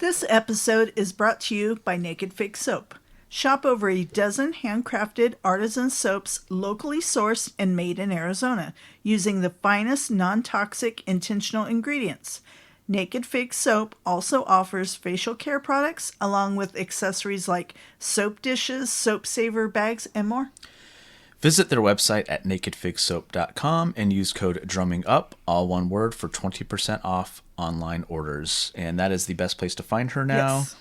This episode is brought to you by Naked Fake Soap. Shop over a dozen handcrafted artisan soaps locally sourced and made in Arizona using the finest non-toxic intentional ingredients. Naked Fake Soap also offers facial care products along with accessories like soap dishes, soap saver bags, and more. Visit their website at nakedfakesoap.com and use code DRUMMINGUP, all one word, for 20% off online orders. And that is the best place to find her now. Yes.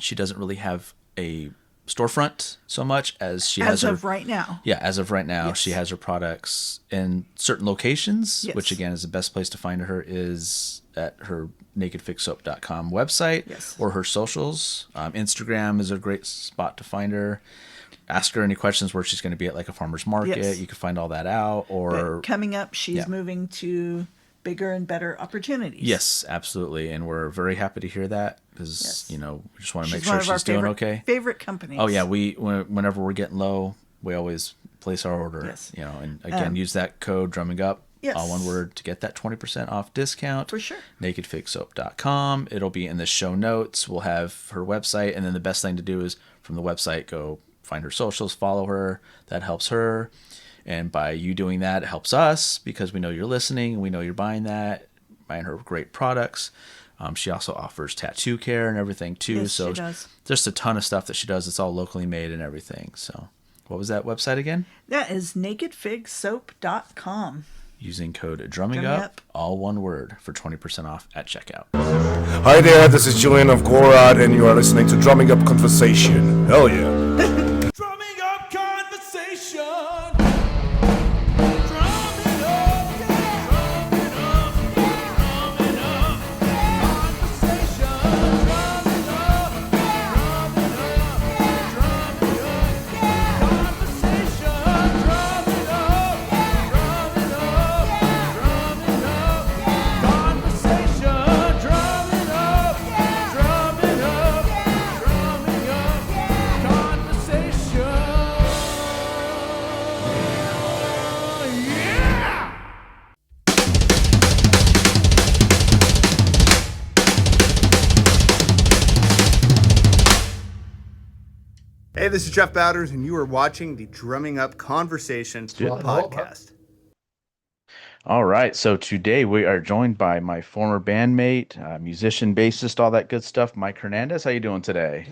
She doesn't really have a storefront so much as she has As of right now. Yeah, as of right now, Yes. she has her products in certain locations, Yes. which again is the best place to find her is at her nakedfakesoap.com website. Yes. Or her socials. Instagram is a great spot to find her. Ask her any questions where she's going to be at like a farmer's market. Yes. You can find all that out. Or But coming up, she's Yeah. moving to bigger and better opportunities. Yes, absolutely. And we're very happy to hear that because, Yes. you know, we just want to make She's one sure of our she's doing okay. favorite companies. Oh, yeah. Whenever we're getting low, we always place our order. Yes. You know, and again, use that code drumming up, Yes. all one word, to get that 20% off discount. For sure. nakedfakesoap.com. It'll be in the show notes. We'll have her website. And then the best thing to do is from the website, go find her socials, follow her. That helps her. And by you doing that, it helps us because we know you're listening and we know you're buying her great products. She also offers tattoo care and everything too. Yes, so she does. just a ton of stuff that she does. It's all locally made and everything. So what was that website again? That is nakedfigsoap.com. Using code drumming Drumming up, Up. all one word, for 20% off at checkout. Hi there, this is Julian of Gorad, and you are listening to Drumming Up Conversation. Hell yeah. Drumming up conversation. Drumming up, yeah. Drumming up, yeah. Drumming up, yeah. Conversation. Drumming up, yeah. Drumming up, yeah. Drumming up, yeah. Conversation. Drumming up, yeah. Drumming up, yeah. Drumming up, yeah. Conversation. Drumming up, yeah. Drumming up, yeah. Drumming up, yeah. Conversation. Yeah. Hey, this is Jeff Bowders, and you are watching the Drumming Up Conversation podcast. All right. So today we are joined by my former bandmate, musician, bassist, all that good stuff, Mike Hernandez. How you doing today?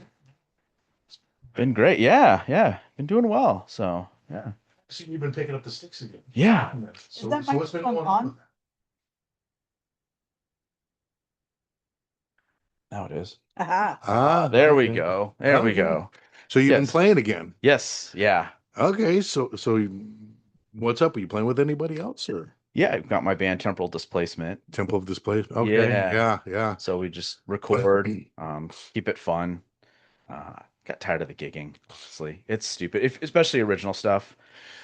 Been great. Yeah. Been doing well. So, yeah. See, you've been picking up the sticks again. Yeah. So, that so what's been microphone going on? on? with that? Now it is. Aha. There we okay. go. There we Okay. go. So you've been Yes. playing again. Yes. Yeah. Okay, so what's up? Are you playing with anybody else or Yeah. I've got my band Temporal Displacement. Temple of Displacement? Okay, yeah. So we just record, keep it fun. Got tired of the gigging, honestly. It's stupid, especially original stuff.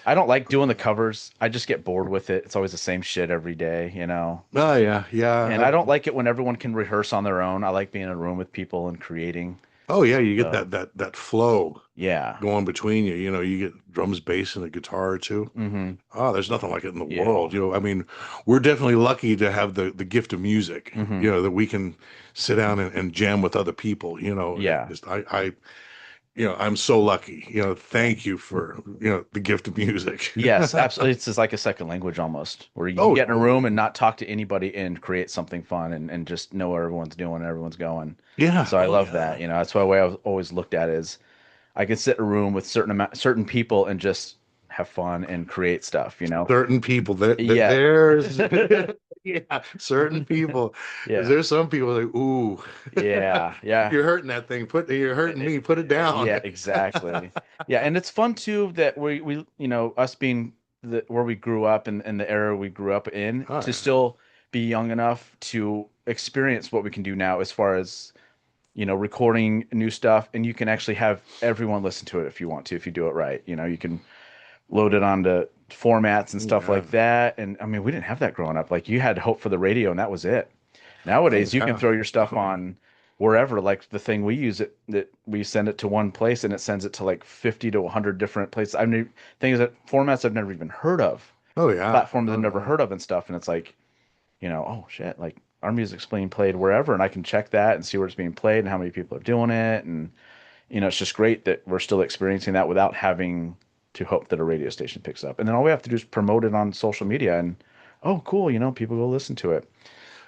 I don't like doing the covers. I just get bored with it. It's always the same shit every day, you know? Oh yeah. And I don't like it when everyone can rehearse on their own. I like being in a room with people and creating. Oh yeah, you get that flow Yeah. going between you. You know, you get drums, bass, and a guitar or two. Mm-hmm. Oh, there's nothing like it in the Yeah. world. You know, I mean, we're definitely lucky to have the gift of music. Mhm. You know, that we can sit down and jam with other people. You know, Yeah. I'm so lucky. You know, thank you for the gift of music. Yes, absolutely. It's just like a second language almost, where you can Oh, get in a room and not talk to anybody and create something fun and just know where everyone's doing and everyone's going. Yeah. So I Oh, love yeah. that. You know, that's why the way I've always looked at it is I could sit in a room with certain people and just have fun and create stuff, you know? Certain people that Yeah. there's yeah, certain people. Yeah. There's some people like, ooh, Yeah. Yeah. you're hurting that thing. You're hurting me. Put it down. Yeah, exactly. Yeah, and it's fun too that we us being where we grew up and the era we grew up in Oh, to yeah. still be young enough to experience what we can do now as far as recording new stuff, and you can actually have everyone listen to it if you want to, if you do it right. You can load it onto formats and stuff Yeah. like that. And I mean, we didn't have that growing up. Like you had to hope for the radio and that was it. Nowadays, you can Yeah. throw your stuff on wherever, like the thing we use that we send it to one place and it sends it to like 50 to 100 different places. I mean, things that formats I've never even heard of, Oh yeah. platforms I've never heard of and stuff. And it's like, oh shit, like our music's being played wherever, and I can check that and see where it's being played and how many people are doing it. And, it's just great that we're still experiencing that without having to hope that a radio station picks up. And then all we have to do is promote it on social media and, oh, cool, people go listen to it.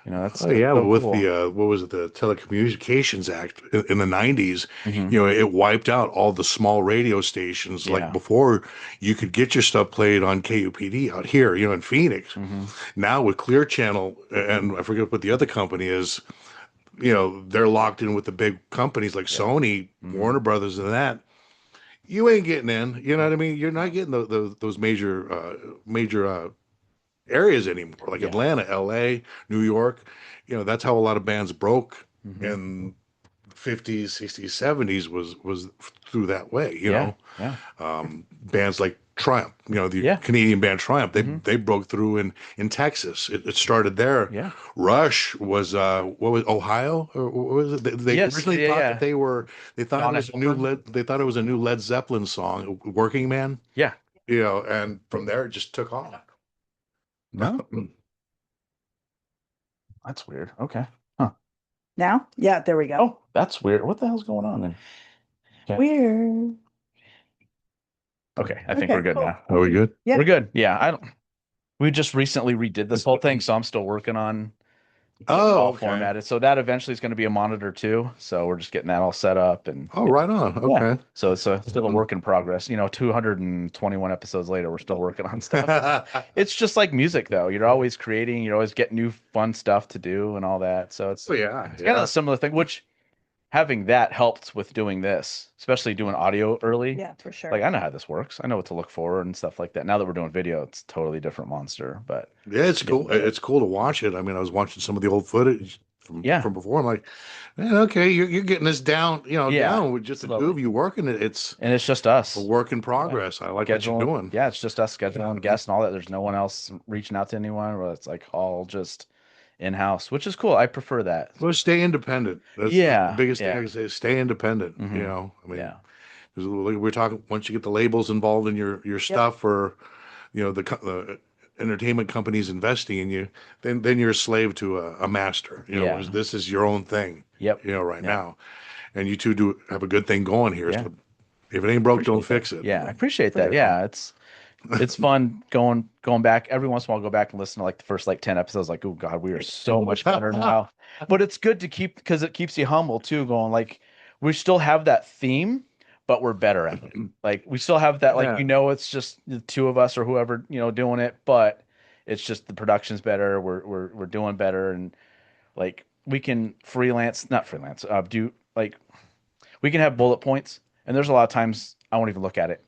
That's Oh yeah, so with cool. the what was it, the Telecommunications Act in the 90s, Mhm. it wiped out all the small radio stations. Yeah. Like before, you could get your stuff played on KUPD out here, in Phoenix. Mhm. Now with Clear Channel, and I forget what the other company is, they're locked in with the big companies like Sony, Mhm. Warner Brothers, and that. You ain't getting in. You know what I mean? You're not getting those major areas anymore, like Yeah. Atlanta, LA, New York. That's how a lot of bands broke Mhm. in the 50s, 60s, 70s was through that way, Yeah. Yeah. bands like Triumph, the Yeah. Canadian band Triumph, Mhm. they broke through in Texas. It started there. Yeah. Rush was what was Ohio, or what was it? They Yes, originally yeah, thought yeah. that they thought Donna it was a new Elfman. They thought it was a new Led Zeppelin song, Working Man, Yeah. and from there it just took off. No, that's weird. Okay. Huh. Now? Yeah, there we go. Oh, that's weird. What the hell's going on then? Okay. Weird. Okay, I think Okay, we're good cool. now. Are we good? Yeah. We're good. Yeah, I don't. We just recently redid this whole thing, so I'm still working on getting it Oh, all okay. formatted. So that eventually is going to be a monitor too. So we're just getting that all set up and Oh, right on. yeah. Okay. So it's still a work in progress. 221 episodes later, we're still working on stuff. It's just like music, though. You're always creating. You're always getting new fun stuff to do and all that. So it's Oh, yeah. kind of a similar thing. Which having that helped with doing this, especially doing audio early. Yeah, for sure. Like I know how this works. I know what to look for and stuff like that. Now that we're doing video, it's a totally different monster. But Yeah, it's cool. It's cool to watch it. I mean, I was watching some of the old footage Yeah. from before. I'm like, man, okay, you're getting this down, Yeah, down with just the two slowly. of you working it. It's And it's just us. a work in progress. I like what you're doing. Yeah, it's just us scheduling guests and all that. There's no one else reaching out to anyone. Or it's like all just in-house, which is cool. I prefer that. Well, stay independent. That's Yeah, the biggest thing yeah. I can say is stay independent. Mhm. I mean, Yeah. 'cause we're talking, once you get the labels involved in your stuff, or the entertainment companies investing in you, then you're a slave to a master. Yeah. Whereas this is your own thing. Yep. Right Yeah. now, and you two do have a good thing going here. Yeah. So if it ain't broke, don't fix it. Yeah, I appreciate that. Yeah, it's fun going back every once in a while. I'll go back and listen to like the first 10 episodes. Like, oh God, we are so much better now. But it's good to keep because it keeps you humble too. Going like we still have that theme, but we're better at it. Like we still have that. Like Yeah. it's just the two of us or whoever doing it, but it's just the production's better. We're doing better, and like we can not freelance. Do like we can have bullet points, and there's a lot of times I won't even look at it.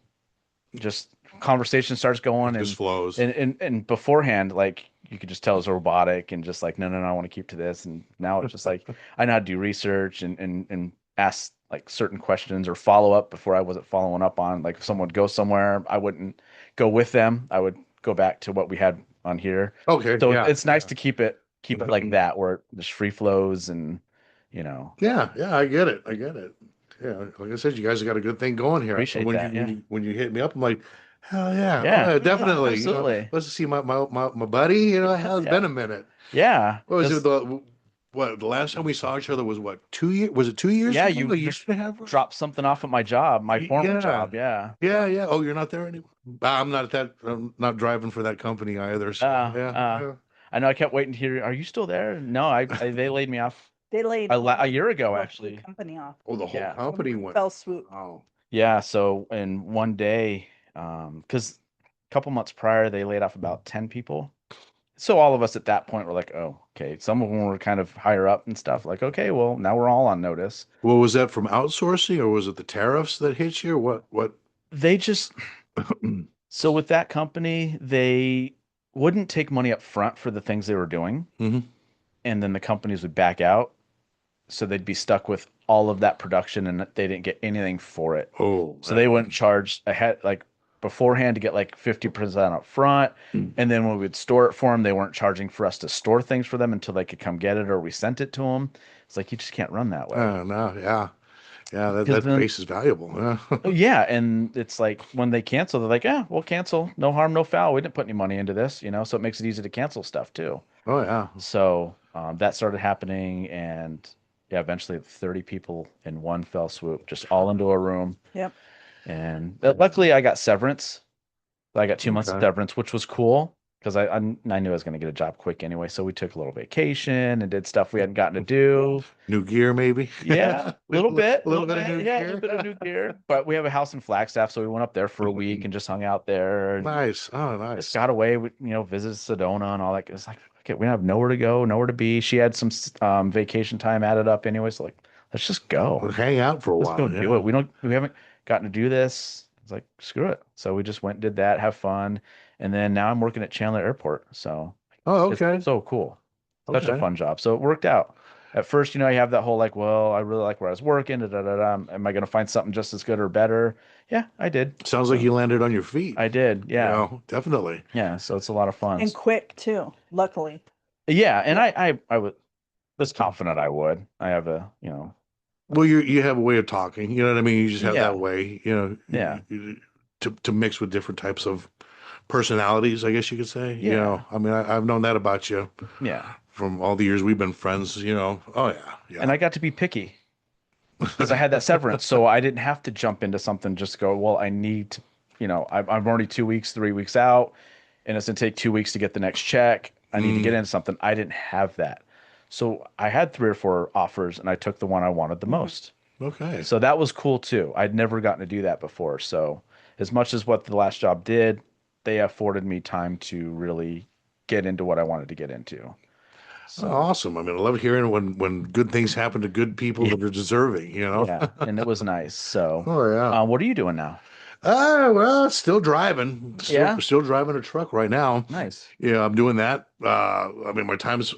Just conversation starts going It and just flows. and beforehand, like you could just tell it's robotic and just like no, I want to keep to this. And now it's just like I know how to do research and ask like certain questions or follow up before I wasn't following up on. Like if someone would go somewhere, I wouldn't go with them. I would go back to what we had on here. Okay. So Yeah. it's nice to keep it like that where it just free flows and Yeah. I get it. Yeah, like I said, you guys have got a good thing going here. Appreciate when that, when you hit me up, I'm like, hell yeah, Yeah. oh, yeah, definitely. Absolutely. Let's see my buddy. It's been a minute. Yeah. What was Just- it? The last time we saw each other was what, 2 years? Was it 2 years? Yeah, ago? you A year just and a half ago? dropped something off at my job, my former Yeah. job. Yeah. Yeah. Oh, you're not there anymore. I'm not at that. I'm not driving for that company either. So yeah. I know I kept waiting to hear, are you still there? No, they laid me off They laid a year ago, the whole actually. company off. Oh, the whole Yeah. company went. Fell swoop. Oh. Yeah. So in one day, because a couple months prior, they laid off about 10 people. So all of us at that point were like, oh, okay. Some of them were kind of higher up and stuff. Like, okay, well, now we're all on notice. Well, was that from outsourcing, or was it the tariffs that hit you? What? They just so with that company, they wouldn't take money up front for the things they were doing. Mhm. And then the companies would back out. So they'd be stuck with all of that production and they didn't get anything for it. Oh, So they wouldn't charge ahead, like beforehand to get like 50% up front. And then when we'd store it for them, they weren't charging for us to store things for them until they could come get it or we sent it to them. It's like, you just can't run that way. No, yeah. That 'Cause then- base is valuable. Yeah. Yeah, and it's like when they cancel, they're like, "Yeah, we'll cancel. No harm, no foul. We didn't put any money into this, So it makes it easy to cancel stuff too. Oh yeah. So that started happening, and yeah, eventually 30 people in one fell swoop, just all into a room. Yep. And luckily, I got severance. I got 2 months of Okay. severance, which was cool because I knew I was going to get a job quick anyway. So we took a little vacation and did stuff we hadn't gotten to do. New gear, maybe. Yeah, a little bit, A little bit of new yeah, a gear. little bit of new gear. But we have a house in Flagstaff, so we went up there for a week and just hung out there and Nice. Oh, just nice. got away. We, visited Sedona and all that. It's like, okay, we have nowhere to go, nowhere to be. She had some vacation time added up anyway, so like, let's just go. Hang out for a Let's while. go do Yeah. it. We haven't gotten to do this. It's like, screw it. So we just went and did that, have fun. And then now I'm working at Chandler Airport. So Oh, it's okay. so cool. Such a Okay. fun job. So it worked out. At first, you have that whole like, well, I really like where I was working. Da, da, da, da. Am I going to find something just as good or better? Yeah, I did. Sounds like So you landed on your feet. I did. Yeah. Definitely. Yeah. So it's a lot of fun. And quick too, luckily. Yeah. And I was confident I would. I have Well, you have a way of talking. You know what I mean? You just have Yeah. that way. Yeah. To mix with different types of personalities, I guess you could say. Yeah. I mean, I've known that about you Yeah. from all the years we've been friends. Oh yeah, yeah. And I got to be picky because I had that severance. So I didn't have to jump into something, just go, well, I need to, I'm already 2 weeks, 3 weeks out, and it's going to take 2 weeks to get the next check. I need to get into something. I didn't have that. So I had 3 or 4 offers, and I took the one I wanted the most. Okay. So that was cool too. I'd never gotten to do that before. So as much as what the last job did, they afforded me time to really get into what I wanted to get into. Oh, awesome. I mean, I love hearing when good things happen to good people that are deserving. Yeah, and it was nice. So, Oh yeah. what are you doing now? Well, still driving. Yeah. Still driving a truck right now. Nice. Yeah, I'm doing that. I mean, my time's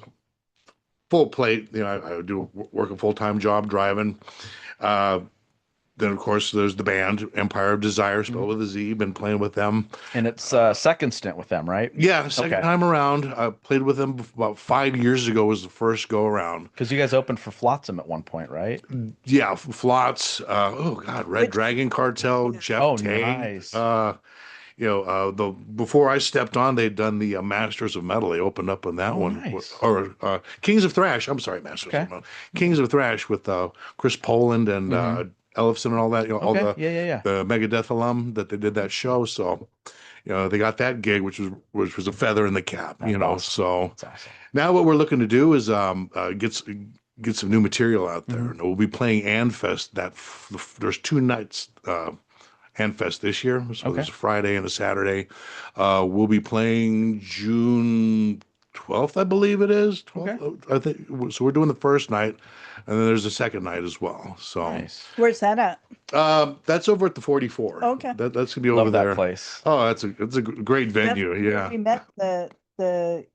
full plate. I do work a full-time job driving. Uh, then of course there's the band Empire of Dezire, spelled with a Z. Been playing with them. And it's second stint with them, right? Yeah, second Okay. time around. I played with them about 5 years ago. Was the first go around. Because you guys opened for Flotsam at one point, right? Yeah, Flots. Oh God, Red Dragon Cartel. Jeff Oh, Tay. nice. The before I stepped on, they'd done the Masters of Metal. They opened up on that Oh, one, nice. or Kings of Thrash. I'm sorry, Masters Okay. of Metal. Kings of Thrash with Chris Poland and Ellefson and all that. All Okay. Yeah. the Megadeth alum that they did that show. So, they got that gig, which was a feather in the cap. That's awesome. So That's awesome. now what we're looking to do is get some new material out there, and we'll be playing Anfest. There's 2 nights. Handfest this year. So Okay. there's a Friday and a Saturday. We'll be playing June 12th, I believe it is. 12th, I think. So we're doing the first night, and then there's a second night as well. So Nice. Where's that at? that's over at the 44. Okay. That's gonna be Love over that there. place. Oh, it's a great venue. That's where Yeah. we met the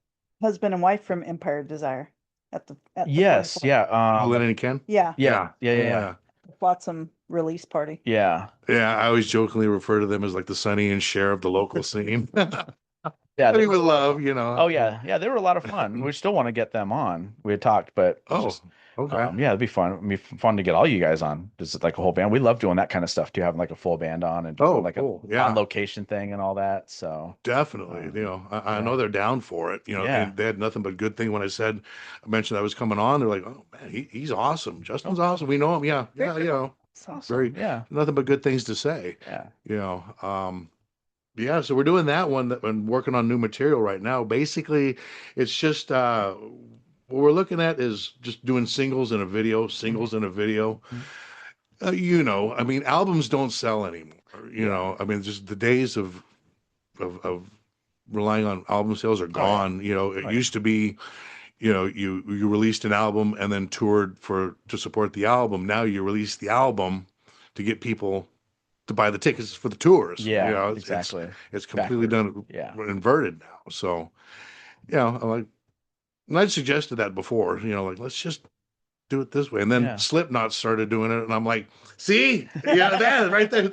husband and wife from Empire of Desire at the Yes. 44. Yeah. Glenn and Ken. Yeah. Yeah. Flotsam release party. Yeah. Yeah, I always jokingly refer to them as like the Sonny and Cher of the local scene. Yeah. I mean, with love, Oh yeah. Yeah. They were a lot of fun. We still want to get them on. We had talked, but Oh, just, okay. yeah, it'd be fun. It'd be fun to get all you guys on. Just like a whole band. We love doing that kind of stuff too, having like a full band on and Oh, like cool. a Yeah. on location thing and all that. So Definitely, I know they're down for it. Yeah. And they had nothing but good thing when I mentioned I was coming on. They're like, "Oh man, he's awesome. Justin's awesome. We know him. Yeah, yeah, it's awesome. very Yeah. nothing but good things to say. Yeah. Yeah. So we're doing that one and working on new material right now. Basically, it's just what we're looking at is just doing singles in a video. I mean, albums don't sell anymore. I mean, just the days of relying on album sales are gone. It used to be, you released an album and then toured to support the album. Now you release the album to get people to buy the tickets for the tours. Yeah, It's exactly. completely done Yeah. inverted now. So, and I'd suggested that before. Like let's just do it this way. And then Yeah. Slipknot started doing it, and I'm like, see, that right there.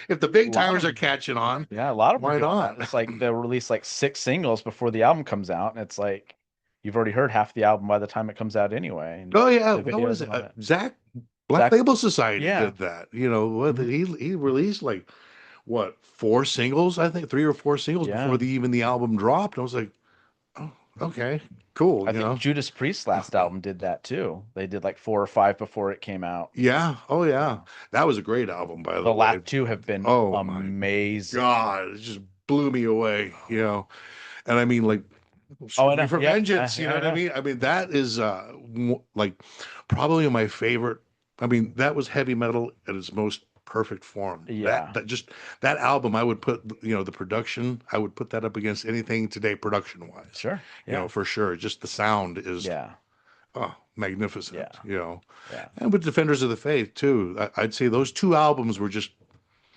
If the big timers are catching on, Yeah, a lot of them Why are doing not? that. It's like they'll release like 6 singles before the album comes out, and it's like you've already heard half the album by the time it comes out anyway. And oh yeah, the what was videos it? and all that. Zach Black Zach- Label Society Yeah. did that. He released like what 4 singles, I think 3 or 4 singles Yeah. before even the album dropped. I was like, oh, Okay, cool. I You think know, Judas Priest's last album did that too. They did like 4 or 5 before it came out. yeah. Oh yeah, that was a great album, by the The way. last 2 have been Oh my amazing. God, it just blew me away. You know, and I mean, like, Oh, I Screaming know. for Yeah, Vengeance. You know what I yeah. mean? I mean, that is like probably my favorite. I mean, that was heavy metal at its most perfect form. Yeah. That just that album, I would put, you know, the production, I would put that up against anything today, production wise. Sure. You know, Yeah. for sure. Just the sound is Yeah. magnificent. Yeah. You know, Yeah. and with Defenders of the Faith too. I'd say those 2 albums were just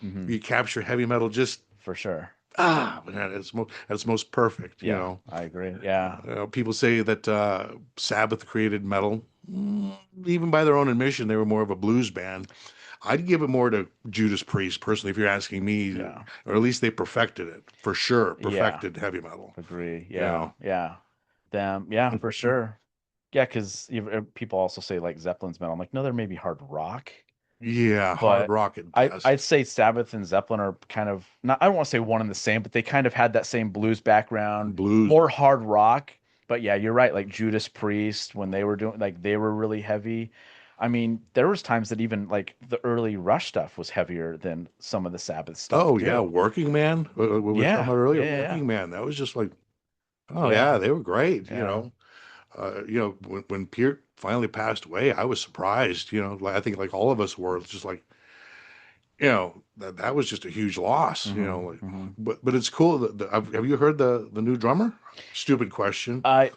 Hmm. you capture heavy metal just For sure. man, it's most perfect. You Yeah, know. I agree. Yeah. People say that Sabbath created metal. Even by their own admission, they were more of a blues band. I'd give it more to Judas Priest, personally, if you're asking me, Yeah. or at least they perfected it for sure. Yeah. Perfected heavy metal. Agree. You Yeah. know, Yeah. Them. Yeah, for sure. Yeah, because people also say like Zeppelin's metal. I'm like, no, they're maybe hard rock, yeah, hard but rock at I best. I'd say Sabbath and Zeppelin are kind of not. I don't want to say one and the same, but they kind of had that same blues background, Blues. more hard rock. But yeah, you're right. Like Judas Priest, when they were doing like they were really heavy. I mean, there was times that even like the early Rush stuff was heavier than some of the Sabbath stuff Oh yeah, too. Working Man. What we were talking Yeah. about earlier, Yeah. Yeah. Working Man. That was just like, oh Yeah. yeah, they were great. Yeah. You know, when Peart finally passed away, I was surprised. You know, like I think like all of us were. It's just like, you know, that was just a huge loss. You know, like, Hmm. but it's cool have you heard the new drummer? Stupid question. I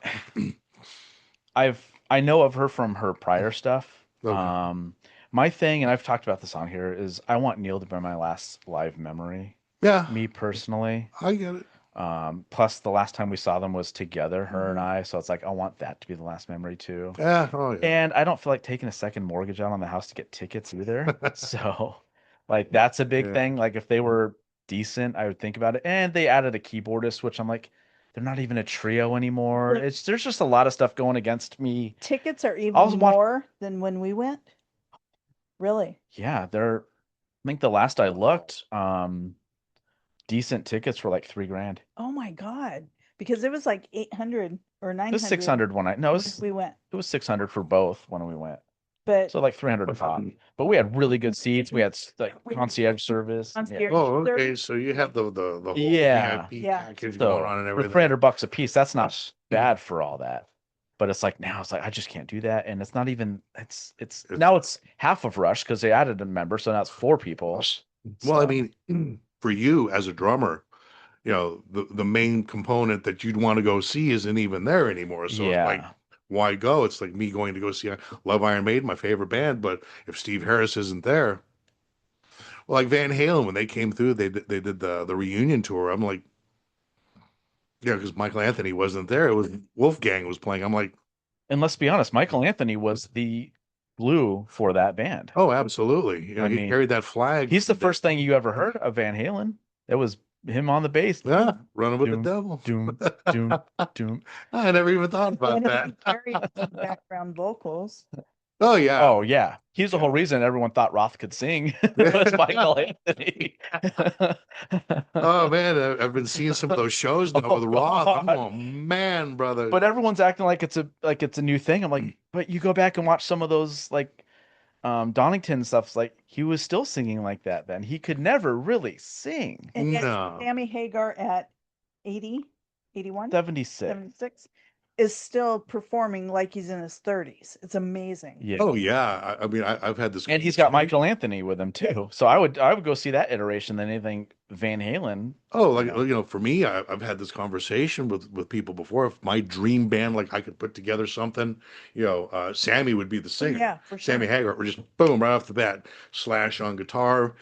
I know of her from her prior stuff. Okay. My thing, and I've talked about this on here, is I want Neil to be my last live memory. Yeah, Me personally. I get it. Plus the last time we saw them was together, her and I. So it's like I want that to be the last memory too. Yeah. Oh yeah. And I don't feel like taking a second mortgage out on the house to get tickets either. So like that's a big Yeah. thing. Like if they were decent, I would think about it. And they added a keyboardist, which I'm like, they're not even a trio anymore. There's just a lot of stuff going against me. Tickets are even was watch- more than when we went. Really? Yeah, I think the last I looked, decent tickets were like $3,000. Oh my God. Because it was like 800 or It 900. was 600 when no, when we went. it was 600 for both when we went. But So like 300 a pop. But we had really good seats. We had like concierge service. Yeah. concierge Oh, okay. service- So you have the whole Yeah. VIP Yeah. package So going on and for everything. $300 a piece, that's not bad for all that. But it's like now it's like I just can't do that, and it's not even it's now it's half of Rush because they added a member, so now it's 4 people. Well, I So, mean, for you as a drummer, you know, the main component that you'd want to go see isn't even there anymore. So it's like, yeah, why go? It's like me going to go see Love Iron Maiden, my favorite band, but if Steve Harris isn't there, well, like Van Halen, when they came through, they did the reunion tour. I'm like, yeah, because Michael Anthony wasn't there. It was Wolfgang was playing. I'm like, and let's be honest, Michael Anthony was the glue for that band. oh, absolutely. You know, I he mean, carried that flag. He's the first thing you ever heard of Van Halen. It was him on the bass. Yeah, running with Doom, the devil. Doom, doom, doom. I never even thought about and that. he carried some background vocals. Oh yeah. Oh yeah, he's the whole reason everyone thought Roth could sing was Michael Anthony. Oh man, I've been seeing some of those shows now with Oh, Roth. I'm God. going, man, brother. But everyone's acting like it's a new thing. I'm like, but you go back and watch some of those like Donington stuff's like he was still singing like that then. He could never really sing. And yet No. Sammy Hagar at 80, 81, 76. 76 is still performing like he's in his 30s. It's amazing. Yeah. Oh yeah. I mean, I've had this. And he's got Michael Anthony with him too. So I would go see that iteration than anything Van Halen. Oh, like you know, for me, I've had this conversation with people before. If my dream band, like I could put together something, you know, Sammy would be the singer. Yeah, for sure. Sammy Hagar, or just boom right off the bat, Slash on guitar,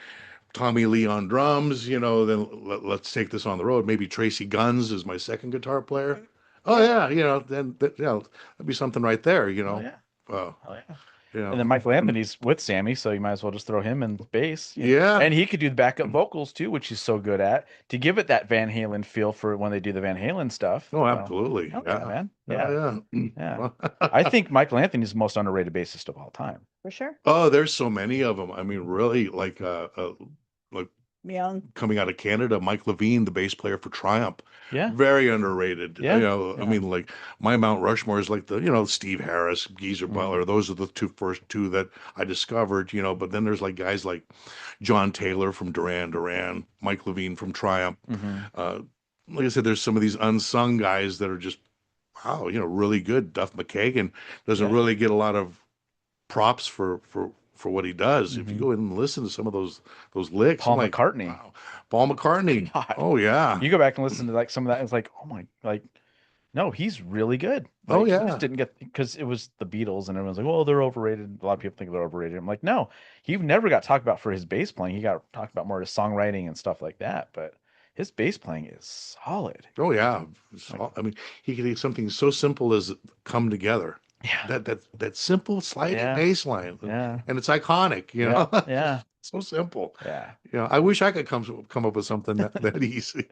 Tommy Lee on drums. You know, then let's take this on the road. Maybe Tracy Guns is my second guitar player. Oh yeah, you know, then you know, that'd be something right there. You know, Oh yeah. oh, Oh yeah. you know. And then Michael Anthony's with Sammy, so you might as well just throw him in bass. Yeah. And he could do the backup vocals too, which he's so good at, to give it that Van Halen feel for when they do the Van Halen stuff. Oh, So, absolutely. hell Yeah. yeah, man. Oh, Yeah. yeah. Yeah. Well, I think Michael Anthony's the most underrated bassist of all time. For sure. oh, there's so many of them. I mean, really, like Young. coming out of Canada, Mike Levine, the bass player for Triumph. Yeah. Very underrated. Yeah, You know, I yeah. mean, like my Mount Rushmore is like Steve Harris, Geezer Butler. Those are the first two that I discovered, but then there's like guys like John Taylor from Duran Duran, Mike Levine from Triumph. Uh, like I said, there's some of these unsung guys that are just, wow, really good. Duff McKagan doesn't Yeah. really get a lot of props for what he does. If you go in and listen to some of those licks, Paul I'm like, McCartney. wow. Paul McCartney. God. Oh yeah. You go back and listen to like some of that, it's like, oh my, like, no, he's really good. Oh, Like, he yeah. just didn't get, because it was the Beatles and everyone's like, oh, they're overrated. A lot of people think they're overrated. I'm like, no, he never got talked about for his bass playing. He got talked about more his songwriting and stuff like that. But his bass playing is solid. Oh yeah. I mean, he could do something so simple as Come Together. Yeah. That simple sliding Yeah. bass line. Yeah. And it's iconic, Yeah. Yeah. So simple. Yeah. I wish I could come up with something that easy.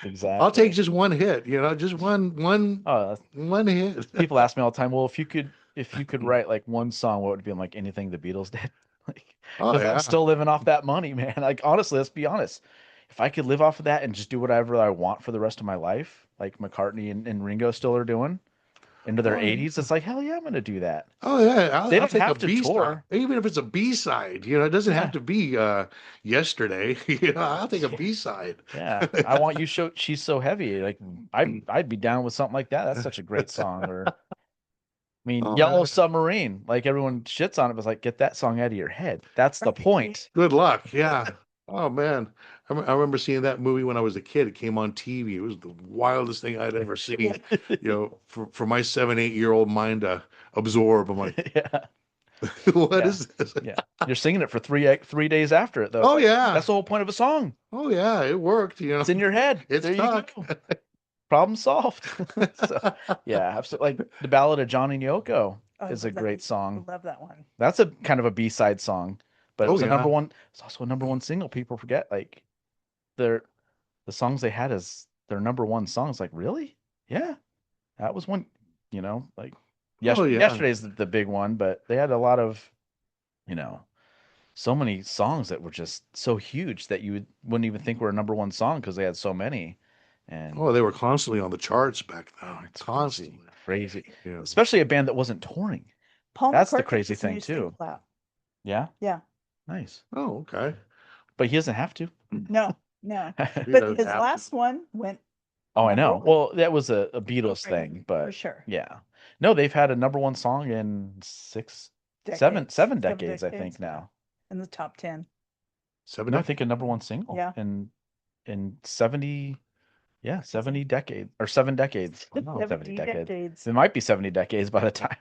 Exactly. I'll take just one hit, just one Oh, hit. people ask me all the time, well, if you could write like one song, what would it be? I'm like, anything the Beatles did. Like, Oh, because yeah. I'm still living off that money, man. Like, honestly, let's be honest. If I could live off of that and just do whatever I want for the rest of my life, like McCartney and Ringo still are doing into their 80s, it's like, hell yeah, I'm going to do that. Oh yeah, They I'll don't take have a to B-side. tour. Even if it's a B-side, it doesn't Yeah. have to be yesterday. I'll take a B-side. Yeah. I want you show She's So Heavy. Like, I'd be down with something like that. That's such a great song. Or, I mean, Oh, Yellow yeah. Submarine. Like, everyone shits on it, but it's like, get that song out of your head. That's the point. Good luck. Yeah. Oh man, I remember seeing that movie when I was a kid. It came on TV. It was the wildest thing I'd ever seen. For my 7, 8-year-old mind to absorb. I'm like, Yeah. what Yeah. is this? Yeah. You're singing it for 3 days after it, though. Oh yeah. That's the whole point of a song. Oh yeah, it worked. It's in your head. It's There stuck. you go. Problem solved. So, yeah, absolutely. Like the Ballad of John and Yoko I is a love that. great song. Love that one. That's a kind of a B-side song, but it Oh, was a number yeah. one. It's also a number one single. People forget, like, the songs they had as their number one songs. Like, really? Yeah, that was one. Like, Oh, yeah. Yesterday's the big one, but they had a lot of, so many songs that were just so huge that you wouldn't even think were a number one song because they had so many. And Oh, they were constantly on the charts back then. oh, it's Constantly. crazy. Yeah. Especially a band that wasn't touring. Paul That's the McCartney crazy has a thing, new too. single out. Yeah, Yeah. nice. Oh, okay. But he doesn't have to. No, no. He But doesn't his have to. last one went Oh, I know. Number Well, that was a Beatles Right, thing, but for sure. yeah. No, they've had a number one song in seven Seven decades, I think decades, now. in the top 10. No, I think a number one single. Yeah. In 70, 70 decades or 7 decades. Wow. 70 decades. decades. It might be 70 decades by the time.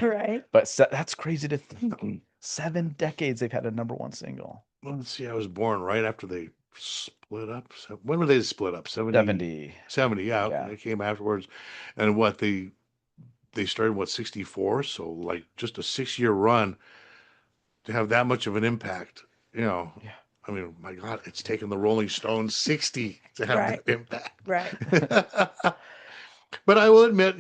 Right? But that's crazy to think. 7 decades they've had a number one single. Let's see. I was born right after they split up. When were they split up? 70. 70, yeah. Yeah. They came afterwards. And they started 64, so like just a 6-year run to have that much of an impact, Yeah. I mean, my God, it's taken the Rolling Stones 60 to have Right. that impact. Right. But I will admit,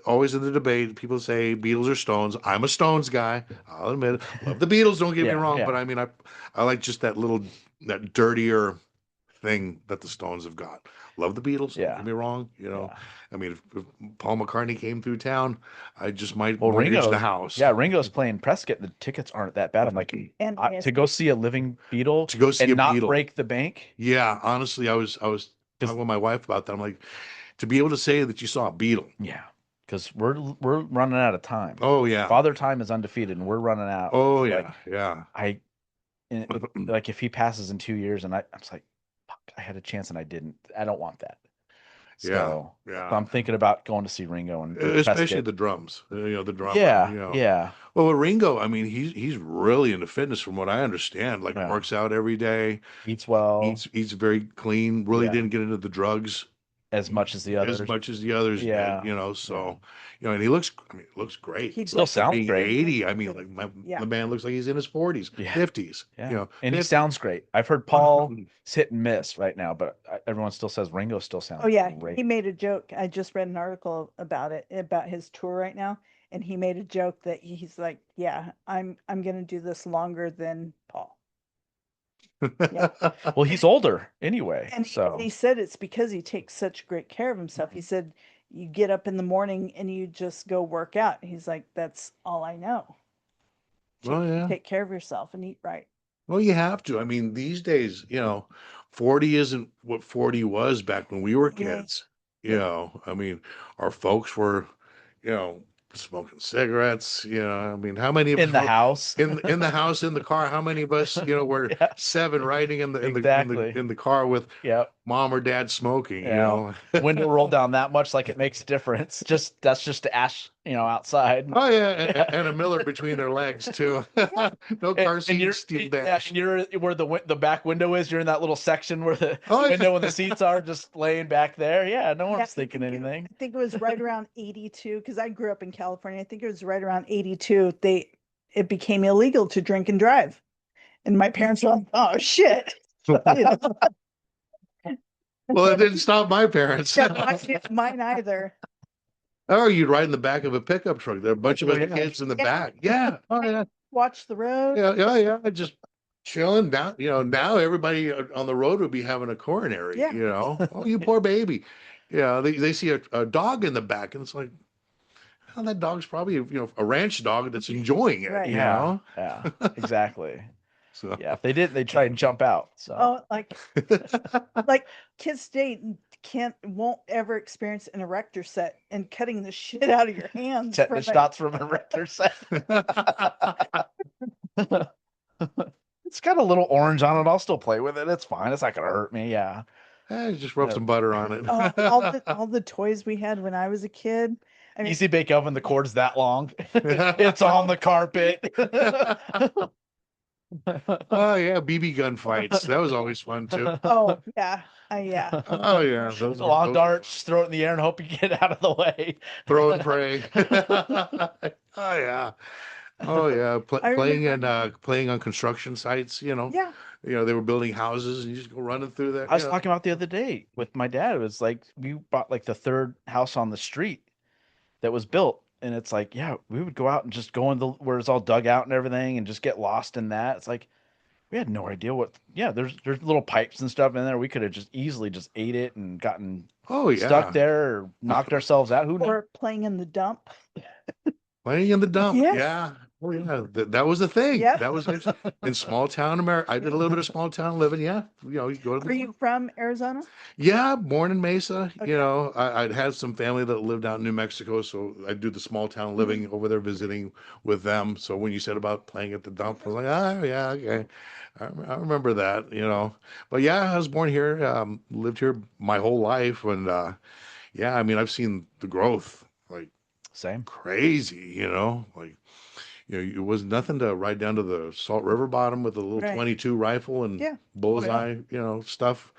always in the debate, people say Beatles or Stones. I'm a Stones guy. I'll admit it. Love the Beatles, don't get me Yeah, wrong. yeah. But I mean, I like just that dirtier thing that the Stones have got. Love the Beatles, don't Yeah. get me wrong. Yeah. I mean, if Paul McCartney came through town, I just might Well, mortgage Ringo, the house. Yeah, Ringo's playing Prescott. The tickets aren't that bad. I'm like, And to go see a living Beatle To go see and a not Beatle. break the bank. Yeah, honestly, I was talking with my wife about that. I'm like, to be able to say that you saw a Beatle. Yeah, because we're running out of time. Oh yeah. Father Time is undefeated, and we're running out. Oh yeah, Like, yeah. like if he passes in 2 years, and I'm just like, fuck, I had a chance and I didn't. I don't want that. So, yeah. so I'm thinking about going to see Ringo and Especially Prescott. the drums. The drum. Yeah, yeah. Well, with Ringo, I mean, he's really into fitness, from what I understand. Like Yeah. works out every day, Eats well eats very clean. Really Yeah. didn't get into the drugs as much as the others. as much as the others Yeah. did. So and he looks great. He Still sounds Being great. 80, I mean, like Yeah. the man looks like he's in his 40s, Yeah. 50s. Yeah, and he 50. sounds great. I've heard Paul is hit and miss right now, but everyone still says Ringo still sounds Oh yeah, great. he made a joke. I just read an article about it, about his tour right now, and he made a joke that he's like, "Yeah, I'm gonna do this longer than Paul." Well, he's older anyway, And so he said it's because he takes such great care of himself. He said, you get up in the morning and you just go work out. He's like, that's all I know. Well, yeah. Take care of yourself and eat right. Well, you have to. I mean, these days, 40 isn't what 40 was back when we were Yeah. kids. I mean, our folks were, you know, smoking cigarettes. I mean, how many of us in the were house. in the house, in the car? How many of us, were Yeah, 7 riding exactly. in the car with Yep. mom or dad smoking? Yeah. Window roll down that much, like it makes a difference. That's just the ash, outside. Oh yeah, and a Miller between their legs too. No car You're, seats, steel yeah, dash. and you're where the back window is. You're in that little section where the Oh, yeah. window and the seats are, just laying back there. Yeah, no Yeah, one's thinking anything. I think it was right around 82 because I grew up in California. I think it was right around 82. It became illegal to drink and drive. And my parents were like, oh shit. You know, Well, it didn't stop my parents. mine either. Oh, you'd ride in the back of a pickup truck. There are a bunch of Oh, other yeah. kids in the Yeah. back. Yeah. Oh, yeah. Watch the road. Yeah. Yeah. Yeah. Just chilling down. Now everybody on the road would be having a coronary. Yeah. Oh, you poor baby. Yeah. They see a dog in the back, and it's like, well, that dog's probably a ranch dog that's enjoying it. Right. Yeah, yeah, exactly. So. Yeah, if they didn't, they'd try and jump out. So Oh, like kids today won't ever experience an erector set and cutting the shit out of your hands. tetanus from it. shots from a rector set. It's got a little orange on it. I'll still play with it. It's fine. It's not gonna hurt me. Yeah. Just rub some butter on it. Oh, all the toys we had when I was a kid. I mean, Easy bake oven. The cord's that long. It's on the carpet. Oh yeah, BB gun fights. That was always fun too. oh yeah, yeah. Oh yeah, those Long those- darts. Throw it in the air and hope you get out of the way. throw and pray. Oh yeah. Oh yeah, I playing on construction sites. Yeah. They were building houses, and you just go running through that. I was talking about the other day with my dad. It was like we bought like the third house on the street that was built. And it's like, yeah, we would go out and just go in where it's all dug out and everything and just get lost in that. It's like, we had no idea there's little pipes and stuff in there. We could have just easily just ate it and gotten Oh yeah, stuck there or knocked ourselves out. Who knows? Or playing in the dump. playing in the dump. Yes. Yeah. Oh yeah, that was the thing. Yep. That was in small town America. I did a little bit of small town living. Yeah, you go to Are you from Arizona? Yeah, born in Mesa. Okay. I'd had some family that lived out in New Mexico, so I do the small town living over there, visiting with them. So when you said about playing at the dump, I was like, oh yeah, okay, I remember that. But yeah, I was born here, lived here my whole life, and yeah, I mean, I've seen the growth like Same. crazy. Like. It was nothing to ride down to the Salt River bottom with a little Right. 22 rifle and Yeah. bullseye, stuff.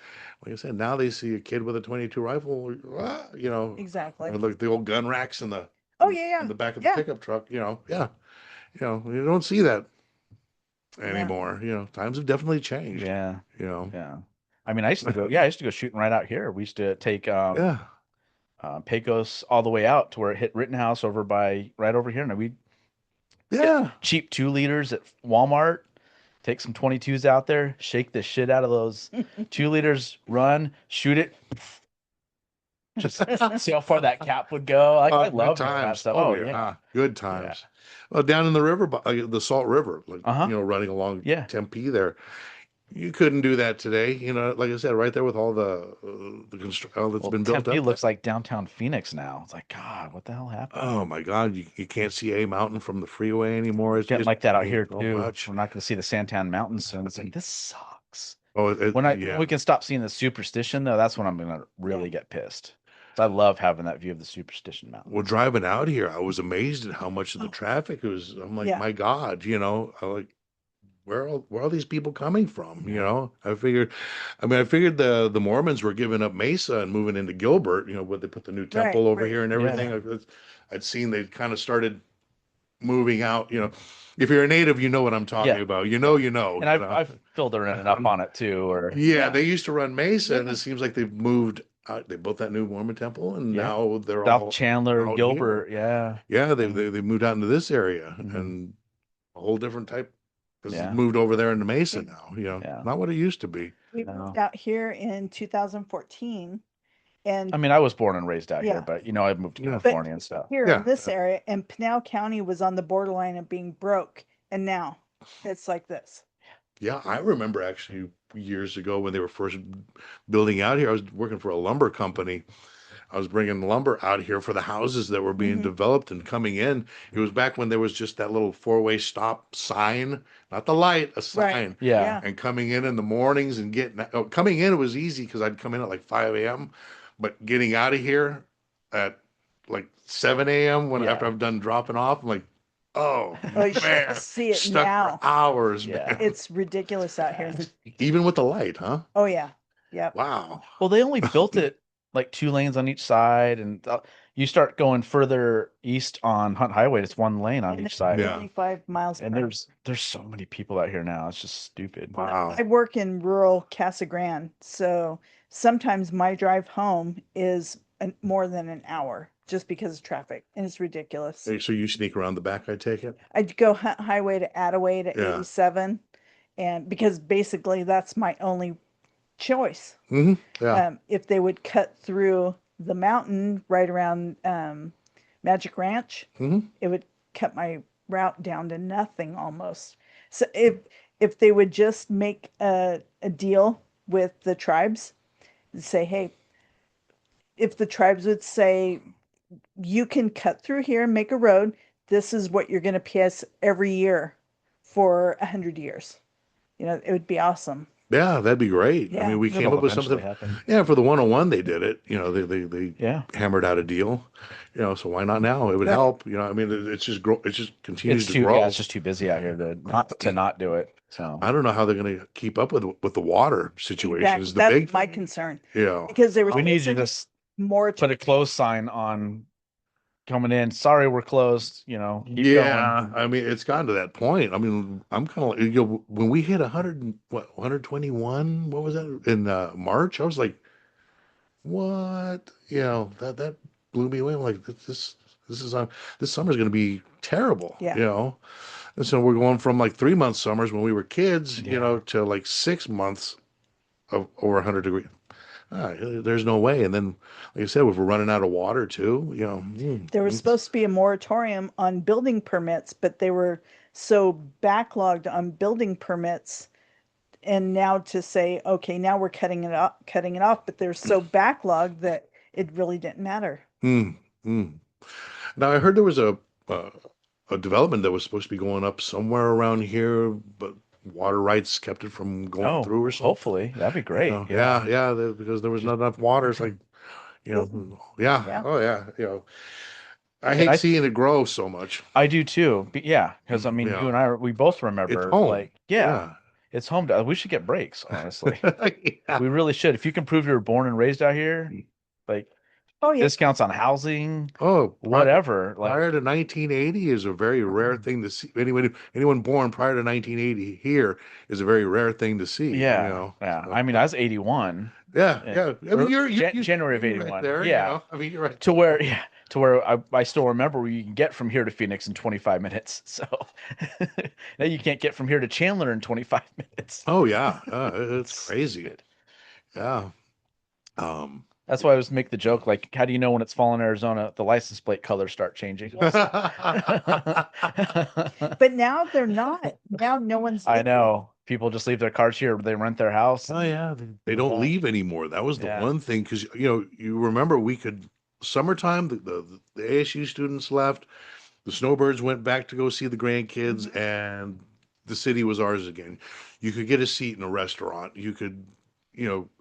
Like I said, now they see a kid with a 22 rifle, Exactly. or like the old gun racks in the Oh yeah, in the back of yeah. the pickup truck. Yeah, you don't see that anymore. Times have definitely changed. Yeah. Yeah, Yeah. I mean, I used to go shooting right out here. We used to take yeah, Pecos all the way out to where it hit Rittenhouse right over here. And we'd yeah. cheap 2 liters at Walmart. Take some 22s out there, shake the shit out of those 2 liters, run, shoot it. Just see how far that cap would go. I Good love that times. stuff. Oh, Oh, yeah. good times. Well, down in the river, the Salt River, like Uh-huh. running along Yeah. Tempe there. You couldn't do that today. Like I said, right there with all the all that's Well, been built Tempe up. looks like downtown Phoenix now. It's like, God, what the hell happened? Oh my God, you can't see A Mountain from the freeway anymore. It's Getting just like that out so here too. much. We're not going to see the Santan Mountains soon. It's like, this sucks. Oh, When we can stop seeing the Superstition, though, that's when I'm going to really get pissed. 'Cause I love having that view of the Superstition Mountain. Well, driving out here, I was amazed at how much of the traffic it was. I'm like, Yeah. my God, I like, where are these people coming from? I figured the Mormons were giving up Mesa and moving into Gilbert, where they put the new temple over right. here and everything. I'd seen they kind of started moving out, if you're a native, you know what I'm talking Yeah. about, And I've filled her in and up on it too. Or yeah, they used to run Mesa, and it seems like they've moved. They built that new Mormon temple, and Yeah. now they're South all Chandler, out Gilbert. Yeah. Yeah, they moved out into this area, Mhm. and a whole different type Because Yeah. it's moved over there into Mesa now. Yeah. Not what it used to be. We No. moved out here in 2014, and I mean, I was born and raised out Yeah. here, but I moved to Yeah. California and stuff. here Yeah. in this area, and Pinal County was on the borderline of being broke, and now it's like this. Yeah, I remember actually years ago when they were first building out here. I was working for a lumber company. I was bringing lumber out here for the houses that were being developed and coming in. It was back when there was just that little four-way stop sign, not the light, a sign. Yeah. And coming in the mornings and coming in, it was easy because I'd come in at like 5 a.m. But getting out of here at like 7 a.m. when Yeah. after I've done dropping off, I'm like, oh Oh, you should man, see it stuck now. for hours, Yeah. man. It's ridiculous out here. Even with the light, huh? Oh yeah, yep. Wow. Well, they only built it like 2 lanes on each side, and you start going further east on Hunt Highway, it's 1 lane on And each it's side. Yeah. 25 miles. And per hour. there's so many people out here now. It's just stupid. Wow. I work in rural Casa Grande, so sometimes my drive home is more than an hour just because of traffic, and it's ridiculous. Hey, so you sneak around the back, I take it? I'd go Hunt Highway to Attaway to Yeah. 87, and because basically that's my only choice. Mm-hmm. Yeah. If they would cut through the mountain right around Magic Ranch, Mhm. it would cut my route down to nothing almost. So if they would just make a deal with the tribes and say, hey, if the tribes would say, you can cut through here and make a road, this is what you're going to pay us every year for 100 years. It would be awesome. Yeah, that'd be great. I Yeah. mean, we It'll came up with eventually something. happen. Yeah, for the 101 they did it. They Yeah. hammered out a deal. So why not now? It would Right. help. I mean, it's just it just continues It's to grow. it's just too busy out here to not do it. So I don't know how they're going to keep up with the water situation. Exactly. Is the That's big my thing. concern. Yeah. Because they were we need you supposed to to more put a closed sign on coming in. Sorry, we're closed. Keep Yeah, going. I mean, it's gotten to that point. I mean, I'm kind of like, when we hit 121, what was that in March? I was like, what? That blew me away. I'm like, this is this summer's going to be terrible. Yeah. And so we're going from like 3 month summers when we were kids, Yeah. to like 6 months of over 100 degrees. There's no way. And then, like I said, if we're running out of water too, There was supposed to be a moratorium on building permits, but they were so backlogged on building permits. And now to say, okay, now we're cutting it off, but they're so backlogged that it really didn't matter. Mm, mm. Now I heard there was a development that was supposed to be going up somewhere around here, but water rights kept it from going through or something. Hopefully that'd be great. Because there was not enough water. It's like, yeah. Yeah. Oh yeah. I And hate I- seeing it grow so much. I do too. Yeah, because I mean, Yeah. you and I, we both remember. It's home. Like, it's home. We should get breaks. Honestly, Yeah. we really should. If you can prove you were born and raised out here, like Oh yeah. discounts on housing, Oh, whatever. Like, prior to 1980 is a very rare thing to see. Anyone born prior to 1980 here is a very rare thing to see. yeah. So, I mean, I was 81. yeah. I mean, Or you're January of you're right 81. there, Yeah. I mean, you're right. To where I still remember where you can get from here to Phoenix in 25 minutes. So now you can't get from here to Chandler in 25 minutes. Oh yeah, it's crazy. Yeah. That's why I always make the joke, like, how do you know when it's fall in Arizona? The license plate colors start changing. But now they're not. Now no one's. I know. People just leave their cars here. They rent their house. Oh yeah, they don't leave anymore. That was the Yeah. one thing because you remember we could summertime the ASU students left, the snowbirds went back to go see the grandkids, and the city was ours again. You could get a seat in a restaurant. You could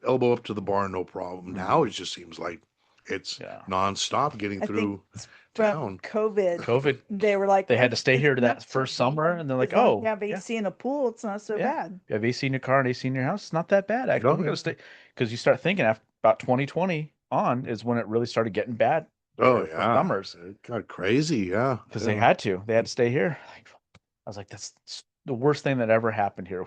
elbow up to the bar, no problem. Now it just seems like it's Yeah. nonstop getting I through think town. from COVID, COVID, they were like, they had to stay "It's here to not that so first summer, and they're like, as long as oh, you have AC in a pool, it's not so Yeah. bad." you have AC in your car and AC in your house. It's not that bad, actually. No, We're yeah. gonna stay because you start thinking after about 2020 on is when it really started getting bad. Oh for yeah, summers it got crazy. Yeah, because they had to stay here. Like, I was like, that's the worst thing that ever happened here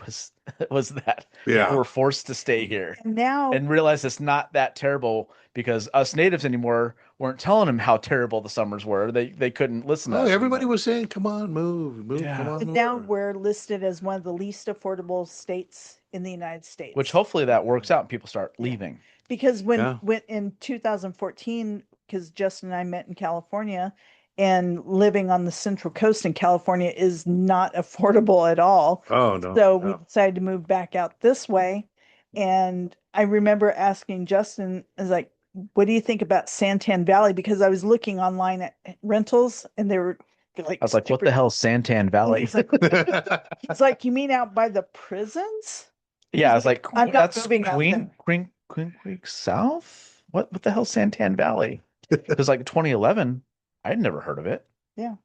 was that Yeah. we're forced to stay here And now, and realize it's not that terrible because us natives anymore, weren't telling him how terrible the summers were. They couldn't listen to Oh, us everybody anymore. was saying, "Come on, move, Yeah. come on." And Move. now we're listed as one of the least affordable states in the United States. Which hopefully that works out and people start leaving. Because Yeah. when in 2014, because Justin and I met in California, and living on the Central Coast in California is not affordable at all. Oh no. So we no. decided to move back out this way. And I remember asking Justin, I was like, what do you think about Santan Valley? Because I was looking online at rentals and they were like, I was like, what the hell is Santan Valley? He's like, it's like, you mean out by the prisons? Yeah, I was like, I'm not that's moving out Queen Creek South? What the hell Santan Valley? Because like 2011, I'd never heard of it. Yeah.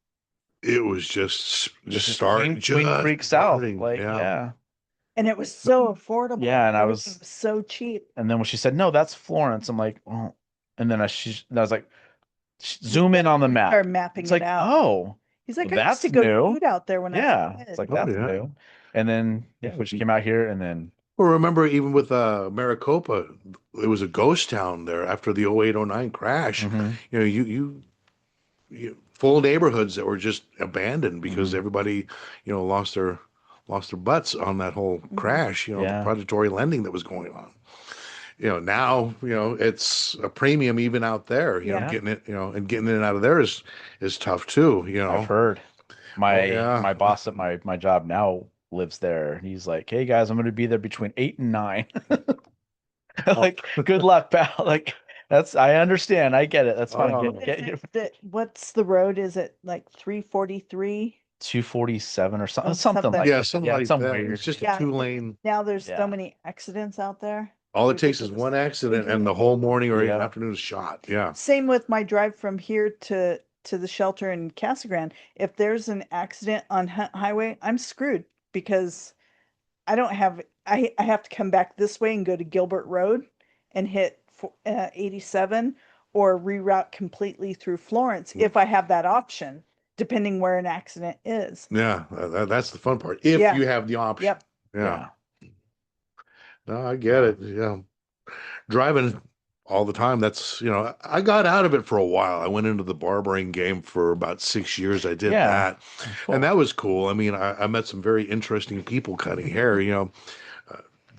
It was just This is starting. Queen Creek South. starting, Like, yeah. And it was so affordable. Yeah, and I Everything was so cheap. And then when she said, no, that's Florence, I'm like, oh. And then I was like, zoom in on the map. Start mapping It's it like, out. oh, He's like, well, I used to that's go new. shoot out there when I was yeah. a kid. It's like, Oh, that's yeah. new. And then, yeah, we just came out here and then, Well, remember even with Maricopa, it was a ghost town there after the 08-09 crash. Mhm. You know, you full neighborhoods that were just abandoned because Mhm. everybody, lost their butts on that whole crash. Yeah. The predatory lending that was going on. Now, it's a premium even out there. Yeah. Getting it, and getting it out of there is tough too. I've heard my yeah. my boss at my job now lives there. He's like, hey guys, I'm going to be there between 8 and 9. Like, good luck, pal. Like, I understand. I get it. That's fine. Oh. What's the road? Is it like 343? 247 or something, Oh, something something. like Yeah, that. something Yeah, like something that. weird. It's just Yeah. a 2-lane. Now there's Yeah. so many accidents out there. All it takes is one accident and the whole morning or Yeah. afternoon is shot. Yeah. Same with my drive from here to the shelter in Casa Grande. If there's an accident on highway, I'm screwed because I don't have I have to come back this way and go to Gilbert Road and hit 87 or reroute completely through Florence if I have that option, depending where an accident is. Yeah. That's the fun part. If Yeah. you have the option. Yep. Yeah. No, I get it. Yeah. Driving all the time. That's, I got out of it for a while. I went into the barbering game for about 6 years. I did Yeah. that. Cool. And that was cool. I mean, I met some very interesting people cutting hair,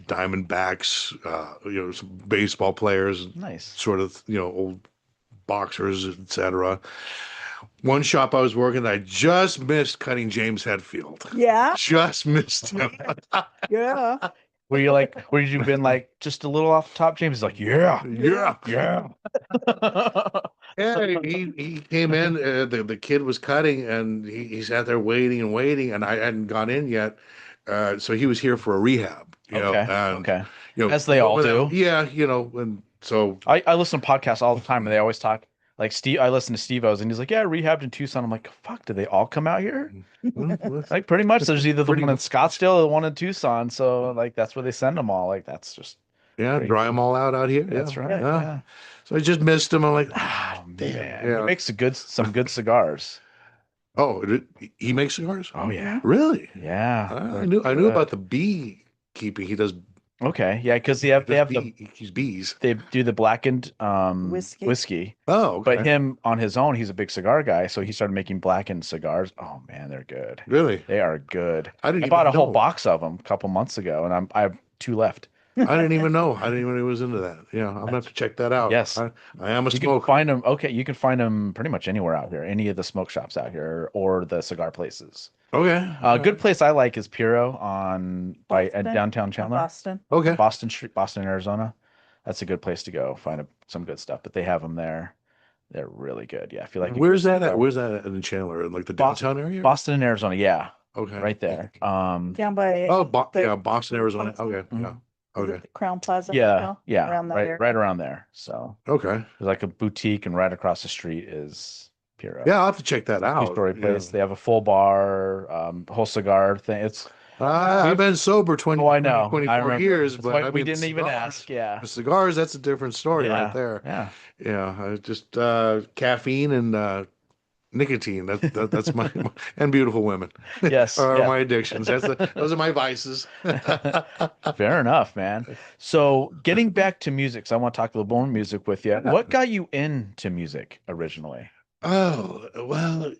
Diamondbacks, some baseball players, Nice. sort of, old boxers, etc. One shop I was working, I just missed cutting James Hetfield. Yeah. Just missed him. Yeah. Were you been like just a little off the top? James is like, yeah. Yeah. Yeah, he came in. The kid was cutting, and he sat there waiting and waiting, and I hadn't gone in yet. So he was here for a rehab. Okay. And, Okay. As they all do. Yeah, and so I listen to podcasts all the time and they always talk like Steve. I listen to Steve O's and he's like, yeah, I rehabbed in Tucson. I'm like, fuck, do they all come out here? Like, pretty much there's either the one in Scottsdale or the one in Tucson. So like that's where they send them all. Like, that's just yeah, dry them all out here. That's Yeah, right. yeah. Yeah. So I just missed him. I'm like, Oh, damn. man. Yeah. He makes some good cigars. Oh, he makes cigars? Oh yeah. Really? Yeah. I knew about the bee keeping. He does. Okay. Yeah, because he He's bees. they do the blackened Whiskey. Oh, okay. But him on his own, he's a big cigar guy, so he started making blackened cigars. Oh man, they're good. Really? They are good. I didn't bought a even whole know. box of them a couple months ago, and I have 2 left. I didn't even know. I didn't even know he was into that. Yeah, I'm gonna have to check that out. Yes. I am a You can smoker. find them. Okay, you can find them pretty much anywhere out here, any of the smoke shops out here or the cigar places. Okay. A good place I like is Puro by Boston? downtown Chandler, Boston. Okay. Boston Street, Boston, Arizona. That's a good place to go find some good stuff. But they have them there. They're really good. Yeah, I feel like Where's that at? Where's that at in Chandler? In like the downtown area? Boston and Arizona. Yeah, Okay. right there. Down by Oh, the- Boston, Arizona. Okay. Mhm. Yeah. is it Okay. the Crown Plaza. Yeah, Hotel? yeah, Around that right, area. right around there. So Okay. there's like a boutique, and right across the street is Puro. Yeah, I'll have to check that out. Two-story Yeah. place. They have a full bar, whole cigar thing. It's I've been sober 20, oh, I know, 24 I remember. years, That's but why I we mean, didn't even cigars- ask. Yeah, the cigars, that's a different story yeah, right there. yeah. Yeah, just caffeine and nicotine. That's my and beautiful women. Yes, Are yeah. my addictions. Those are my vices. Fair enough, man. So getting back to music, so I want to talk a little more music with you. What got you into music originally? Oh, well,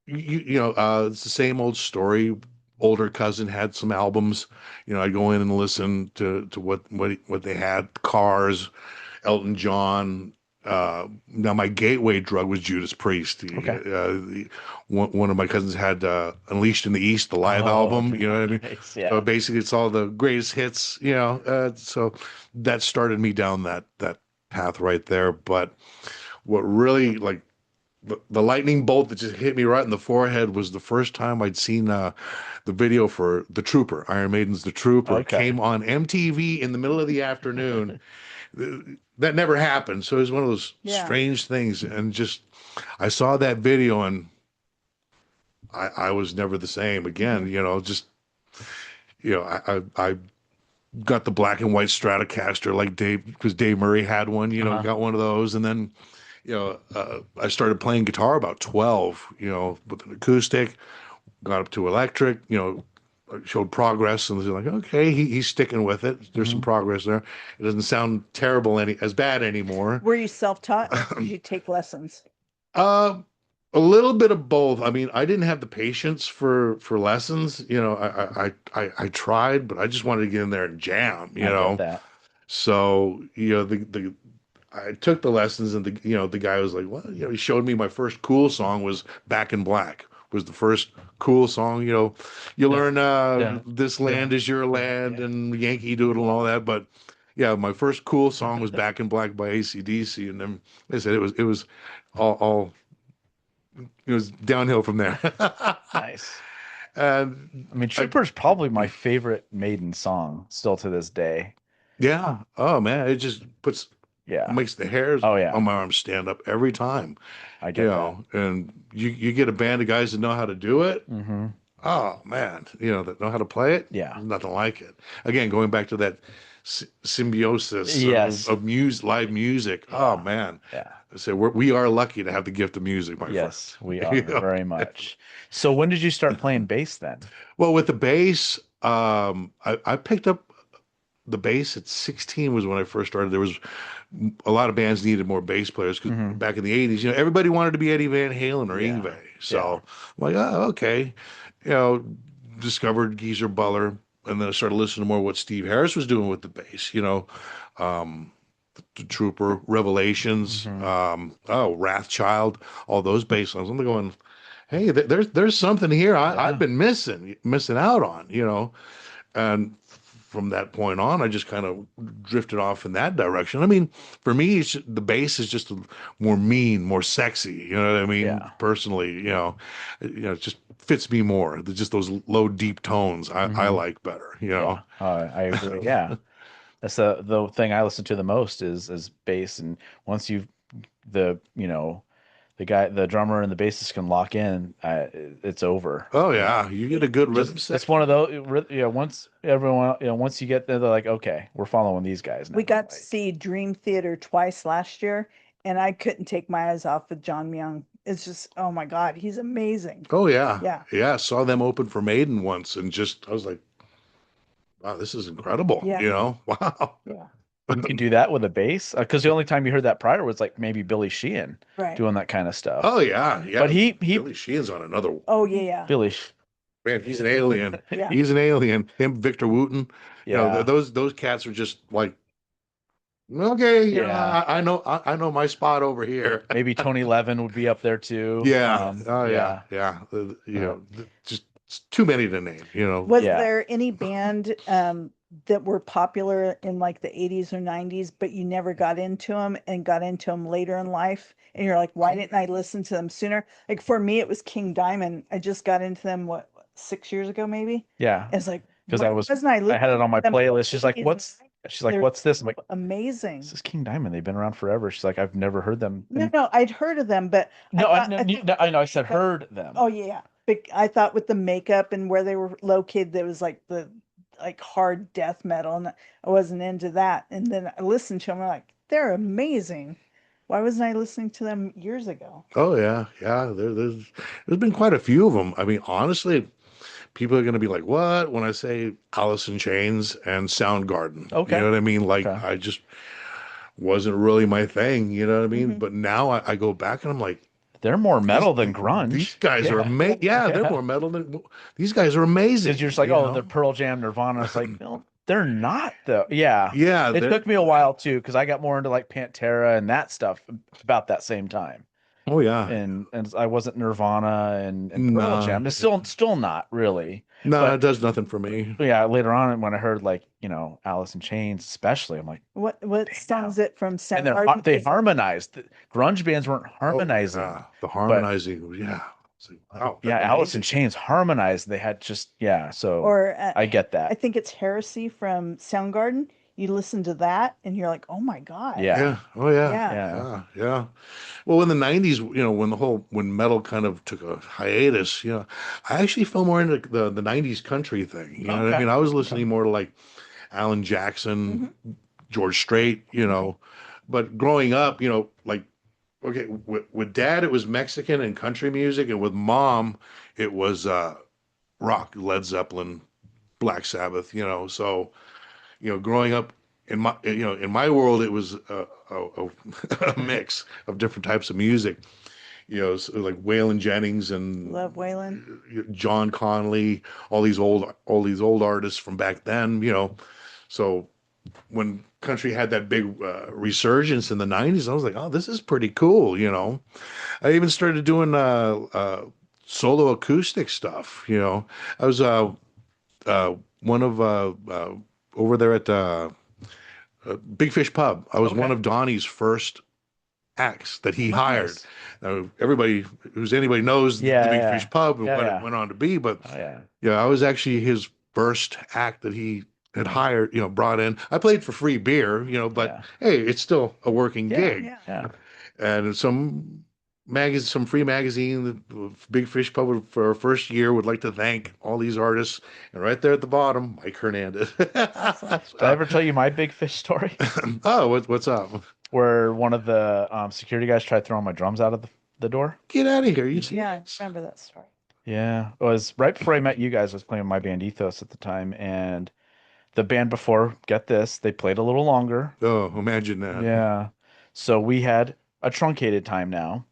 it's the same old story. Older cousin had some albums. I go in and listen to what they had. Cars, Elton John. Now my gateway drug was Judas Priest. Okay. One of my cousins had Unleashed in the East, the live Oh, album. You know what I mean? nice. So Yeah. basically, it's all the greatest hits. So that started me down that path right there. But what really like the lightning bolt that just hit me right in the forehead was the first time I'd seen the video for The Trooper, Iron Maiden's The Trooper. It Okay. came on MTV in the middle of the afternoon. That never happened. So it was one of those Yeah. strange things. And just, I saw that video and I was never the same again, I got the black and white Stratocaster like Dave, because Dave Murray had one, got one of those. And then, I started playing guitar about 12, with an acoustic, got up to electric, showed progress, and was like, okay, he's sticking with it. There's some progress there. It doesn't sound terrible as bad anymore. Were you self-taught or did you take lessons? A little bit of both. I mean, I didn't have the patience for lessons. I tried, but I just wanted to get in there and jam, I get that. So, I took the lessons, and the guy was like, well, he showed me my first cool song was Back in Black, was the first cool song. You learn This Land Is Your Land and Yankee Doodle and all that. But yeah, my first cool song was Back in Black by AC/DC. And then I said it was all it was downhill from there. Nice. And I mean, Trooper's probably my favorite Maiden song still to this day. yeah, oh man, it just Yeah. makes the hairs Oh, yeah. on my arms stand up every time. I get that. And you get a band of guys that know how to do it. Mm-hmm. Oh man, that know how to play it. Yeah. There's nothing like it. Again, going back to that symbiosis Yes. of live music. Oh man, Yeah. so we are lucky to have the gift of music, my Yes, friend. we are very much. So when did you start playing bass then? Well, with the bass, I picked up the bass at 16 was when I first started. There was a lot of bands needed more bass players because back in the 80s, everybody wanted to be Eddie Van Halen or Yngwie. So I'm like, oh, okay. Discovered Geezer Butler, and then I started listening to more what Steve Harris was doing with the bass, the Trooper, Revelations, Wrathchild, all those bass lines. I'm going, hey, there's something here I've been missing out on, and from that point on, I just kind of drifted off in that direction. I mean, for me, the bass is just more mean, more sexy. You know what I mean? Yeah. Personally, it just fits me more. Just those low, deep tones I like better. Yeah. I agree. Yeah. That's the thing I listen to the most is bass. And once the drummer and the bassist can lock in, it's over. Oh yeah, you get a good rhythm That's section. one of those. Once everyone, once you get there, they're like, okay, we're following these guys now. We got to see Dream Theater twice last year, and I couldn't take my eyes off of John Myung. It's just, oh my God, he's amazing. Oh yeah, Yeah. Saw them open for Maiden once, and I was like, wow, this is incredible. Yeah. Wow. Yeah. You can do that with a bass, because the only time you heard that prior was like maybe Billy Sheehan Right. doing that kind of stuff. Oh yeah. But he Billy Sheehan's on another. Oh yeah. Billy, Man, he's an alien. Yeah. He's an alien. Him, Victor Wooten. yeah, Those cats are just like, okay, Yeah. I know my spot over here. maybe Tony Levin would be up there too. Yeah. Yeah. Yeah. Just it's too many to name. Was Yeah. there any band that were popular in like the 80s or 90s, but you never got into them and got into them later in life? And you're like, why didn't I listen to them sooner? Like for me, it was King Diamond. I just got into them, 6 years ago, maybe? Yeah. It's like, Because why I wasn't I had it on my them in the playlist. She's like, 80s and what's 90s? she's like, They're what's this? I'm like, amazing. this is King Diamond. They've been around forever. She's like, I've never heard them. No, I'd heard of them, but No, I thought- I know. I said heard them. Oh yeah. But I thought with the makeup and where they were located, there was like the hard death metal, and I wasn't into that. And then I listened to them, I'm like, they're amazing. Why wasn't I listening to them years ago? Oh yeah, yeah. There's been quite a few of them. I mean, honestly, people are going to be like, "What?" when I say Alice in Chains and Soundgarden. Okay. You know what I mean? Like, Okay. I just wasn't really my thing. You know what I mean? Mhm. But now I go back and I'm like, They're more metal than these grunge. guys are amazing. Yeah, they're more metal than these guys are amazing. Because you're just like, you oh, know? they're Pearl Jam, Nirvana. It's like, no, they're not though. Yeah. Yeah, It they're- took me a while too, because I got more into like Pantera and that stuff about that same time. oh yeah. And I wasn't Nirvana and Pearl Nah, Jam. It's still not really. no, But it does nothing for me. yeah, later on when I heard like, Alice in Chains especially, I'm like, What song is it from and they Soundgarden? harmonized. Grunge bands weren't harmonizing. Oh, yeah, the harmonizing. Yeah. It's like, wow, Yeah, that's Alice in amazing. Chains harmonized. They had just so Or I get I that. think it's Heresy from Soundgarden. You listen to that and you're like, oh my God. Yeah. Yeah. Oh yeah. Yeah. Yeah. Yeah. Well, in the '90s, when metal kind of took a hiatus, I actually fell more into the '90s country thing. You know what I Okay. mean? I was listening more to like Alan Jackson, George Strait. But growing up, like okay, with dad it was Mexican and country music, and with mom it was rock, Led Zeppelin, Black Sabbath. So growing up in my world, it was a mix of different types of music. So like Waylon Jennings and Love Waylon. John Conley, all these old artists from back then. So when country had that big resurgence in the '90s, I was like, oh, this is pretty cool. I even started doing solo acoustic stuff. I was one of over there at Big Fish Pub. I was Okay. one of Donnie's first acts that he Nice. hired. Now, anybody knows Yeah, the Big yeah. Fish Pub and Yeah, what yeah. it went on to be, but Oh yeah. yeah, I was actually his first act that he had hired, brought in. I played for free beer, but Yeah. hey, it's still a working Yeah, gig. Yeah. And some free magazine, the Big Fish Pub for our first year would like to thank all these artists. And right there at the bottom, Mike Hernandez. Did I ever tell you my big fish story? Oh, what's up? Where one of the security guys tried throwing my drums out of the door? Get out of here. You see? Yeah, I remember that story. Yeah. It was right before I met you guys. I was playing my band Ethos at the time, and the band before, get this, they played a little longer. Oh, imagine that. Yeah. So we had a truncated time now.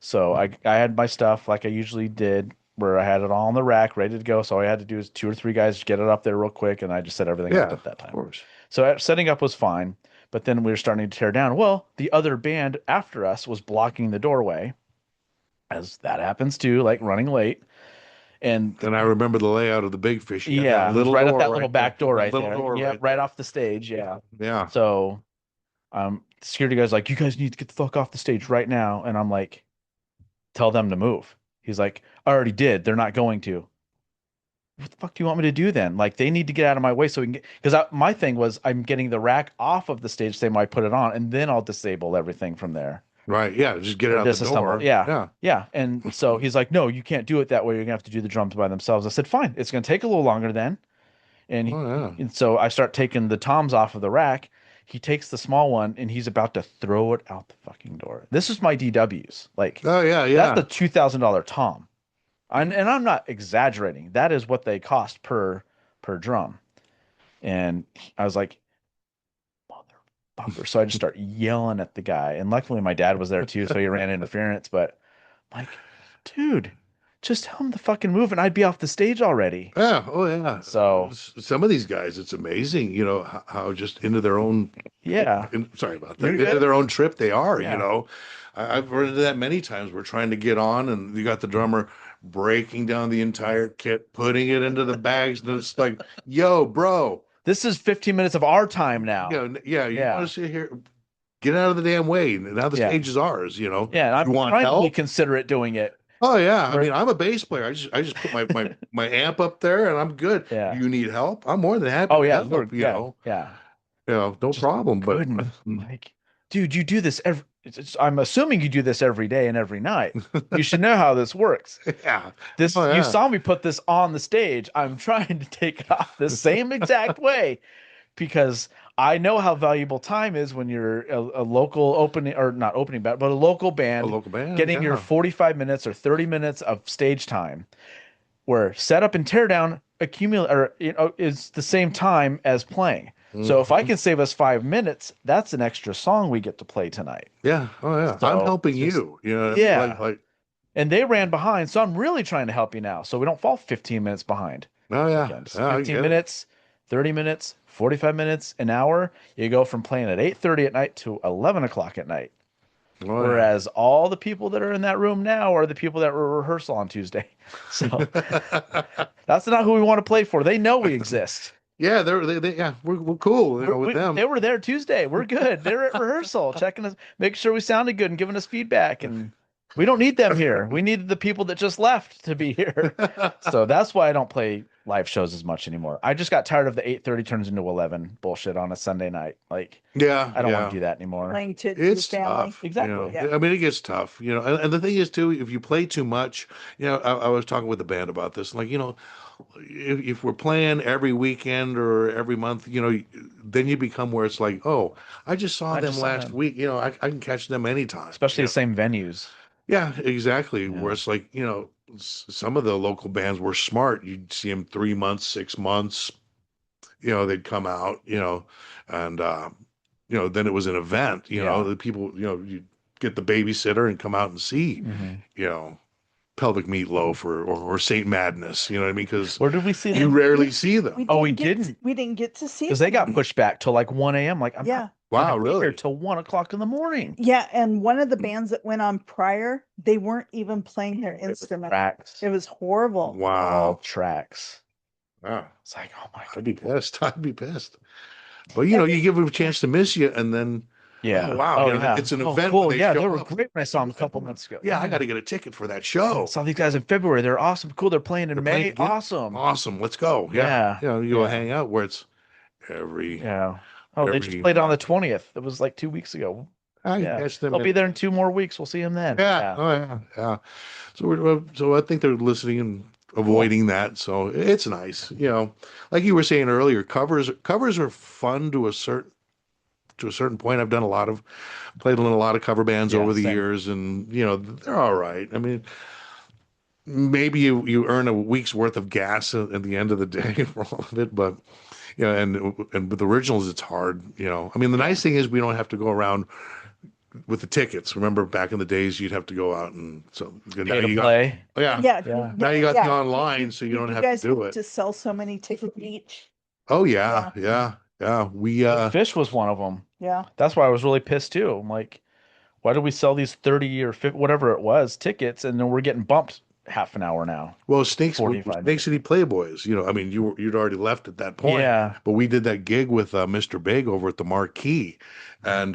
So I had my stuff like I usually did, where I had it all on the rack, ready to go. So all I had to do is 2 or 3 guys get it up there real quick, and I just set everything up Yeah, at that time. of course. So setting up was fine, but then we were starting to tear down. Well, the other band after us was blocking the doorway, as that happens too, like running late. And And I remember the layout of the Big Fish. You got yeah, that little right door up that little back there. door right Little there. door Yeah, right right off the stage. Yeah. Yeah. So, the security guy's like, "You guys need to get the fuck off the stage right now." And I'm like, "Tell them to move." He's like, "I already did. They're not going to." What the fuck do you want me to do then? Like, they need to get out of my way so we can get, because my thing was I'm getting the rack off of the stage, same way I put it on, and then I'll disable everything from there. Right. Yeah. Just get it out the Disassemble. door. Yeah. Yeah. Yeah. And so he's like, "No, you can't do it that way. You're gonna have to do the drums by themselves." I said, "Fine. It's gonna take a little longer then." And, Oh, yeah. and so I start taking the toms off of the rack. He takes the small one and he's about to throw it out the fucking door. This is my DWs. Like, Oh, yeah. Yeah. that's the $2,000 tom. And I'm not exaggerating. That is what they cost per drum. And I was like, motherfucker. So I just start yelling at the guy. And luckily my dad was there too, so he ran interference. But I'm like, dude, just tell him to fucking move and I'd be off the stage already. Yeah. Oh, yeah. So Some of these guys, it's amazing, how just into their own, yeah. sorry about that, You're into good. their own trip they are, Yeah. I've run into that many times. We're trying to get on and you got the drummer breaking down the entire kit, putting it into the bags. And it's like, yo, bro, This is 15 minutes of our time now. yeah, you Yeah. want to sit here, get out of the damn way. Now the Yeah. stage is ours, Yeah, and I'm You want trying to be help? considerate doing it. Oh yeah, I Right. mean, I'm a bass player. I just put my amp up there and I'm good. Yeah. You need help? I'm more than happy Oh to yeah, help, Lord, yeah, no Just problem. But goodness, like, dude, you do this every. I'm assuming you do this every day and every night. You should know how this works. yeah, This Oh, yeah. you saw me put this on the stage. I'm trying to take it off the same exact way. because I know how valuable time is when you're a local opening, or not opening band, but a local band, getting your 45 minutes or 30 minutes of stage time, where setup and teardown accumulate, or is the same time as playing. So if I can save us 5 minutes, that's an extra song we get to play tonight. Yeah. Oh yeah. So I'm helping just- you. You know. Yeah. Like. And they ran behind, so I'm really trying to help you now, so we don't fall 15 minutes behind. Oh yeah. Weekends. Yeah, I 15 get it. minutes, 30 minutes, 45 minutes, an hour. You go from playing at 8:30 at night to 11 o'clock at night. Oh, yeah. Whereas all the people that are in that room now are the people that were rehearsal on Tuesday. So that's not who we want to play for. They know we exist. Yeah, we're cool, you know, with them. They were there Tuesday. We're good. They're at rehearsal, checking us, making sure we sounded good and giving us feedback. And we don't need them here. We needed the people that just left to be here. So that's why I don't play live shows as much anymore. I just got tired of the 8:30 turns into 11 bullshit on a Sunday night. Like, Yeah, I don't want to do that anymore. Playing to It's your family. tough. Exactly. You know? Yeah. I mean, it gets tough, you know. And the thing is, too, if you play too much, you know, I was talking with the band about this. Like, you know, if we're playing every weekend or every month, you know, then you become where it's like, oh, I just saw I them just saw last them. week. You know, I can catch them anytime. Especially you the same venues. Yeah, exactly. Yeah. Where it's like, you know, some of the local bands were smart. You'd see them 3 months, 6 months, you know, they'd come out, you know, and, you know, then it was an event, you know, Yeah. the people, you know, you get the babysitter and come out and see, you know, Pelvic Meatloaf or Saint Madness, you know what I mean? Because Where did we see you them? rarely see them. Oh, we get- didn't. We didn't get to see Because they them. got pushed back till like 1 a.m. Like, I'm Yeah. not Wow, gonna be here really? till 1 o'clock in the morning. Yeah, and one of the bands that went on prior, they weren't even playing their instrument. Tracks. It was horrible. All Wow. tracks. Wow. It's like, oh my I'd god. be pissed. I'd be pissed. But, you know, you give them a chance to miss you and then, Yeah. oh, wow, you know, it's an event when Cool. they Yeah, show they were up. great when I saw them a couple months ago. Yeah, I got to get a ticket for that I show. saw these guys in February. They're awesome. Cool. They're playing in They're May. playing again? Awesome. Awesome. Let's go. Yeah. Yeah. You know, you go Yeah. hang out where it's every. Yeah. Oh, they just Every played on the 20th. It was like 2 weeks ago. I can Yeah. catch them. They'll be there in 2 more weeks. We'll see them then. Yeah. Oh yeah. Yeah. So I think they're listening and avoiding that. So it's nice. You know, like you were saying earlier, covers are fun to a certain point. I've played in a lot of cover bands Yeah, over the same. years, and you know they're all right. I mean, maybe you earn a week's worth of gas at the end of the day for all of it, but you know, and with originals it's hard. You know, I mean, the nice thing is we don't have to go around with the tickets. Remember back in the days you'd have to go out and so now Pay to you got play. yeah. Yeah. Now you got yeah. the online, so you don't have guys to do it. to sell so many tickets each. Oh yeah, yeah. We Fish was one of them. Yeah. That's why I was really pissed too. I'm like, why did we sell these 30 or 50, whatever it was, tickets, and then we're getting bumped half an hour now? well Snake Snake City Playboys. You know, I mean, you'd already left at that point. Yeah. But we did that gig with Mr. Big over at the Marquee, and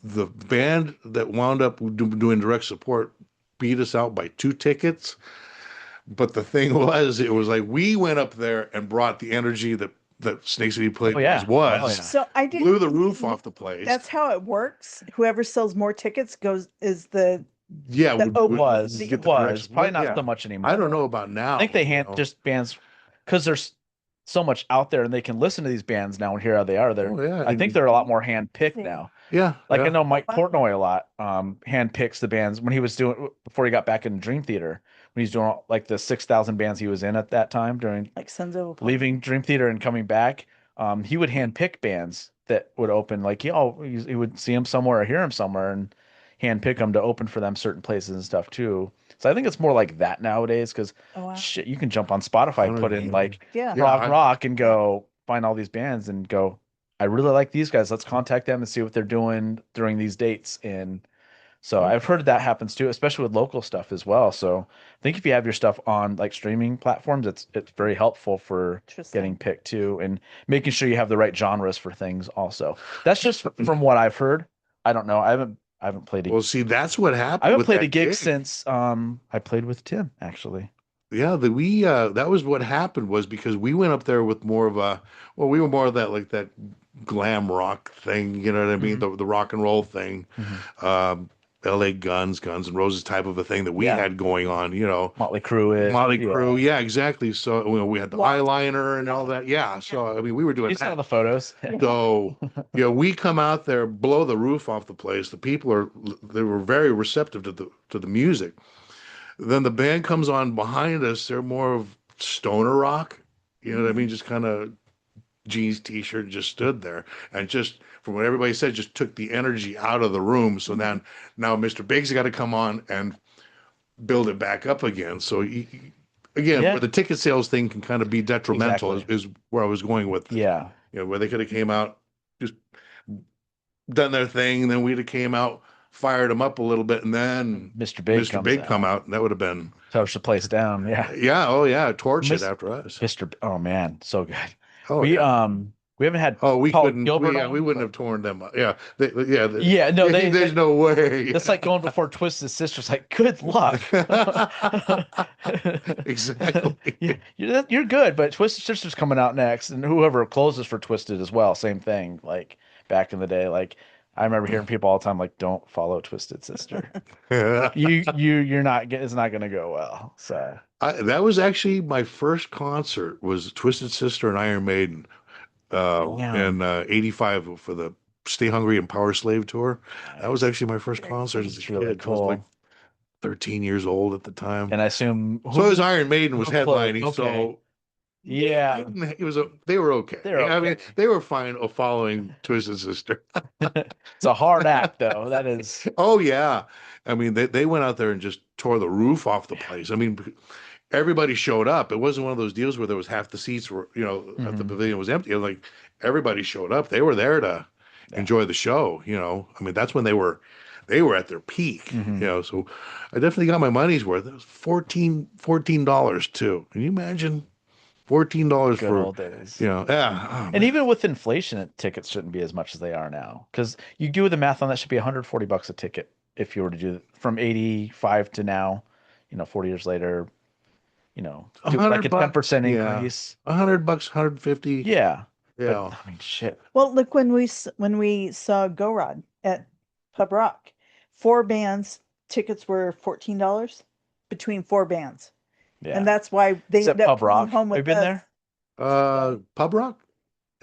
the band that wound up doing direct support beat us out by 2 tickets. But the thing was, it was like we went up there and brought the energy that Snake City Playboys yeah. was. Oh, yeah. So I did. Blew the roof off the place. That's how it works. Whoever sells more tickets is the yeah, the would- open- would Was the- get the direct was probably support. not Yeah. so much anymore. I don't know about now. I think they you know. just bands because there's so much out there and they can listen to these bands now and hear how they are. They're Oh, yeah, I think they're a lot more hand picked now. Yeah, Like yeah. I know Mike Portnoy a lot. Hand picks the bands when he was doing before he got back in Dream Theater, when he's doing all, like the 6,000 bands he was in at that time during like Sons of a leaving Dream Theater and coming back. He would hand pick bands that would open, like he would see them somewhere or hear them somewhere and hand pick them to open for them certain places and stuff too. So I think it's more like that nowadays because Oh, wow. shit, you can jump on Spotify, Oh, put in yeah. like Yeah. Yeah, rock and go find all these bands and go, I really like these guys. Let's contact them and see what they're doing during these dates. And so I've heard that happens too, especially with local stuff as well. So I think if you have your stuff on like streaming platforms, it's very helpful for Interesting. getting picked too and making sure you have the right genres for things also. That's just from what I've heard. I don't know. I haven't played a Well, see, that's what happened. I haven't with played that a gig since I played with Tim actually. Yeah, that was what happened was because we went up there with more of we were more of that like that glam rock thing, you know what I mean? Mm-hmm. The rock and roll thing. L.A. Guns N' Roses type of a thing that we Yeah. had going on. Motley Crue. Motley Crue, yeah, exactly. So we had the Wow. eyeliner and all that. Yeah, so I mean, we were doing You saw that. the photos. So, we come out there, blow the roof off the place. The people they were very receptive to the music. Then the band comes on behind us. They're more of stoner rock. You know what I mean? Just kind of jeans, t-shirt, just stood there, and just from what everybody said, just took the energy out of the room. So then now Mr. Big's got to come on and build it back up again. So again, Yeah. where the ticket sales thing can kind of be detrimental Exactly. is where I was going with. Yeah. Where they could have came out, just done their thing, and then we'd have came out, fired them up a little bit, and then Mr. Big Mr. comes Big out. come out, and that would have been Touch the place down. Yeah. oh yeah, torch it Mis- after us. Oh man, so good. Oh we yeah. We haven't had We Paul couldn't. Gilbert We on, wouldn't have torn them up. Yeah. Yeah, no, There's no way. That's like going before Twisted Sister's like, good luck. Exactly. Yeah, you're good, but Twisted Sister's coming out next, and whoever closes for Twisted as well, same thing. Like back in the day, like I remember hearing people all the time like, "Don't follow Twisted Sister." You're not. It's not going to go well. So That was actually my first concert. Was Twisted Sister and Iron Maiden in '85 for the Stay Hungry and Power Slave tour. That was actually my first concert as a It's really kid. I was cool. like 13 years old at the time. And I assume So it was Iron Maiden was Who closed? headlining. Okay. So yeah, they were okay. They were I mean, okay. they were fine following Twisted Sister. it's a hard act though. That is. Oh yeah. I mean, they went out there and just tore the roof off the place. I mean, everybody showed up. It wasn't one of those deals where there was half the seats were, at the pavilion was empty. Like everybody showed up. They were there to enjoy the show. I mean, that's when they were at their peak. So I definitely got my money's worth. It was $14 too. Can you imagine? $14 Good for old days. yeah. Oh, And even with inflation, tickets shouldn't be as much as they are now. Because you do the math on that, should be $140 a ticket if you were to do from 85 to now, 40 years later, do like a 10% increase. $100, $150. Yeah. Yeah. But, I mean, shit. Well, look when we saw Go Rod at Pub Rock, 4 bands, tickets were $14 between 4 bands, Yeah. and that's why they Is that ended up Pub Rock? coming home Have with you been us. there? Pub Rock?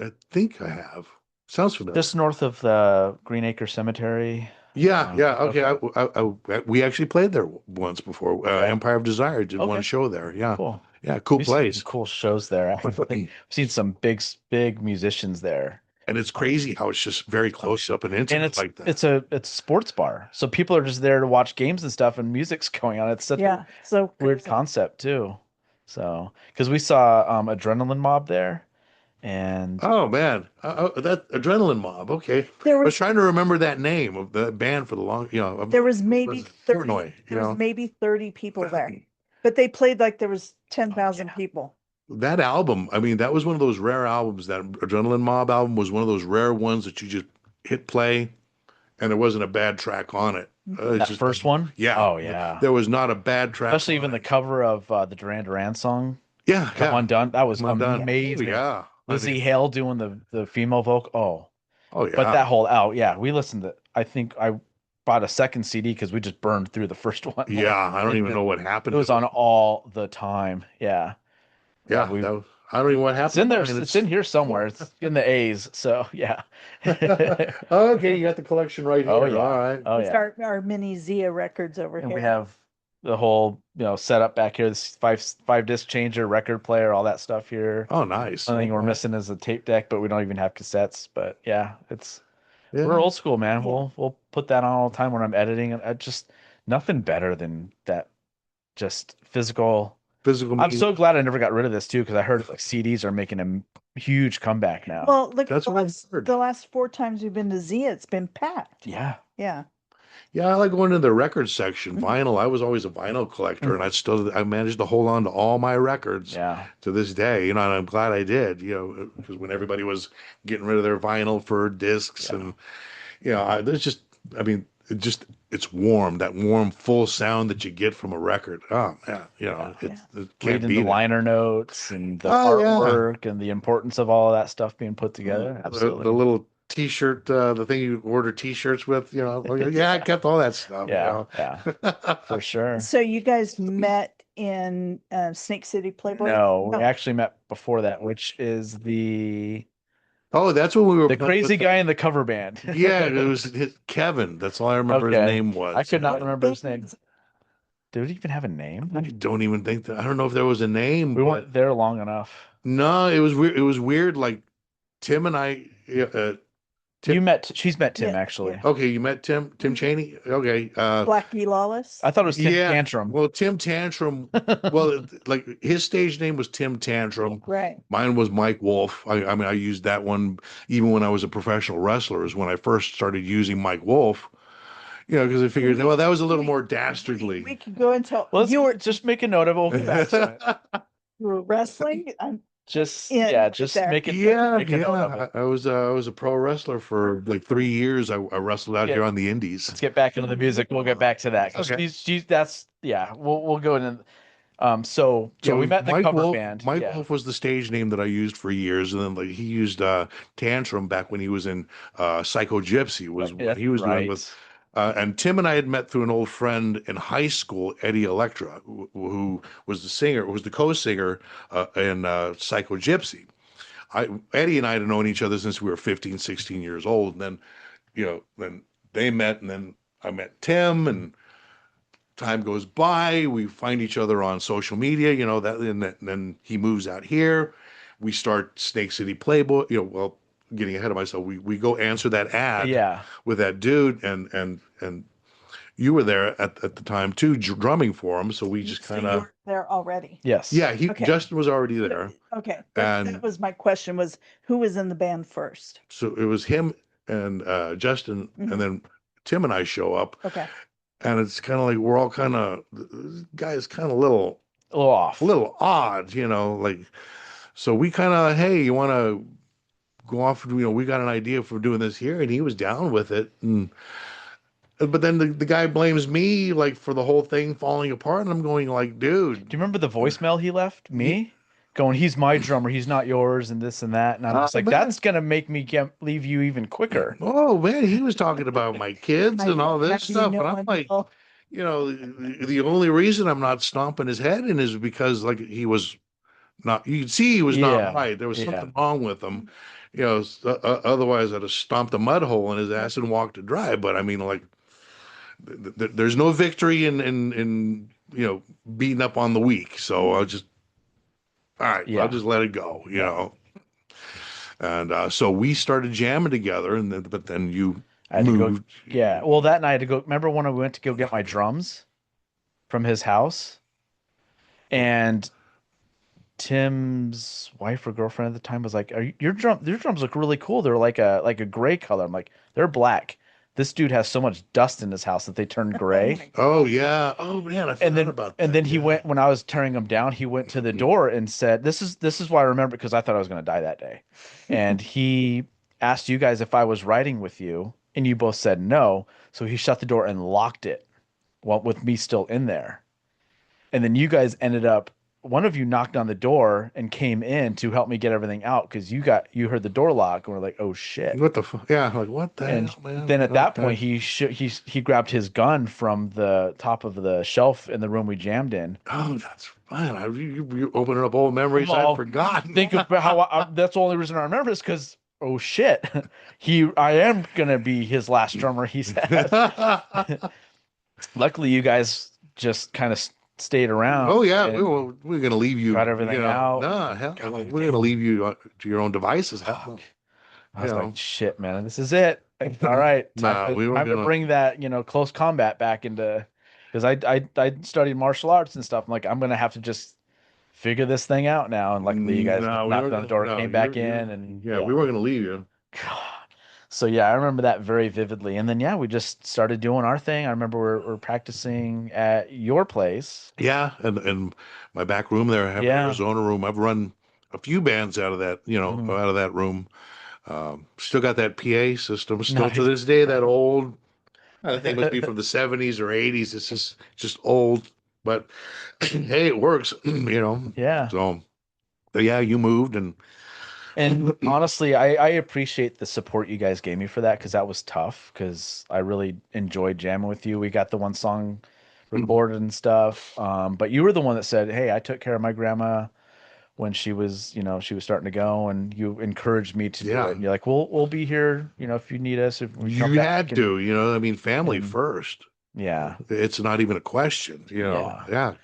I think I have. Sounds familiar. Just north of the Green Acre Cemetery. Yeah. Okay. We actually played there once before. Empire of Desire did one Okay. show there. Yeah. Cool. Yeah. Cool We've seen place. some cool shows there. I've seen some big musicians there. And it's crazy how it's just very close up and And intimate it's like that. it's a sports bar. So people are just there to watch games and stuff and music's going on. It's such Yeah, so a weird crazy. concept too. So because we saw Adrenaline Mob there and Oh man, that Adrenaline Mob. Okay, There I was was trying to remember that name of the band for the long. there was maybe 30, Portnoy, there was maybe 30 people there, but they played like there was 10,000 people. That album. I mean, that was one of those rare albums. That Adrenaline Mob album was one of those rare ones that you just hit play, and there wasn't a bad track on it. It's that just- first one. Yeah. Oh yeah. There was not a bad track. Especially on even the it. cover of the Duran Duran song, Yeah. Come Undone. That was Come Undone. amazing. Oh, yeah. I Lizzie mean, Hale doing the female vocal. oh yeah. But that whole we listened to. I think I bought a second CD because we just burned through the first one. Yeah. I don't even know what It happened. was to on all the time. Yeah. Yeah. we- I don't even know what happened. It's in there. I mean, It's in here somewhere. It's in the A's. So yeah. Okay, you got the collection right here. Oh, yeah. All right. Oh It's yeah. our mini Zia records over And here. we have the whole setup back here. This five disc changer, record player, all that stuff here. Oh, nice. Only thing we're missing is a tape deck, but we don't even have cassettes. But yeah, Yeah. we're old school, man. We'll put that on all the time when I'm editing, and I just nothing better than that. Just physical. Physical. I'm media. so glad I never got rid of this too, because I heard like CDs are making a huge comeback now. Well, look, That's what I've heard. the last 4 times we've been to Zia, it's been packed. Yeah. Yeah. Yeah, I like going to the record section. Mm-hmm. Vinyl. I was always a vinyl collector, and I managed to hold on to all my records Yeah. to this day. And I'm glad I did. Because when everybody was getting rid of their vinyl for discs, and there's just, I mean, it's warm. That warm, full sound that you get from a record. Oh man, it can't Reading beat the it. liner notes and the Oh, yeah. artwork and the importance of all of that stuff being put together. The Absolutely. little T-shirt, the thing you order T-shirts with, yeah, I kept all that stuff. Yeah, for sure. So you guys met in Snake City Playboys? No, we actually met before that, which is the Oh, that's when we were crazy guy in the cover band. Yeah, it was Kevin. That's all I remember his Okay. name was. I could not remember his name. Did he even have a name? I don't even think that. I don't know if there was a name. We but weren't there long enough. No, it was weird. It was weird. Like Tim and I. Tim- She's met Tim Yeah, actually. Okay, you met Tim Cheney. Okay. Blackie Lawless. I thought it was Tim Yeah. Tantrum. Well, Tim Tantrum. Well, like his stage name was Tim Tantrum. Right. Mine was Mike Wolf. I mean, I used that one even when I was a professional wrestler. Is when I first started using Mike Wolf. Because I figured, well, that was a little more dastardly. We could go until Let's you were just make a note of it. We'll get back to it. you were wrestling. Just Yeah, just there. make it. Yeah, make a note of it. I was a pro wrestler for like 3 years. I wrestled out Yeah. here on the Indies. Let's get back into the music. We'll get back to that. 'Cause Okay. That's We'll go into. So we met in the Mike cover Wolf, band. Mike Yeah. Wolf was the stage name that I used for years, and then like he used Tantrum back when he was in Psycho Gypsy was what That's he was doing right. with. And Tim and I had met through an old friend in high school, Eddie Electra, who was the co-singer in Psycho Gypsy. Eddie and I had known each other since we were 15, 16 years old. And then, then they met, and then I met Tim, and time goes by. We find each other on social media, and then he moves out here. We start Snake City Playboy, well, getting ahead of myself. We go answer that ad Yeah. with that dude, and you were there at the time too, drumming for him. So we just So kind you of, were there already. Yes. Okay. Justin was already there. Okay. And- That was my question: was who was in the band first? So it was him and Justin, Mhm. and then Tim and I show up, Okay. and it's kind of like we're all kind of, this guy is kind of A little off. a little odd, like, so we kind of, hey, you want to go off, we got an idea for doing this here, and he was down with it. But then the guy blames me like for the whole thing falling apart, and I'm going like, dude, Do you remember the voicemail he left me? Going, he's my drummer, he's not yours, and this and that. And I'm just Oh, like, man. that's gonna make me leave you even quicker. oh man, he was talking about my kids and all How this do you stuff, know and I'm like, until- the only reason I'm not stomping his head in is because like he was not, you could see he was Yeah, not right. There was yeah. something wrong with him. Otherwise I'd have stomped a mud hole in his ass and walked it dry. But I mean, like, there's no victory in beating up on the weak. So I'll just, all right, Yeah. I'll just let it go, And so we started jamming together, but then you I had to go. moved. Yeah. Well, that night I had to go. Remember when I went to go get my drums from his house, and Tim's wife or girlfriend at the time was like, your drums look really cool. They're like a gray color." I'm like, "They're black." This dude has so much dust in his house that they turn gray. Oh yeah. Oh man, I forgot And then about that. and then he went, when I was tearing him down, he went to the door and said, "This is why I remember, because I thought I was going to die that day." And he asked you guys if I was riding with you, and you both said no. So he shut the door and locked it, with me still in there. And then you guys ended up, one of you knocked on the door and came in to help me get everything out, because you heard the door lock and we're like, "Oh shit." What the fuck? Yeah, like what the And hell, man? then at that Okay. point, he grabbed his gun from the top of the shelf in the room we jammed in. Oh, that's fine. You opening up old memories. Well, I forgot. Think about how that's the only reason I remember is because, oh shit, I am gonna be his last drummer, he said. Luckily, you guys just kind of stayed around. Oh yeah, and- we were gonna leave you. Got everything out. Nah, hell, we're gonna leave you to your own devices. Hell, I was you know. like, shit, man, this is it. All right, Nah, we were time to gonna- bring that, close combat back into, because I studied martial arts and stuff. I'm like, I'm gonna have to just figure this thing out now. And luckily, you guys No, we knocked weren't on the gonna- door, no, came back you're- in, and yeah, we weren't gonna leave you. God. So yeah, I remember that very vividly. And then yeah, we just started doing our thing. I remember we're practicing at your place. Yeah, and my back room there, I have an Yeah. Arizona room. I've run a few bands out of that, Mhm. out of that room. Still got that PA system. Still to Nice. this day, that old. I think it must be from the 70s or 80s. It's just old, but hey, it works. Yeah. So, but yeah, you moved, and And honestly, I appreciate the support you guys gave me for that because that was tough because I really enjoyed jamming with you. We got the one song recorded and stuff. But you were the one that said, "Hey, I took care of my grandma when she was, she was starting to go, and you encouraged me to do Yeah. it." And you're like, "We'll be here, if you need us, if we come You back." had And, to, I mean, family and first. yeah, It's not even a question, yeah, Yeah,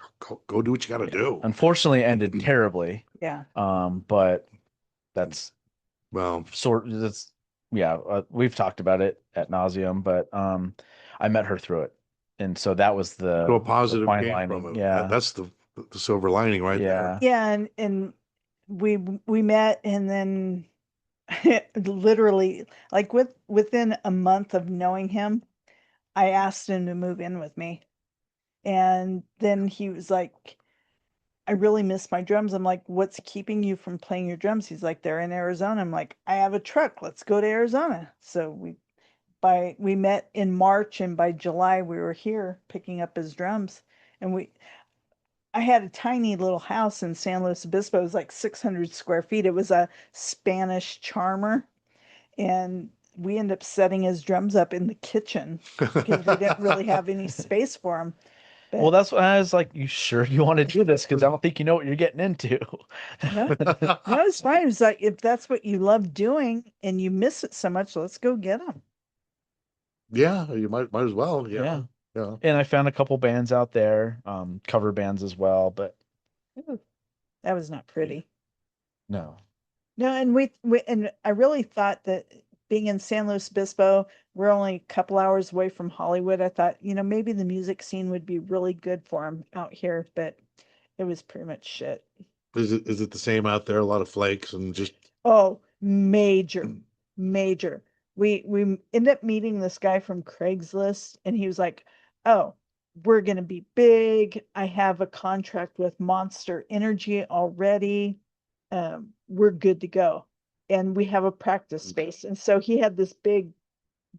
go do what you got to do. unfortunately, it ended terribly. Yeah. But that's Well, that's yeah. We've talked about it at nauseum, but I met her through it, and so that was so a the positive fine came lining. from it. Yeah, That's the silver lining right there. yeah. Yeah, and we met, and then literally like within a month of knowing him, I asked him to move in with me. And then he was like, I really miss my drums. I'm like, what's keeping you from playing your drums? He's like, they're in Arizona. I'm like, I have a truck. Let's go to Arizona. So we met in March, and by July we were here picking up his drums. And I had a tiny little house in San Luis Obispo. It was like 600 square feet. It was a Spanish charmer, and we ended up setting his drums up in the kitchen because we didn't really have any space for him. Well, But that's what I was like. You sure you want to do this? Because I don't think you know what you're getting into. no, no, it's fine. It's like if that's what you love doing and you miss it so much, let's go get them. Yeah, you might as well. Yeah. Yeah. Yeah. And I found a couple bands out there, cover bands as well, but That was not pretty. no. No, and we and I really thought that being in San Luis Obispo, we're only a couple hours away from Hollywood. I thought, maybe the music scene would be really good for him out here, but it was pretty much shit. Is it the same out there? A lot of flakes and just Oh, major, major. We ended up meeting this guy from Craigslist, and he was like, "Oh, we're gonna be big. I have a contract with Monster Energy already. We're good to go." And we have a practice space. And so he had this big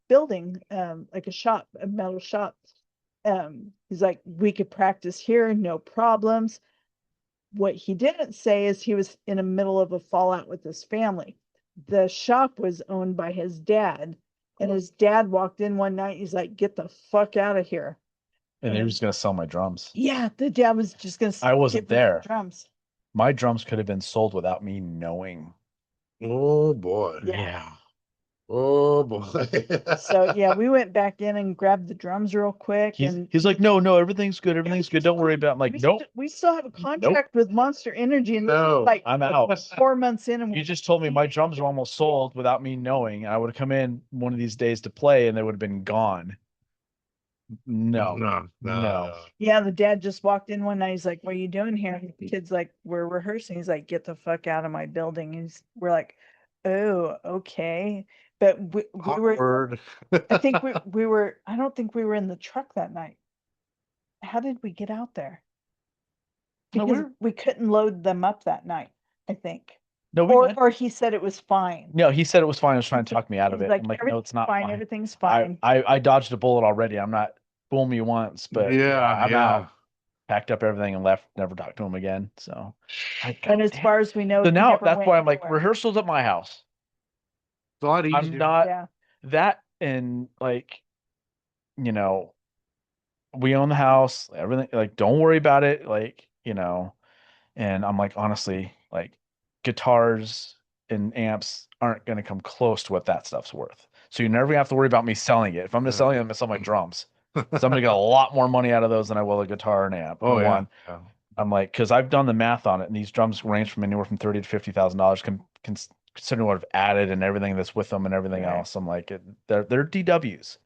building, like a shop, a metal shop. He's like, "We could practice here, no problems." What he didn't say is he was in the middle of a fallout with his family. The shop was owned by his dad, and his dad walked in one night. He's like, "Get the fuck out of here!" And they're just gonna sell my drums. Yeah, the dad was just gonna. I wasn't give him the there. drums. My drums could have been sold without me knowing. oh boy. Yeah. Oh boy. So yeah, we went back in and grabbed the drums real quick, and He's like, no, everything's good, everything's good. Don't worry about it. I'm like, we, nope, we still have a contract with Monster Energy, and this No. is like I'm out. 4 months in, and You just told me my drums are almost sold without me knowing. I would have come in one of these days to play and they would have been gone. No, no. yeah, the dad just walked in one night. He's like, "What are you doing here?" The kid's like, "We're rehearsing." He's like, "Get the fuck out of my building." We're like, "Oh, okay." But we were, Awkward. I think we were, I don't think we were in the truck that night. How did we get out there? No, Because we couldn't load them up that night, I think. No, Or he said it was fine. no, he said it was fine. He was trying to talk me out of He's it. like, I'm like, no, "Everything's it's not fine. fine. Everything's fine." I dodged a bullet already. I'm not fool me once, but I'm yeah. out. Packed up everything and left. Never talked to him again. So, And as far as we know, so he now never that's went why I'm like anywhere. rehearsals at my house. It's a lot easier. I'm not Yeah. that, and like, you know, we own the house, everything, like, don't worry about it, like, and I'm like, honestly, like, guitars and amps aren't going to come close to what that stuff's worth. So you never have to worry about me selling it. If I'm just selling them, I'm going to sell my drums. So I'm going to get a lot more money out of those than I will a guitar and amp. Oh For yeah. one. I'm like, because I've done the math on it, and these drums range from anywhere from $30,000 to $50,000, considering what I've added and everything that's with them and everything Right. else. I'm like, they're DWs.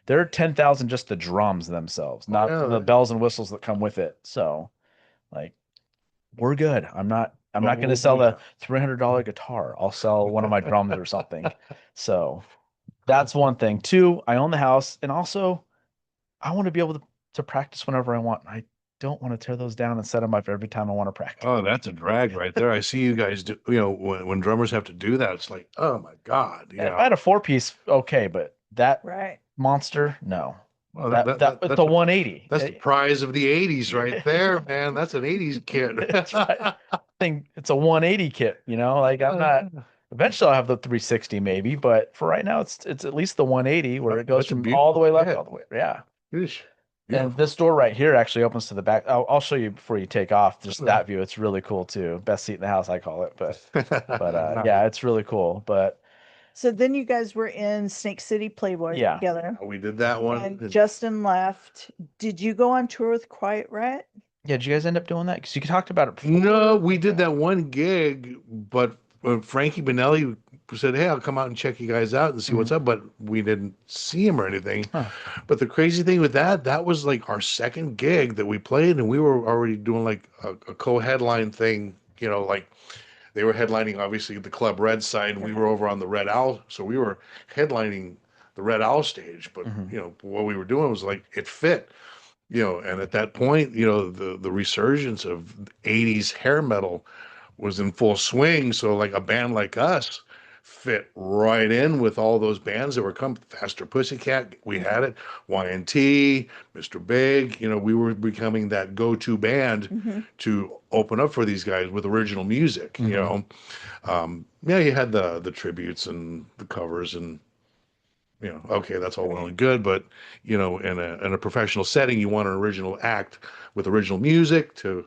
They're 10,000 just the drums themselves, not Yeah. the bells and whistles that come with it. So, like, we're good. I'm not going to sell the $300 guitar. I'll sell one of my drums or something. So that's one thing. Two, I own the house, and also I want to be able to practice whenever I want. I don't want to tear those down and set them up every time I want to practice. Oh, that's a drag right there. I see you guys do, when drummers have to do that, it's like, oh my God. If I had a 4-piece, okay, but that Right. monster, no. Well, It's a 180. That's the prize of the 80s right there, man. That's an 80s kid. That's right. It's a 180 kit, like I'm Eventually, I'll have the 360 maybe, but for right now, it's at least the 180 where it goes That's a from all the way left yeah. all the way. Yeah. Yeesh. And this door right here actually opens to the back. I'll show you before you take off. Just Yeah. that view. It's really cool too. Best seat in the house, I call it. But Nice. yeah, it's really cool. But So then you guys were in Snake City Playboys Yeah. together. We did that one. And Justin left. Did you go on tour with Quiet Riot? yeah, did you guys end up doing that? Because you talked about it before. No, we did that one gig, but Frankie Benelli said, "Hey, I'll come out and check you guys out and see what's up." But we didn't see him or anything. Huh. But the crazy thing with that was like our second gig that we played, and we were already doing like a co-headline thing. You know, like they were headlining obviously the Club Red side, and we were over on the Red Owl, so we were headlining the Red Owl stage. But you know, what we were doing was like it fit. You know, and at that point, you know, the resurgence of 80s hair metal was in full swing. So like a band like us fit right in with all those bands that were coming. Faster Pussycat, we had it. Y&T, Mr. Big, you know, we were becoming that go-to band to open up for these guys with original music, you know. Yeah, you had the tributes and the covers and you know, okay, that's all well and good, but you know, in a professional setting, you want an original act with original music to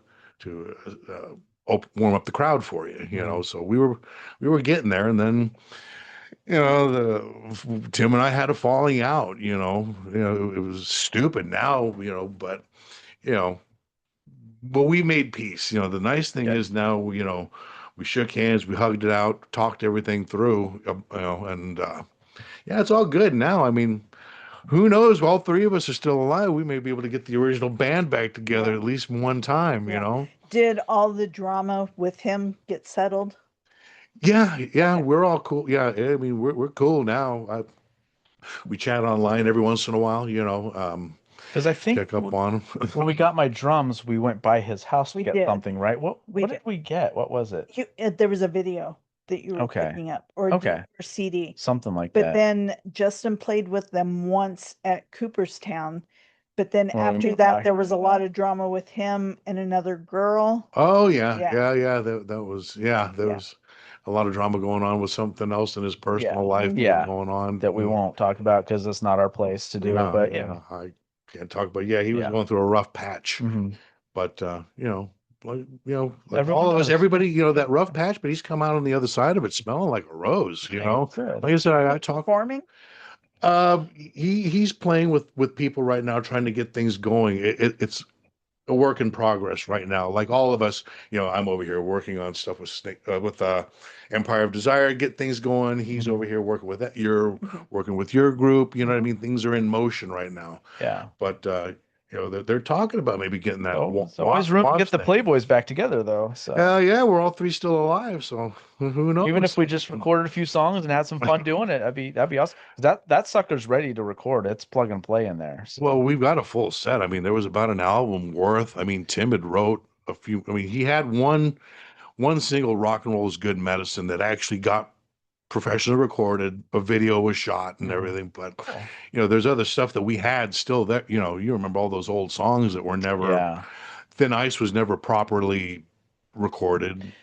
warm up the crowd for you, you know. So we were getting there, and then you know, Tim and I had a falling out. You know, it was stupid now, you know, but you know, but we made peace. You know, the nice thing is now, you know, we shook hands, we hugged it out, talked everything through, you know, and. Yeah, it's all good now. I mean, who knows? All three of us are still alive. We may be able to get the original band back together at least one time, you know? Did all the drama with him get settled? Yeah, we're all cool. Yeah, I mean, we're cool now. We chat online every once in a while, you know, Because I think check up on him. when we got my drums, we went by his house to We get did. something, right? What We did we get? What was it? There was a video that you were Okay. picking up, or Okay. or CD. Something like But that. then Justin played with them once at Cooperstown. But then Well, after we that, talked there was a lot of drama with him and another girl. Oh yeah. Yeah. That was there was a lot of drama going on with something else in his personal life that Yeah. was going on That we won't talk about because it's not our place to do No, it. But yeah, I can't talk about. Yeah, he was Yeah. going through a rough patch. Mhm. But you know, like like Everyone all of us, does. everybody, you know, that rough patch, but he's come out on the other side of it smelling like a rose, you know. Good. Like I said, I talk Performing? he's playing with people right now trying to get things going. It's a work in progress right now. Like all of us, you know, I'm over here working on stuff with Empire of Desire, get things going. He's over here working with that. You're working with your group, you know what I mean? Things are in motion right now. Yeah. But you know, they're talking about maybe getting that. There's always room to get the Playboys back together, though. So Yeah, we're all three still alive, so who knows? even if we just recorded a few songs and had some fun doing it, that'd be awesome. 'Cause that sucker's ready to record. It's plug and play in there. So. Well, we've got a full set. I mean, there was about an album worth. I mean, Tim had wrote a few. I mean, he had one single, "Rock and Roll is Good Medicine," that actually got professionally recorded. A video was shot and everything. But you know, there's other stuff that we had still. That you know, you remember all those old songs that were never. Yeah. Thin Ice was never properly recorded.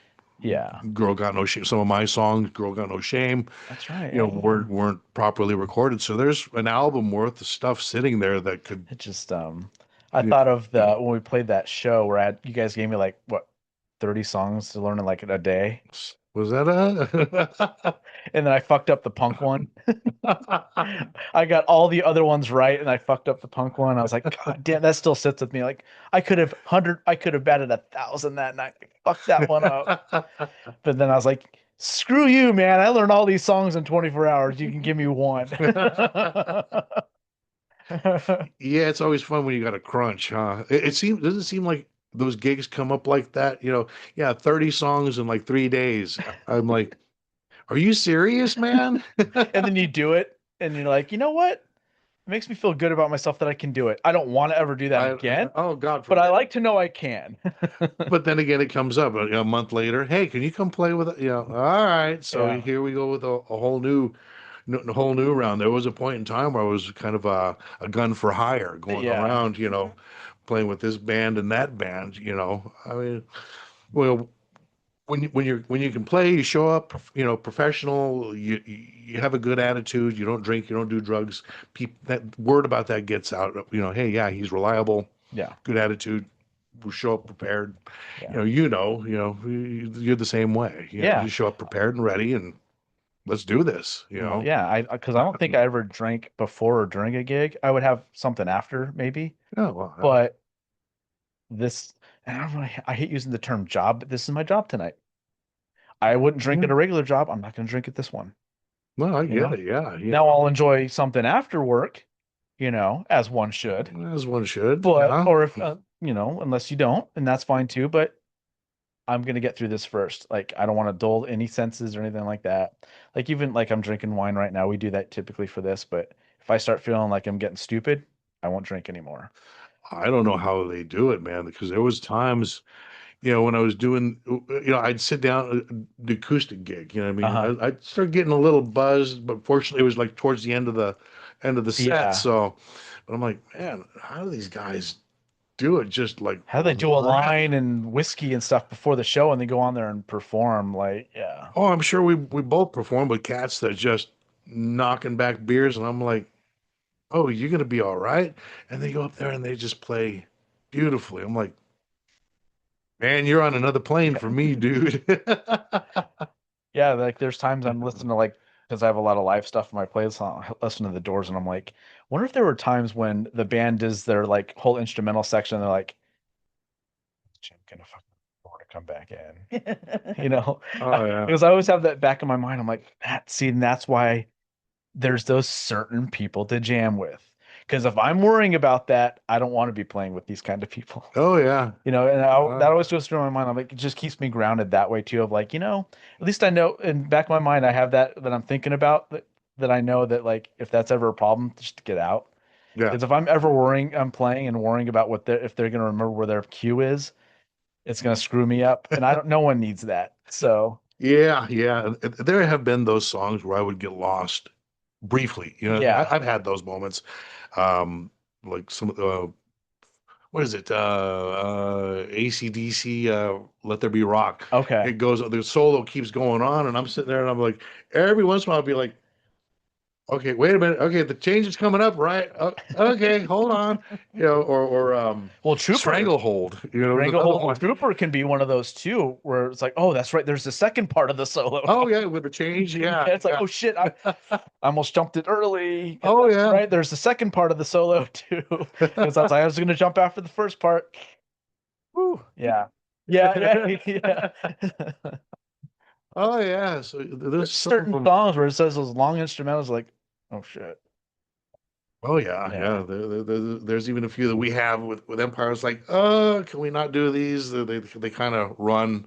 Yeah. Girl Got No Shame. Some of my songs, Girl Got No Shame, That's right. you know, weren't properly recorded. So there's an album worth of stuff sitting there that could. It just I thought of when we played that show where you guys gave me like what 30 songs to learn in like a day. Was that a? And then I fucked up the punk one. I got all the other ones right, and I fucked up the punk one. I was like, God damn, that still sits with me. Like I could have batted 1,000 that night. Fuck that one up. But then I was like, screw you, man. I learned all these songs in 24 hours. You can give me one. Yeah, it's always fun when you got a crunch, huh? Doesn't seem like those gigs come up like that. You know, yeah, 30 songs in like 3 days. I'm like, are you serious, man? And then you do it, and you're like, you know what? It makes me feel good about myself that I can do it. I don't want to ever do that again. Oh God! But I like to know I can. But then again, it comes up a month later. Hey, can you come play with it? You know, all right. So here we go with a whole new round. There was a point in time where I was kind of a gun for hire, going around, you know, playing with this band and that band. You know, I mean, well, when you can play, you show up, you know, professional, you have a good attitude, you don't drink, you don't do drugs. People, that word about that gets out. You know, hey, yeah, he's reliable, Yeah. good attitude. We show up prepared. Yeah. You're the same way. You know, Yeah. you show up prepared and ready, and let's do this. You Well, know. yeah, because I don't think I ever drank before or during a gig. I would have something after maybe, Oh well. but this, and I don't really, I hate using the term job, but this is my job tonight. I wouldn't drink Yeah. at a regular job. I'm not going to drink at this one. Well, I You get know? it. Yeah. Yeah. Now I'll enjoy something after work, as one should. As one should. But, Yeah. or if, unless you don't, and that's fine too. But I'm going to get through this first. Like, I don't want to dull any senses or anything like that. Like, even like I'm drinking wine right now. We do that typically for this. But if I start feeling like I'm getting stupid, I won't drink anymore. I don't know how they do it, man, because there was times, when I was doing, I'd sit down the acoustic gig, what I mean, Uh-huh. I'd start getting a little buzzed, but fortunately it was like towards the end of the set. Yeah. So, but I'm like, man, how do these guys do it? Just like, How do they do a line and whiskey and stuff before the show and they go on there and perform? Like, yeah. oh, I'm sure we both perform with cats that just knocking back beers, and I'm like, oh, you're gonna be all right. And they go up there and they just play beautifully. I'm like, man, you're on another plane for me, dude. Yeah, like there's times I'm listening to because I have a lot of live stuff in my playlist. I'll listen to the Doors and I'm like, wonder if there were times when the band does their like whole instrumental section. They're like, Jim gonna fucking afford to come back in, Oh yeah. because I always have that back in my mind. I'm like, and that's why there's those certain people to jam with. Because if I'm worrying about that, I don't want to be playing with these kind of people. Oh yeah. And that always goes through my mind. I'm like, it just keeps me grounded that way too. Of like, at least I know in the back of my mind, I have that I'm thinking about that I know that like if that's ever a problem, just to get out. Yeah. Because if I'm ever I'm playing and worrying about if they're gonna remember where their cue is, it's gonna screw me up, and no one needs that. So Yeah, yeah. There have been those songs where I would get lost briefly. Yeah. I've had those moments. Like some of the what is it? AC/DC, Let There Be Rock. Okay. It goes, the solo keeps going on, and I'm sitting there and I'm like, every once in a while I'll be like, okay, wait a minute. Okay, the change is coming up, right? Okay, hold on. Well, Trooper. Stranglehold. Stranglehold Trooper can be one of those too, where it's like, oh, that's right. There's the second part of the solo. Oh yeah, with the change, yeah. It's like, oh shit, I almost jumped it early. Oh yeah, right. There's the second part of the solo too, because I was like, I was going to jump after the first part. Woo. Yeah. Yeah. Oh yeah. So there's certain songs where it says those long instrumentals, like, oh shit. Oh yeah. There's even a few that we have with Empire. It's like, oh, can we not do these? They kind of run.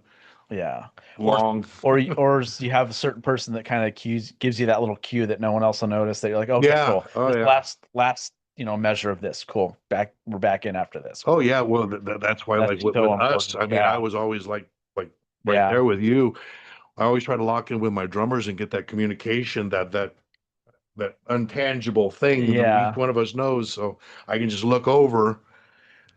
Yeah. Long. Or you have a certain person that kind of gives you that little cue that no one else will notice, that you're like, okay, cool. Oh, yeah. Last measure of this. Cool. We're back in after this. Oh yeah. Well, that's why That's like with so us, I important. mean, Yeah. I was always like right there with you. I always try to lock in with my drummers and get that communication, that intangible thing that each one of us knows, so I can just look over.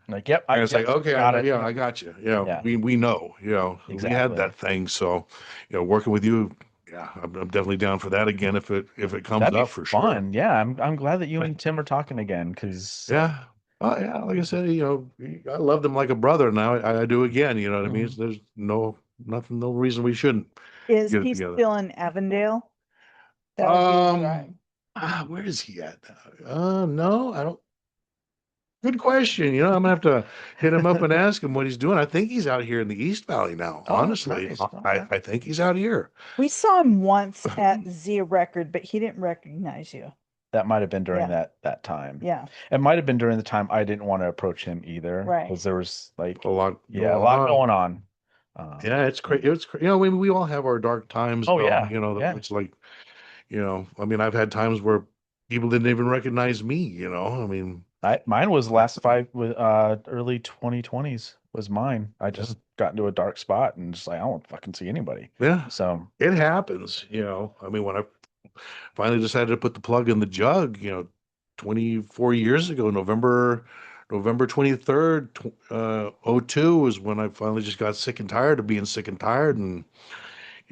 Like, yep. And it's like, okay, got it. I got you. Yeah. We know, we had Exactly. that thing. So, working with you, yeah, I'm definitely down for that again if it comes That'd be up for sure. fun. Yeah, I'm glad that you and Tim are talking again, because Yeah. Oh yeah, like I said, I loved him like a brother. Now I do again. You know what I mean? There's no reason we shouldn't. Is get it he together. still in Avondale? That would be right. Where is he at now? No, I don't. Good question. I'm gonna have to hit him up and ask him what he's doing. I think he's out here in the East Valley now. Oh, Honestly, nice. I think he's out here. We saw him once at Zia Record, but he didn't recognize you. that might have been during Yeah. that time. Yeah. It might have been during the time I didn't want to approach him either, Right. because there was like A lot. a lot going on. Yeah, it's crazy. It's we all have our dark times. Oh, though, yeah, that it's like, I mean, I've had times where people didn't even recognize me. I mean, mine was last with early 2020s was mine. I just got into a dark spot and just like, I don't fucking see anybody. yeah, So it happens. I mean, when I finally decided to put the plug in the jug, 24 years ago, November November 23rd, 02 was when I finally just got sick and tired of being sick and tired. And,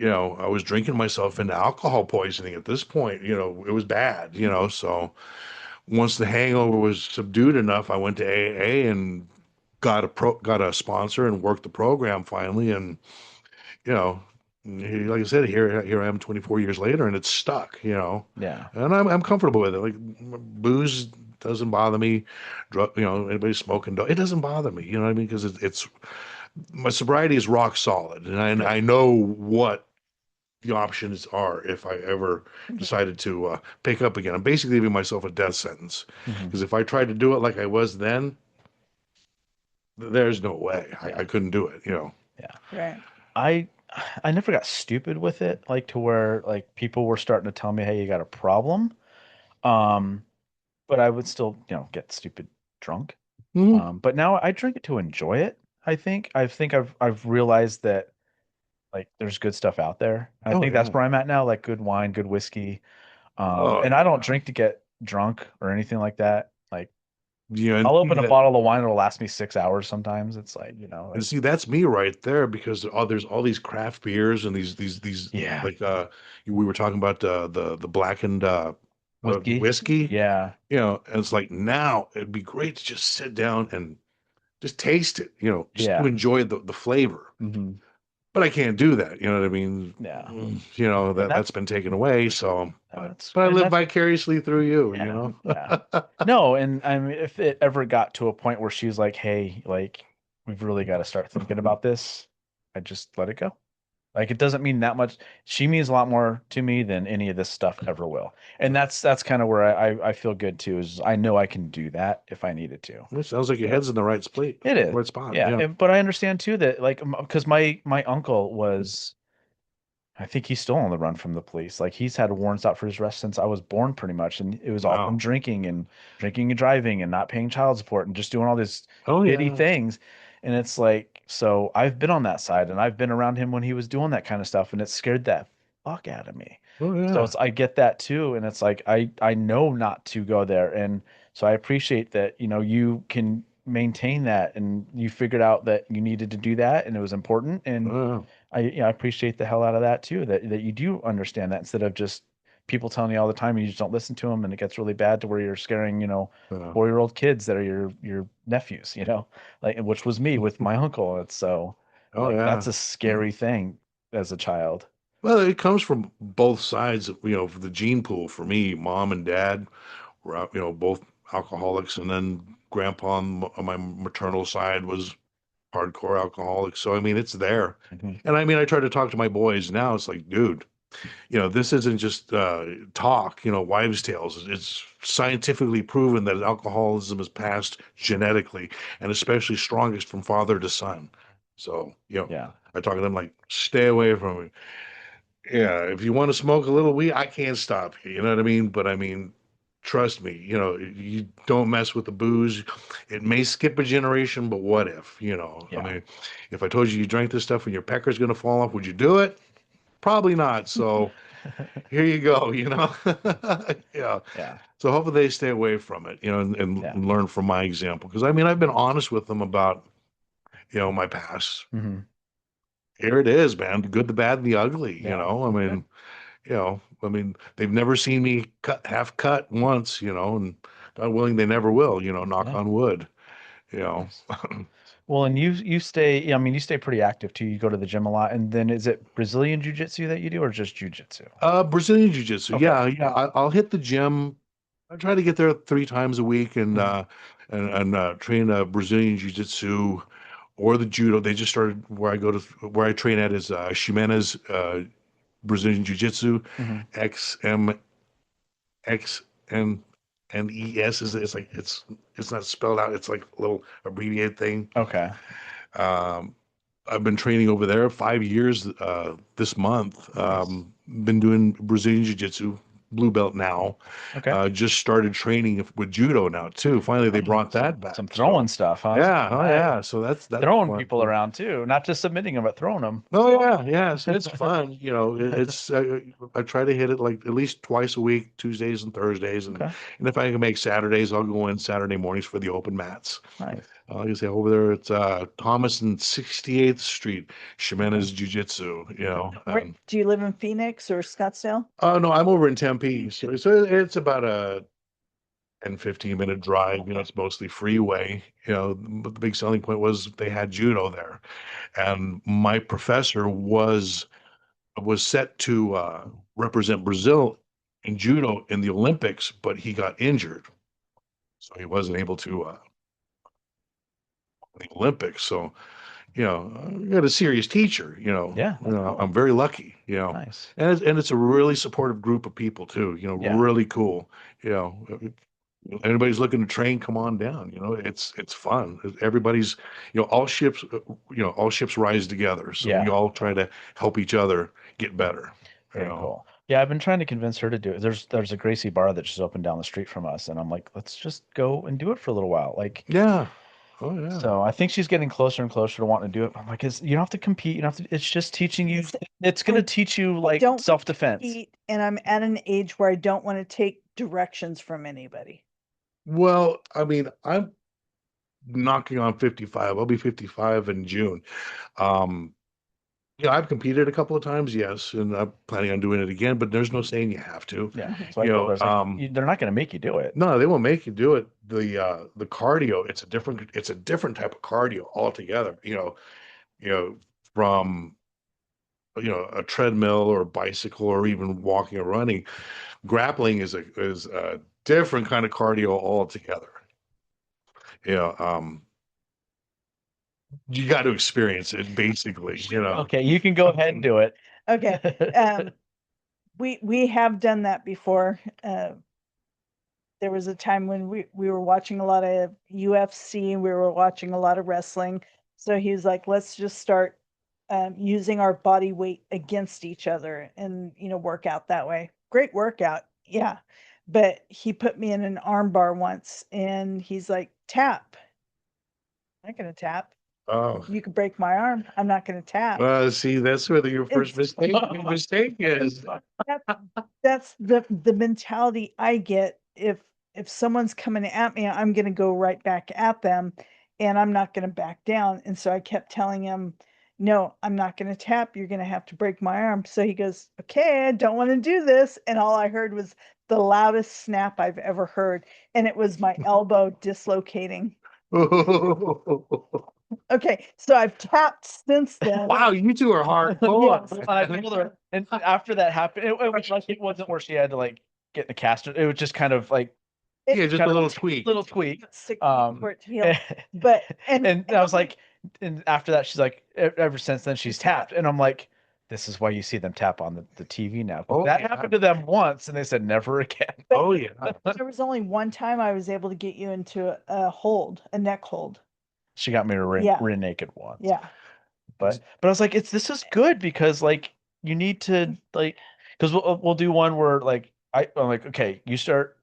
I was drinking myself into alcohol poisoning at this point. It was bad, so once the hangover was subdued enough, I went to AA and got a sponsor and worked the program finally. And, you know, like I said, here I am 24 years later, and it's stuck, Yeah. and I'm comfortable with it. Like booze doesn't bother me. Anybody smoking, it doesn't bother me. You know what I mean? Because it's my sobriety is rock solid, and I know what the options are if I ever decided to pick up again. I'm basically giving myself a death sentence because if I tried to do it like I was then, there's no way I couldn't do it. Yeah. Right. I never got stupid with it, like to where like people were starting to tell me, "Hey, you got a problem." Um, but I would still, get stupid drunk. Mhm. But now I drink it to enjoy it. I think I've realized that like there's good stuff out there. I Oh think that's yeah. where I'm at now, like good wine, good whiskey. Oh And I don't yeah. drink to get drunk or anything like that. Like Yeah, I'll open a bottle of wine, it'll last me 6 hours sometimes. It's like, and see, that's me right there because there's all these craft beers and these yeah, like we were talking about the blackened whiskey. whiskey, Yeah, and it's like now it'd be great to just sit down and just taste it, just to yeah. enjoy the flavor. Hmm. But I can't do that, you know what I mean? Yeah. And That's been taken away, so that's but I and live that's vicariously through you, yeah, yeah. No, and I mean, if it ever got to a point where she's like, "Hey, like, we've really got to start thinking about this," I just let it go. Like, it doesn't mean that much. She means a lot more to me than any of this stuff ever will. And that's kind of where I feel good too, is I know I can do that if I needed to. It sounds like your head's in the right spot. It is. Right spot. Yeah. Yeah. But I understand too that like because my uncle was I think he's still on the run from the police. Like he's had warrants out for his arrest since I was born, pretty much, and it was all from Wow. drinking and driving and not paying child support and just doing all these Oh shitty yeah. things. And it's like, so I've been on that side, and I've been around him when he was doing that kind of stuff, and it scared that fuck out of me. Oh So yeah. it's I get that too, and it's like I know not to go there, and so I appreciate that you can maintain that, and you figured out that you needed to do that, and it was important, and Oh, I appreciate the hell out of that too, that you do understand that instead of just people telling you all the time and you just don't listen to them and it gets really bad to where you're scaring, yeah. 4-year-old kids that are your nephews, like which was me with my uncle. It's so Oh like yeah. that's a scary thing as a child. Well, it comes from both sides. For the gene pool for me, mom and dad were both alcoholics, and then grandpa on my maternal side was hardcore alcoholic. So I mean, it's there. Mhm. And I mean, I try to talk to my boys now. It's like, dude, this isn't just talk, wives' tales. It's scientifically proven that alcoholism is passed genetically and especially strongest from father to son. So, Yeah. I talk to them like, stay away from it. Yeah, if you want to smoke a little weed, I can't stop you. You know what I mean? But I mean, trust me, you don't mess with the booze. It may skip a generation, but what if, I Yeah. mean, if I told you drank this stuff and your pecker's going to fall off, would you do it? Probably not. So here you go, Yeah. Yeah. So hopefully they stay away from it, Yeah. and learn from my example. Because I mean, I've been honest with them about, my past. Hmm. Here it is, man. The good, the bad, and the ugly, Yeah. I mean, they've never seen me half cut once, and God willing, they never will, knock Yeah. on wood, you know. Nice. Well, and you stay, yeah, I mean, you stay pretty active too. You go to the gym a lot. And then is it Brazilian jiu-jitsu that you do or just jiu-jitsu? Brazilian Jiu-Jitsu. Okay. Yeah. I'll hit the gym. I try to get there 3 times a week and Mhm. train Brazilian Jiu-Jitsu or the judo. They just started where I train at is Ximena's Brazilian Jiu-Jitsu, Mhm. XMXNES is it's like it's not spelled out. It's like a little abbreviated thing. Okay. Um, I've been training over there 5 years this month. Nice. Been doing Brazilian Jiu-Jitsu blue belt now. Okay. Just started training with judo now too. Finally, they brought that back. Some throwing stuff, huh? Yeah, oh Nice. yeah. So that's Throwing fun. people around too, not just submitting them, but throwing them. Oh yeah, yeah. So it's fun. It's I try to hit it like at least twice a week, Tuesdays and Thursdays, Okay. and if I can make Saturdays, I'll go in Saturday mornings for the open mats. Nice. Like I say, over there it's Thomas and 68th Street, Ximena's Jiu-Jitsu. Do you live in Phoenix or Scottsdale? Oh no, I'm over in Tempe, so it's about a 10, 15-minute drive. It's mostly freeway. But the big selling point was they had judo there, and my professor was set to represent Brazil in judo in the Olympics, but he got injured, so he wasn't able to the Olympics. So, I got a serious teacher. Yeah, that's cool. I'm very lucky. Nice. And it's a really supportive group of people too. Yeah. Really cool. Anybody's looking to train, come on down. It's fun. Everybody's, all ships, all ships rise together. So Yeah. we all try to help each other get better. Very cool. Yeah, I've been trying to convince her to do it. There's a Gracie bar that just opened down the street from us, and I'm like, let's just go and do it for a little while. Like, Yeah. Oh yeah. so I think she's getting closer and closer to wanting to do it. I'm like, you don't have to compete. You don't have to. It's just teaching you. It's going to teach you like don't self-defense. And I'm at an age where I don't want to take directions from anybody. Well, I mean, I'm knocking on 55. I'll be 55 in June. I've competed a couple of times, yes, and I'm planning on doing it again, but there's no saying you have to. Yeah. So I told her, I was like, they're not going to make you do it. No, they won't make you do it. The cardio, it's a different type of cardio altogether. From a treadmill or a bicycle or even walking or running. Grappling is a different kind of cardio altogether. You got to experience it basically. Okay, you can go ahead and do it. Okay. We have done that before. There was a time when we were watching a lot of UFC, we were watching a lot of wrestling. So he was like, let's just start using our body weight against each other and, work out that way. Great workout. Yeah. But he put me in an arm bar once and he's like, tap. I'm not going to tap. Oh, You could break my arm. I'm not going to tap. see, that's where your first mistake is. That's the mentality I get. If someone's coming at me, I'm going to go right back at them and I'm not going to back down. And so I kept telling him, no, I'm not going to tap. You're going to have to break my arm. So he goes, okay, I don't want to do this. And all I heard was the loudest snap I've ever heard. And it was my elbow dislocating. Okay, so I've tapped since then. Wow, you two are hardcore. Yes, I told her, and after that happened, it was like it wasn't where she had to like get in the caster. It was just kind of like Yeah, just a kind of little tweak. little tweak. For it to heal. But And I was like, and after that, she's like, ever since then she's tapped, and I'm like, this is why you see them tap on the TV now. Oh, That yeah. happened to them once, and they said never again. Oh yeah. there was only one time I was able to get you into a neck hold. She got me to Yeah. rear naked once. Yeah. But I was like, this is good because like you need to like because we'll do one where like I'm like, okay, you start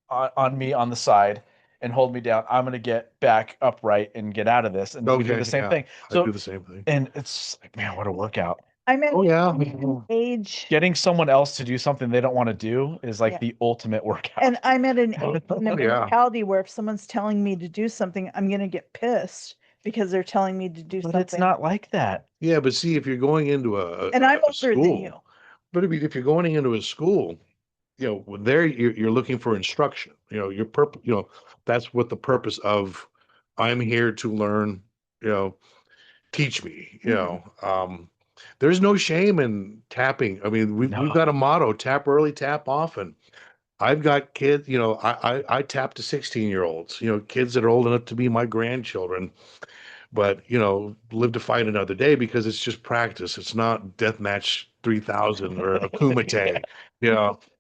on me on the side and hold me down. I'm gonna get back upright and get out of this, and we do the same thing. I So do the same thing. and it's like, man, what a workout. I'm at Oh yeah. an age Getting someone else to do something they don't want to do is like Yeah. the ultimate workout. and I'm at an age in a Yeah. mentality where if someone's telling me to do something, I'm gonna get pissed because they're telling me to do But something. it's not like that. Yeah, but see, if you're going into And I'm a older than school, you. but if you're going into a school, there you're looking for instruction. Your purpose. That's what the purpose of I'm here to learn. Teach me. There's no shame in tapping. I mean, we've got a motto: tap early, tap often. I've got kids. I tap to 16-year-olds. Kids that are old enough to be my grandchildren. But live to fight another day because it's just practice. It's not Deathmatch 3000 or a Kumite.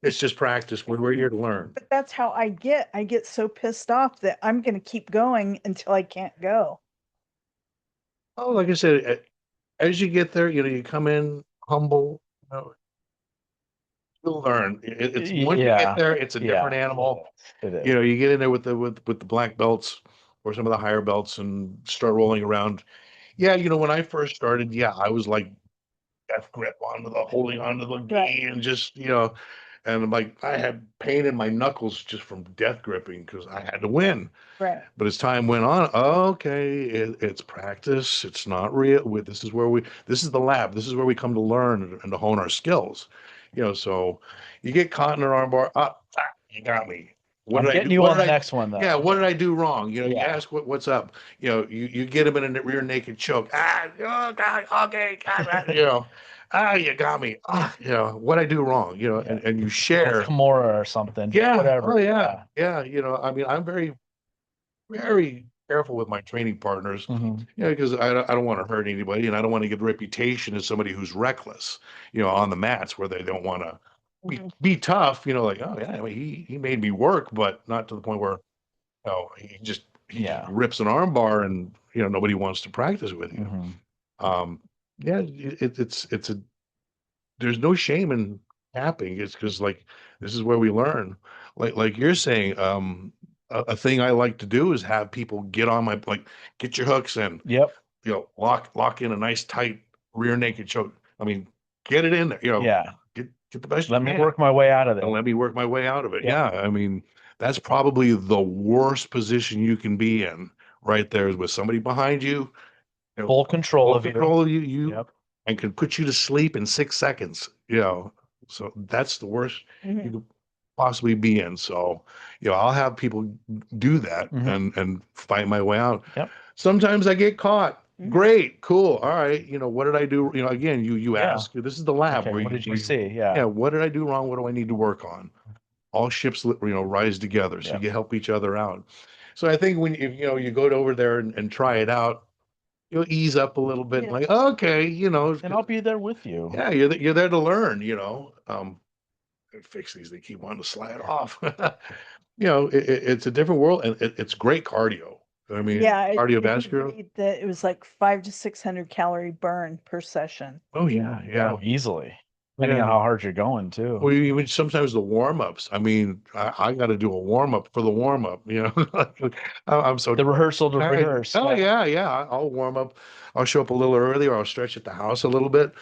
It's just practice. We're here to learn. But that's how I get so pissed off that I'm gonna keep going until I can't go. Oh, like I said, as you get there, you come in humble, You'll learn. It's once you Yeah. get there, it's a different animal. It is. You know, you get in there with the black belts or some of the higher belts and start rolling around. Yeah, you know, when I first started, yeah, I was like death grip onto the holding onto the gi and just, you know, and like I had pain in my knuckles just from death gripping because I had to win. Right. But as time went on, okay, it's practice. It's not real. This is where this is the lab. This is where we come to learn and to hone our skills. You know, so you get caught in an armbar. You got me. What I'm did I getting do? you What on did the I? next one though. Yeah, what did I do wrong? You know, you Yeah. ask what's up. You know, you get him in a rear naked choke. Oh God, okay, God, you know, you got me. You know, what I do wrong? You know, and you share. Kimura or something. Yeah. Whatever. Oh yeah. Yeah. You know, I mean, I'm very careful with my training partners, Mhm. you know, because I don't want to hurt anybody and I don't want to get a reputation as somebody who's reckless, you know, on the mats where they don't want to be tough, you know, like, oh yeah, I mean, he made me work, but not to the point where, you know, he just Yeah. rips an arm bar and, you know, nobody wants to practice with you. Mhm. Yeah, it's a there's no shame in tapping. It's because like this is where we learn. Like you're saying, a thing I like to do is have people get on my like get your hooks and Yep. you know lock in a nice tight rear naked choke. I mean, get it in there. You know, Yeah. get the best. Let you me can, work my way out of it. and let me work my way out of it. Yep. Yeah, I mean that's probably the worst position you can be in. Right there is with somebody behind you. You know, Full control full of you. control of you Yep. and could put you to sleep in 6 seconds, you know. So that's the worst Mhm. you could possibly be in. So, you know, I'll have people do that Mhm. and fight my way out. Yep. Sometimes I get caught. Mhm. Great, cool. All right. You know, what did I do? You know, again, you Yeah. ask, this is the lab Okay. where What did you where see? yeah, Yeah. what did I do wrong? What do I need to work on? All ships, you know, rise together. So Yep. you help each other out. So I think when you know, you go over there and try it out, you'll ease up a little bit. Yeah. Like, okay, you know, And I'll be there with you. yeah, you're there to learn, you know. Fix these, they keep wanting to slide off. You know, it's a different world and it's great cardio. I mean, Yeah, I did cardiovascular. read that it was like 500 to 600 calorie burn per session. Oh yeah, yeah. Oh, easily. Depending on Yeah. how hard you're going too. Or even sometimes the warm-ups. I mean, I got to do a warm-up for the warm-up, you know. I'm so The rehearsal to tired. rehearse. Oh Yeah. yeah, yeah. I'll warm up. I'll show up a little early or I'll stretch at the house a little bit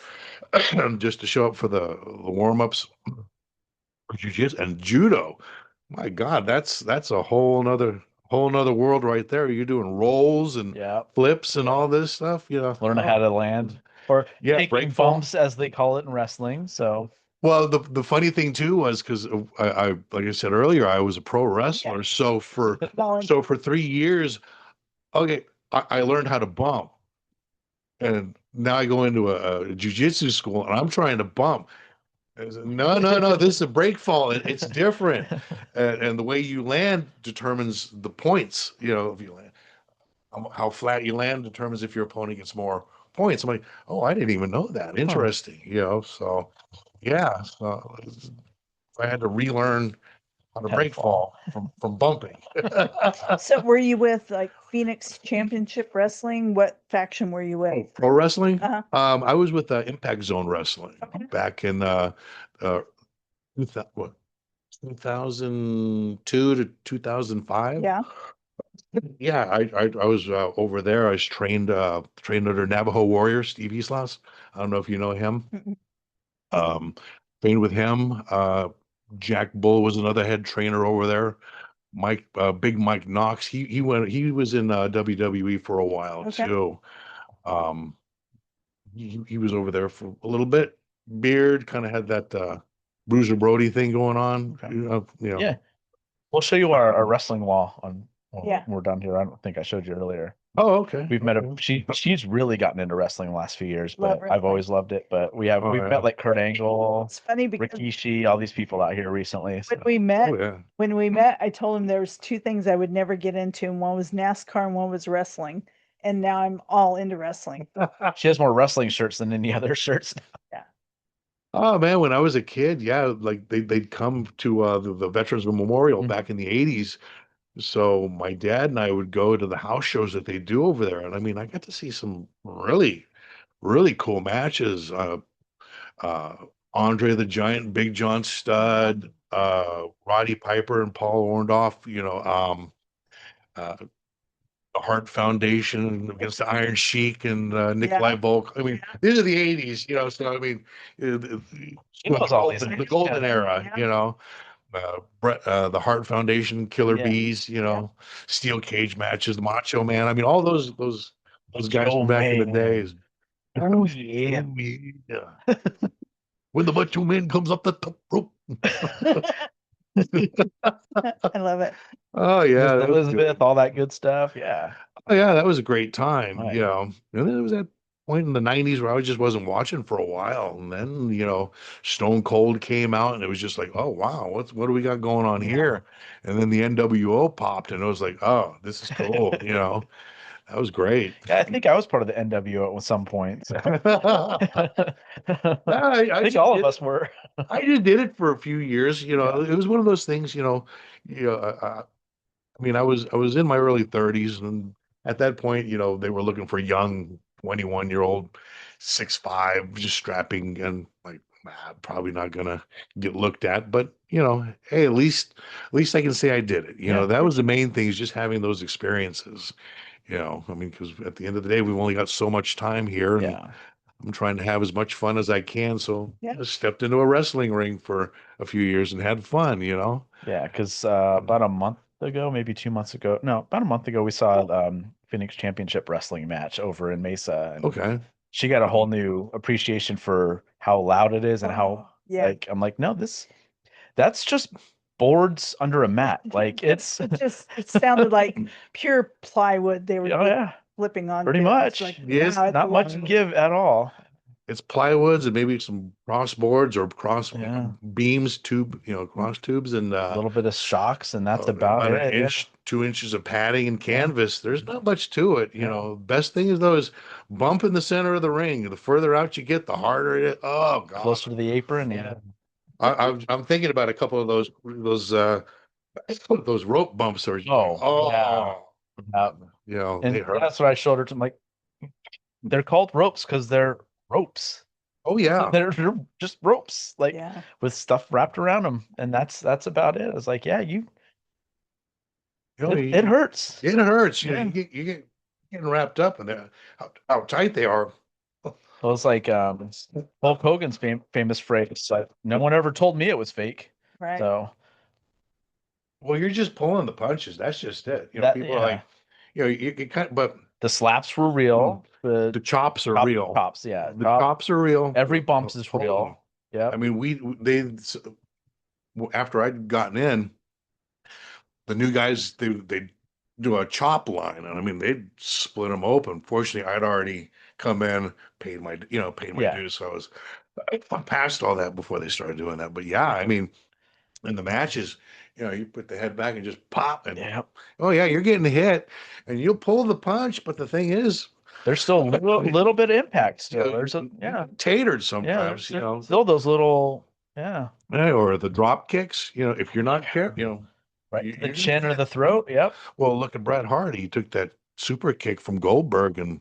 just to show up for the warm-ups for jiu-jitsu and judo. My God, that's a whole nother world right there. You're doing rolls and Yeah. flips and all this stuff, you know. Learn how to land or Yeah, taking break fall. bumps as they call it in wrestling. So Well, the funny thing too was because I like I said earlier, I was a pro wrestler. So Volunteer. for 3 years, okay, I learned how to bump, and now I go into a jujitsu school and I'm trying to bump. I said, no, this is a break fall. It's different, and the way you land determines the points. You know, if you land, how flat you land determines if your opponent gets more points. I'm like, oh, I didn't even know that. Interesting. You know, so yeah, so I had to relearn how to How to break fall. fall from bumping. So were you with like Phoenix Championship Wrestling? What faction were you with? Pro wrestling? Uh-huh. I was with Impact Zone Wrestling Okay. back in uh 2002 to 2005. Yeah. Yeah, I was over there. I was trained under Navajo warrior Steve Islas. I don't know if you know him. Mm-mm. Um, trained with him. Jack Bull was another head trainer over there. Big Mike Knox. He was in WWE for a while Okay. too. Um, he was over there for a little bit. Beard kind of had that Bruiser Brody thing going on. Okay. You know. Yeah. We'll show you our wrestling wall on when Yeah. we're done here. I don't think I showed you earlier. Oh, okay. We've met Okay. she's really gotten into wrestling the last few years, Love but I've wrestling. always loved it. But we've Oh, yeah. met like Kurt Angle, It's funny because Rikishi, all these people out here recently. So. Oh, yeah. when we met, I told him there was two things I would never get into, and one was NASCAR and one was wrestling. And now I'm all into wrestling. She has more wrestling shirts than any other shirts. Oh man, when I was a kid, yeah, like they'd come to the Veterans Memorial Mhm. back in the 80s. So my dad and I would go to the house shows that they do over there. And I mean, I got to see some really, really cool matches. Andre the Giant, Big John Studd, Roddy Piper and Paul Orndorff, uh, the Hart Foundation against the Iron Sheik and Nikolai Volk. I mean, these are the 80s, so I mean, knows all these the names, golden yeah. era, the Hart Foundation, Killer Yeah. Bees, steel cage matches, the Macho Man. I mean, all those guys Macho from back in the Man. days. Oh yeah. Yeah. When the Macho Man comes up the top rope. I love it. Oh yeah, that was Elizabeth, good. all that good stuff. Yeah. Oh yeah, that was a great time. Right. And then there was that point in the 90s where I just wasn't watching for a while. And then, Stone Cold came out and it was just like, oh wow, what do we got going on here? And then the NWO popped and it was like, oh, this is cool, That was great. Yeah, I think I was part of the NWO at some point. So. I, I think all of us were. I just did it for a few years. It was one of those things. I mean, I was in my early 30s, and at that point, they were looking for young 21-year-old, 6'5", just strapping, and like, probably not gonna get looked at. But hey, at least I can say I did it. Yeah. That was the main thing, is just having those experiences. I mean, because at the end of the day, we've only got so much time here, and Yeah. I'm trying to have as much fun as I can. So Yeah. I stepped into a wrestling ring for a few years and had fun. Yeah, because about a month ago, maybe 2 months ago, no, about a month ago, we saw Phoenix Championship Wrestling match over in Mesa, and Okay. she got a whole new appreciation for how loud it is and how Yeah. I'm like, no, that's just boards under a mat. Like It sounded like pure plywood they were oh yeah, flipping on. pretty It's much. like, Yes, wow, it's Not a much lot. give at all. It's plywoods and maybe some cross boards or cross Yeah. beams, cross tubes, and A little bit of shocks, and that's about an it. inch, 2 inches of padding and canvas. There's not much to it. Best thing is those bump in the center of the ring. The further out you get, the harder it is. Oh God. Closer to the apron. Yeah. I'm thinking about a couple of those rope bumps are And they hurt. that's what I showed her to. I'm like, they're called ropes because they're ropes. Oh yeah. They're just ropes, like Yeah. with stuff wrapped around them, and that's about it. I was like, yeah, it hurts. It hurts. Yeah. You get getting wrapped up in that. How tight they are. Well, it's like Hulk Hogan's famous phrase, like, no one ever told me it was fake. Right. So Well, you're just pulling the punches. That's just it. People are yeah. like, you kind of, but The slaps were real. the chops are real. Chops, yeah. The chops are real. Every bumps is Oh, real. Yeah. I mean, after I'd gotten in, the new guys, they do a chop line, and I mean, they'd split them open. Fortunately, I'd already come in, paid my Yeah. dues, so I passed all that before they started doing that. But yeah, I mean, in the matches, you put the head back and just pop, and Yeah. oh yeah, you're getting hit, and you'll pull the punch. But the thing is, There's still a little bit of impact still. There's tatered yeah, sometimes, there's still those little or the drop kicks. If you're not careful, right you- to the you're chin gonna or the throat. Yep. Well, look at Bret Hart. He took that super kick from Goldberg, and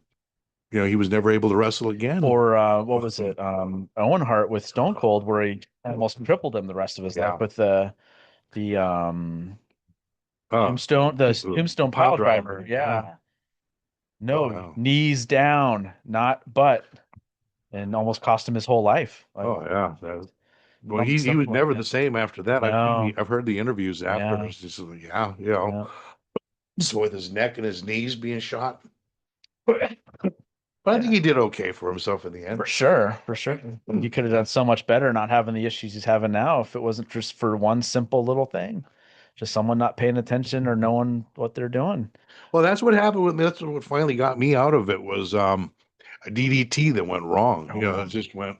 he was never able to wrestle again. Or what was it? Owen Hart with Stone Cold, where he almost tripled him the rest of his Yeah. life with the tombstone pile driver. Yeah. No, Oh, wow. knees down, not butt, and almost cost him his whole life. Like, Oh yeah. Well, Dumb he stuff was like never that. the same after that. No. I've heard the interviews after. Yeah. It's just like, yeah. So with his neck and his knees being shot. But I think he did okay for himself in the end. For sure. He could have done so much better not having the issues he's having now if it wasn't just for one simple little thing. Just someone not paying attention or knowing what they're doing. Well, that's what happened with me. That's what finally got me out of it was a DDT that went wrong. Oh. It just went,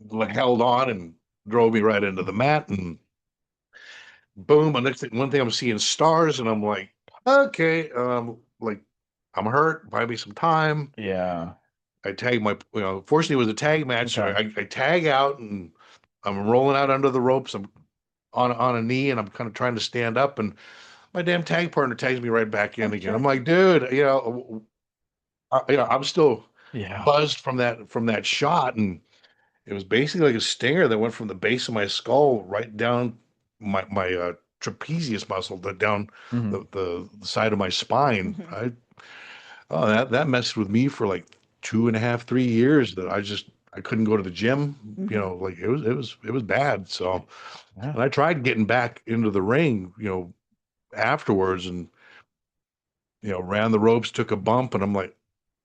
like held on and drove me right into the mat, and boom. And one thing I'm seeing stars, and I'm like, okay, like I'm hurt. Buy me some time. Yeah. I tag fortunately it was a tag match. So Okay. I tag out and I'm rolling out under the ropes. I'm on a knee and I'm kind of trying to stand up, and my damn tag partner tags me right back in again. I'm like, dude, I'm still Yeah. buzzed from that shot, and It was basically like a stinger that went from the base of my skull right down my trapezius muscle, down Mhm. the side of my spine. Mhm. That messed with me for like 2.5, 3 years. That I couldn't go to the gym. You Mhm. know, like it was bad. So, Yeah. and I tried getting back into the ring. Afterwards, and ran the ropes, took a bump, and I'm like,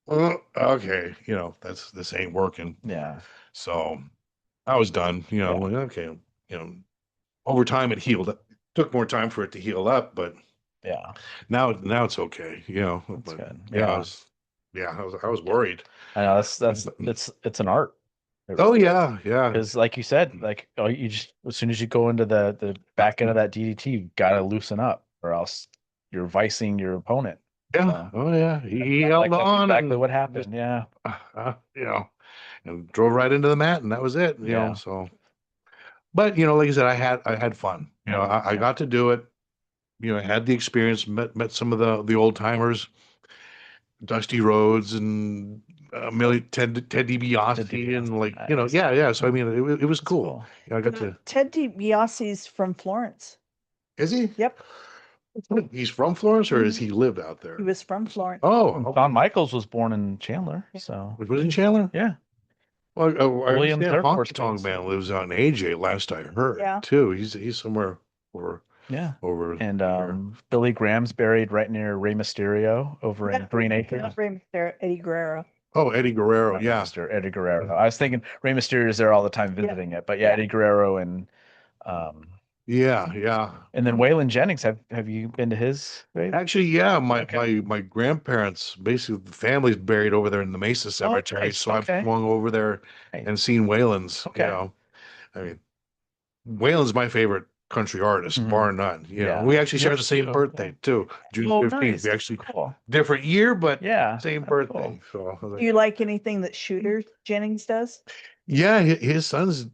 oh, okay, this ain't working. Yeah. So I was done. Yeah. Like, okay, over time it healed. It took more time for it to heal up, but Yeah. now it's okay. That's But good. yeah, Yeah. I was worried. I know that's it's an art. Oh yeah, yeah, Because like you said, like you just as soon as you go into the back end of that DDT, you gotta loosen up, or else you're vicing your opponent. yeah. So Oh yeah, he like held that's on exactly and what just happened. Yeah. and drove right into the mat, and that was it. Yeah. So, but like I said, I had fun. I Yeah. got to do it. I had the experience, met some of the old timers, Dusty Rhodes and Ted DiBiase, and like Nice. yeah. So I mean, it was That's cool. cool. I got to. Ted DiBiase's from Florence. Is he? Yep, He's from Florence, or has Mhm. he lived out he there? was from Florence. Oh, And okay. Shawn Michaels was born in Chandler, Yeah. so Was in Chandler? yeah. Well, I Williams understand Air Force Honky Tonk Base. Man lives out in AJ. Last I heard, Yeah. too. He's somewhere over Yeah. over And there. Billy Graham's buried right near Rey Mysterio over in Green Acres. Not Rey Mysterio, Eddie Guerrero. Oh, Eddie Guerrero. Not Rey Yeah, Mysterio, Eddie Guerrero. I was thinking Rey Mysterio's there all the time visiting it, but yeah, Yeah. Eddie Guerrero um yeah. and then Waylon Jennings. Have you been to his grave? Actually, yeah. My Okay. my grandparents, basically, the family's buried over there in the Mesa Cemetery. nice. So I've Okay. swung over there Nice. and seen Waylon's. Okay. I mean, Waylon's my favorite country artist, Mhm. bar none. Yeah. We actually share Yours the same too. birthday too, June Oh, 15th. nice. We actually Cool. different year, but Yeah. same That's birthday. cool. So I was Do like, you like anything that Shooter Jennings does? yeah, his son's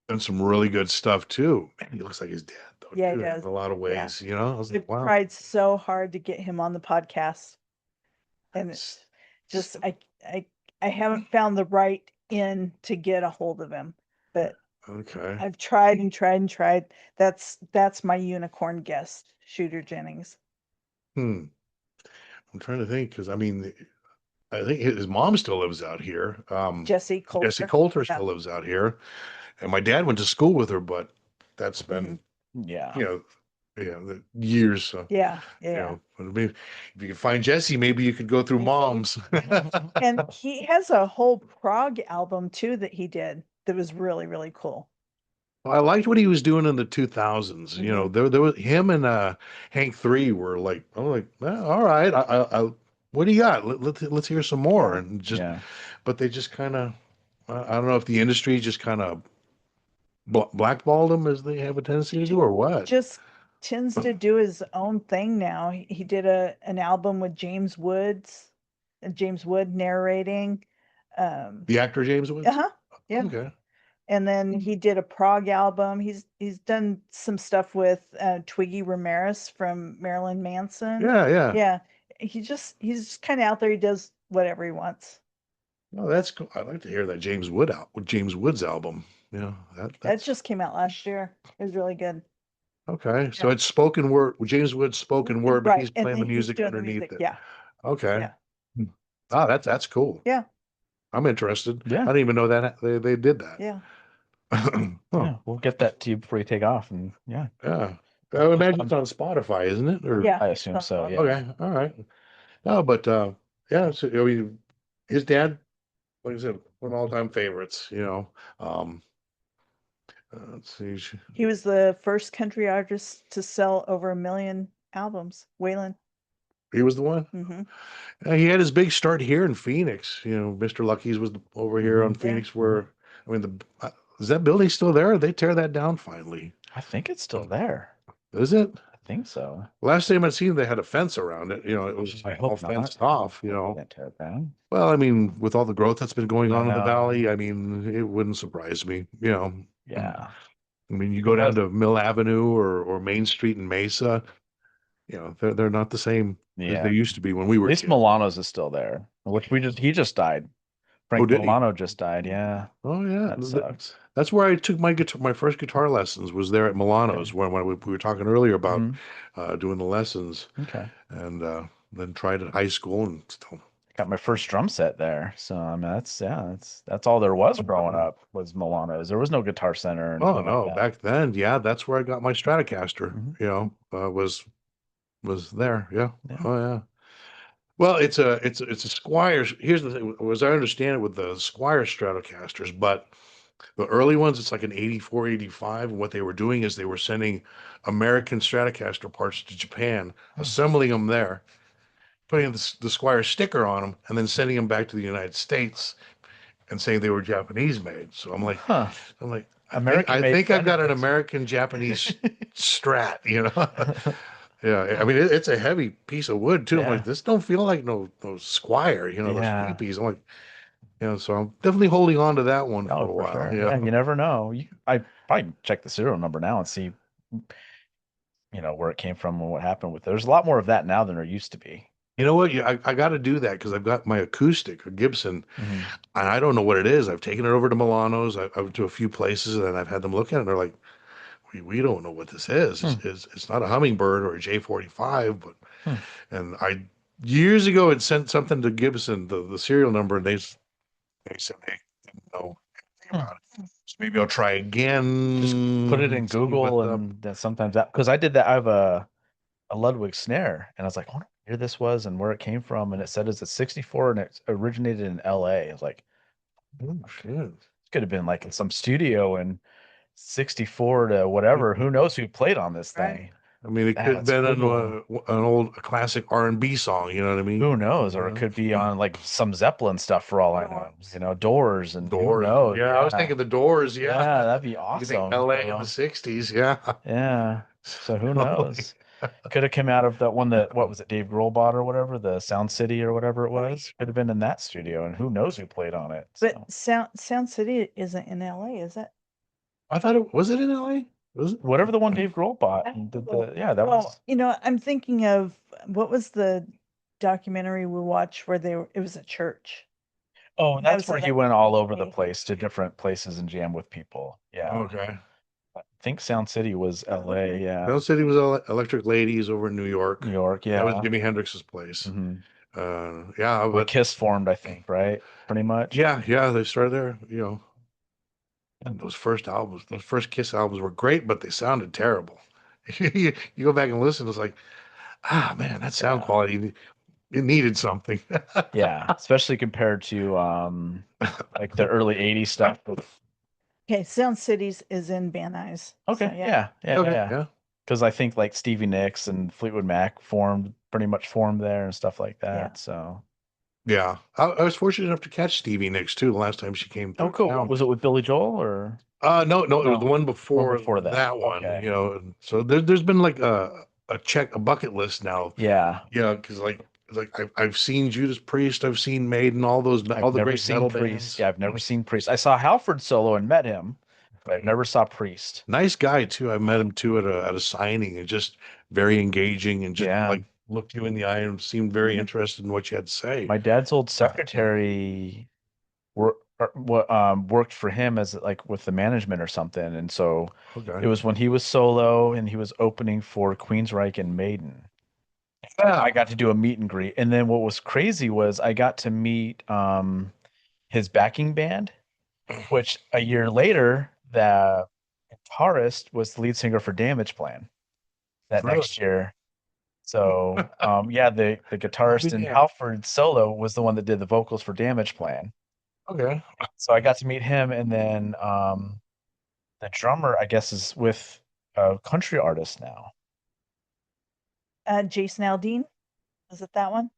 done some really good stuff too. Man, he looks like his dad though, Yeah, he too, in does. a lot of Yeah. ways. I was like, I've wow. tried so hard to get him on the podcast, and it's just I haven't found the right in to get a hold of him. But Okay. I've tried and tried and tried. That's my unicorn guest, Shooter Jennings. Hmm. I'm trying to think because I mean, I think his mom still lives out here. Jesse Coulter. Jesse Coulter Yeah. still lives out here, and my dad went to school with her, but that's been Yeah. the years. So, Yeah, yeah. but maybe if you can find Jesse, maybe you could go through mom's. And he has a whole prog album too that he did that was really, really cool. I liked what he was doing in the 2000s. There was him and Hank 3 were like, I'm like, all right, what do you got? Let's hear some more. Yeah. And just, Yeah. but they just kind of, I don't know if the industry just kind of blackballed him as they have a tendency to do, or what. Just tends to do his own thing now. He did an album with James Woods, James Wood narrating. The actor James Woods. Uh-huh. Yeah. Okay. And then he did a prog album. He's done some stuff with Twiggy Ramirez from Marilyn Manson. Yeah. Yeah. He's just kind of out there. He does whatever he wants. Oh, that's cool. I'd like to hear that James Woods album. That That's just came out last year. It was really good. okay. So it's spoken word, James Woods spoken word, but Right. he's And playing the then he's music doing the underneath music. it. Yeah. Okay. Yeah. Hmm. Ah, that's cool. Yeah. I'm interested. Yeah. I didn't even know that they did that. Yeah. Oh, Yeah. We'll get that to you before you take off, and yeah, yeah. I would imagine it's on Spotify, isn't it? Or Yeah. I assume so. Yeah. okay, all right. No, but yeah. So his dad, like I said, one of my all-time favorites. Let's see. He was the first country artist to sell over 1 million albums. Waylon. He was the one. Hmm. He had his big start here in Phoenix. Mr. Lucky's was over here on Mhm. Phoenix, where I mean, is that building still there? Or they tear that down finally? I think it's still there. Is it? I think so. Last time I'd seen, they had a fence around it. It was I all hope not. fenced off. Can't tear it down. Well, I mean, with all the growth that's been going I on in the know. valley, I mean, it wouldn't surprise me. Yeah. I mean, you go down to Mill Avenue or Main Street in Mesa, they're not the same as Yeah. they used to be when we were At least kids. Milano's is still there, which he just died. Frank did he? Milano just died. Yeah, Oh yeah, that sucks. that's where I took my first guitar lessons was there at Milano's when we were talking earlier about doing the lessons, Okay. and then tried at high school and still. Got my first drum set there. So I mean that's all there was growing up was Milano's. There was no Guitar Center or Oh anything like no, that. back then, yeah, that's where I got my Stratocaster. Mhm. You know, was there. Yeah. Yeah. Oh yeah. Well, it's a Squire. Here's the thing, as I understand it, with the Squire Stratocasters, but the early ones, it's like an 84, 85. And what they were doing is they were sending American Stratocaster parts to Japan, assembling them there, putting the Squire sticker on them, and then sending them back to the United States and saying they were Japanese made. So Huh. I'm like, American I made think I've got an benefits. American Japanese Strat, you know? Yeah, I mean it's a heavy piece of wood too. I'm Yeah. like, this don't feel like no Squire, you know, those Yeah. Creepies. I'm like, you know, so I'm definitely holding on to that one for Oh, a for while. sure. Yeah. Yeah, you never know. I probably check the serial number now and see, where it came from and what happened with it. There's a lot more of that now than there used to be. You know what? Yeah, I got to do that because I've got my acoustic, a Gibson, Mhm. and I don't know what it is. I've taken it over to Milano's. I've to a few places, and I've had them look at it. And they're like, we don't know what this is. It's not a hummingbird or a J45, but Hmm. and I years ago had sent something to Gibson, the serial number, and they said they didn't know anything Hmm. about it. So maybe I'll try again. Just put it in see Google what's up. and then sometimes that because I did that. I have a Ludwig snare and I was like, I wonder where this was and where it came from. And it said it's a 64 and it originated in LA. I was like, Oh, shit. it could have been like in some studio in 64 to whatever. Who knows who played on this thing? I mean, it could have That's been cool. an old classic R&B song. You know what I mean? Who knows? Or it could be on like some Zeppelin stuff for all I know. Doors and who Doors. knows? Yeah, I was thinking the Doors. Yeah, Yeah. that'd be You think awesome. LA in So, the 60s. Yeah. yeah. So who Holy- knows? Could have come out of that one that what was it, Dave Grohl bought or whatever, the Sound City or whatever it was. Could have been in that studio, and who knows who played on it. So But Sound City isn't in LA, is it? I thought was it in LA? Was it? whatever the one Dave Grohl bought and did that Well, was I'm thinking of what was the documentary we watched where it was a church. oh, That that's was where like he a went all over the DJ. place to different places and jam with people. Yeah. Okay. I think Sound City was LA, yeah. Bell City was Electric Ladies over in New York. New York, That was yeah. Jimi Hendrix's place. Mhm. Yeah, Where but Kiss formed, I think, right? Pretty much. yeah, they started there. You know, and those first Kiss albums were great, but they sounded terrible. You go back and listen, it's like, man, that sound Yeah. quality, it needed something. Yeah, especially compared to like the early 80s stuff. Okay, Sound Cities is in Van Nuys. Okay, So, yeah. Okay, yeah. Because I think like Stevie Nicks and Fleetwood Mac pretty much formed there and stuff like that. Yeah. So, Yeah, I was fortunate enough to catch Stevie Nicks too the last time she came oh, through cool. town. Was it with Billy Joel or? No, it was No, the one before, before that. that one. Okay. You know, and so there's been like a bucket list now. Yeah. Yeah, because like I've seen Judas Priest, I've seen Maiden, all the I've never great seen metal Priest. bands. Yeah, I've never seen Priest. I saw Halford solo and met him, but I never saw Priest. Nice guy too. I met him too at a signing, and just very engaging, and just Yeah. like looked you in the eye and seemed very interested in what you had to say. My dad's old secretary worked for him as like with the management or something, and so Okay. it was when he was solo and he was opening for Queensryche and Maiden. Yeah. I got to do a meet and greet, and then what was crazy was I got to meet his backing band, which a year later the guitarist was the lead singer for Damage Plan that Really? next year. So yeah, the guitarist in Yeah. Halford solo was the one that did the vocals for Damage Plan. Okay. So I got to meet him, and then the drummer, I guess, is with a country artist now. Jason Aldean, is it that one?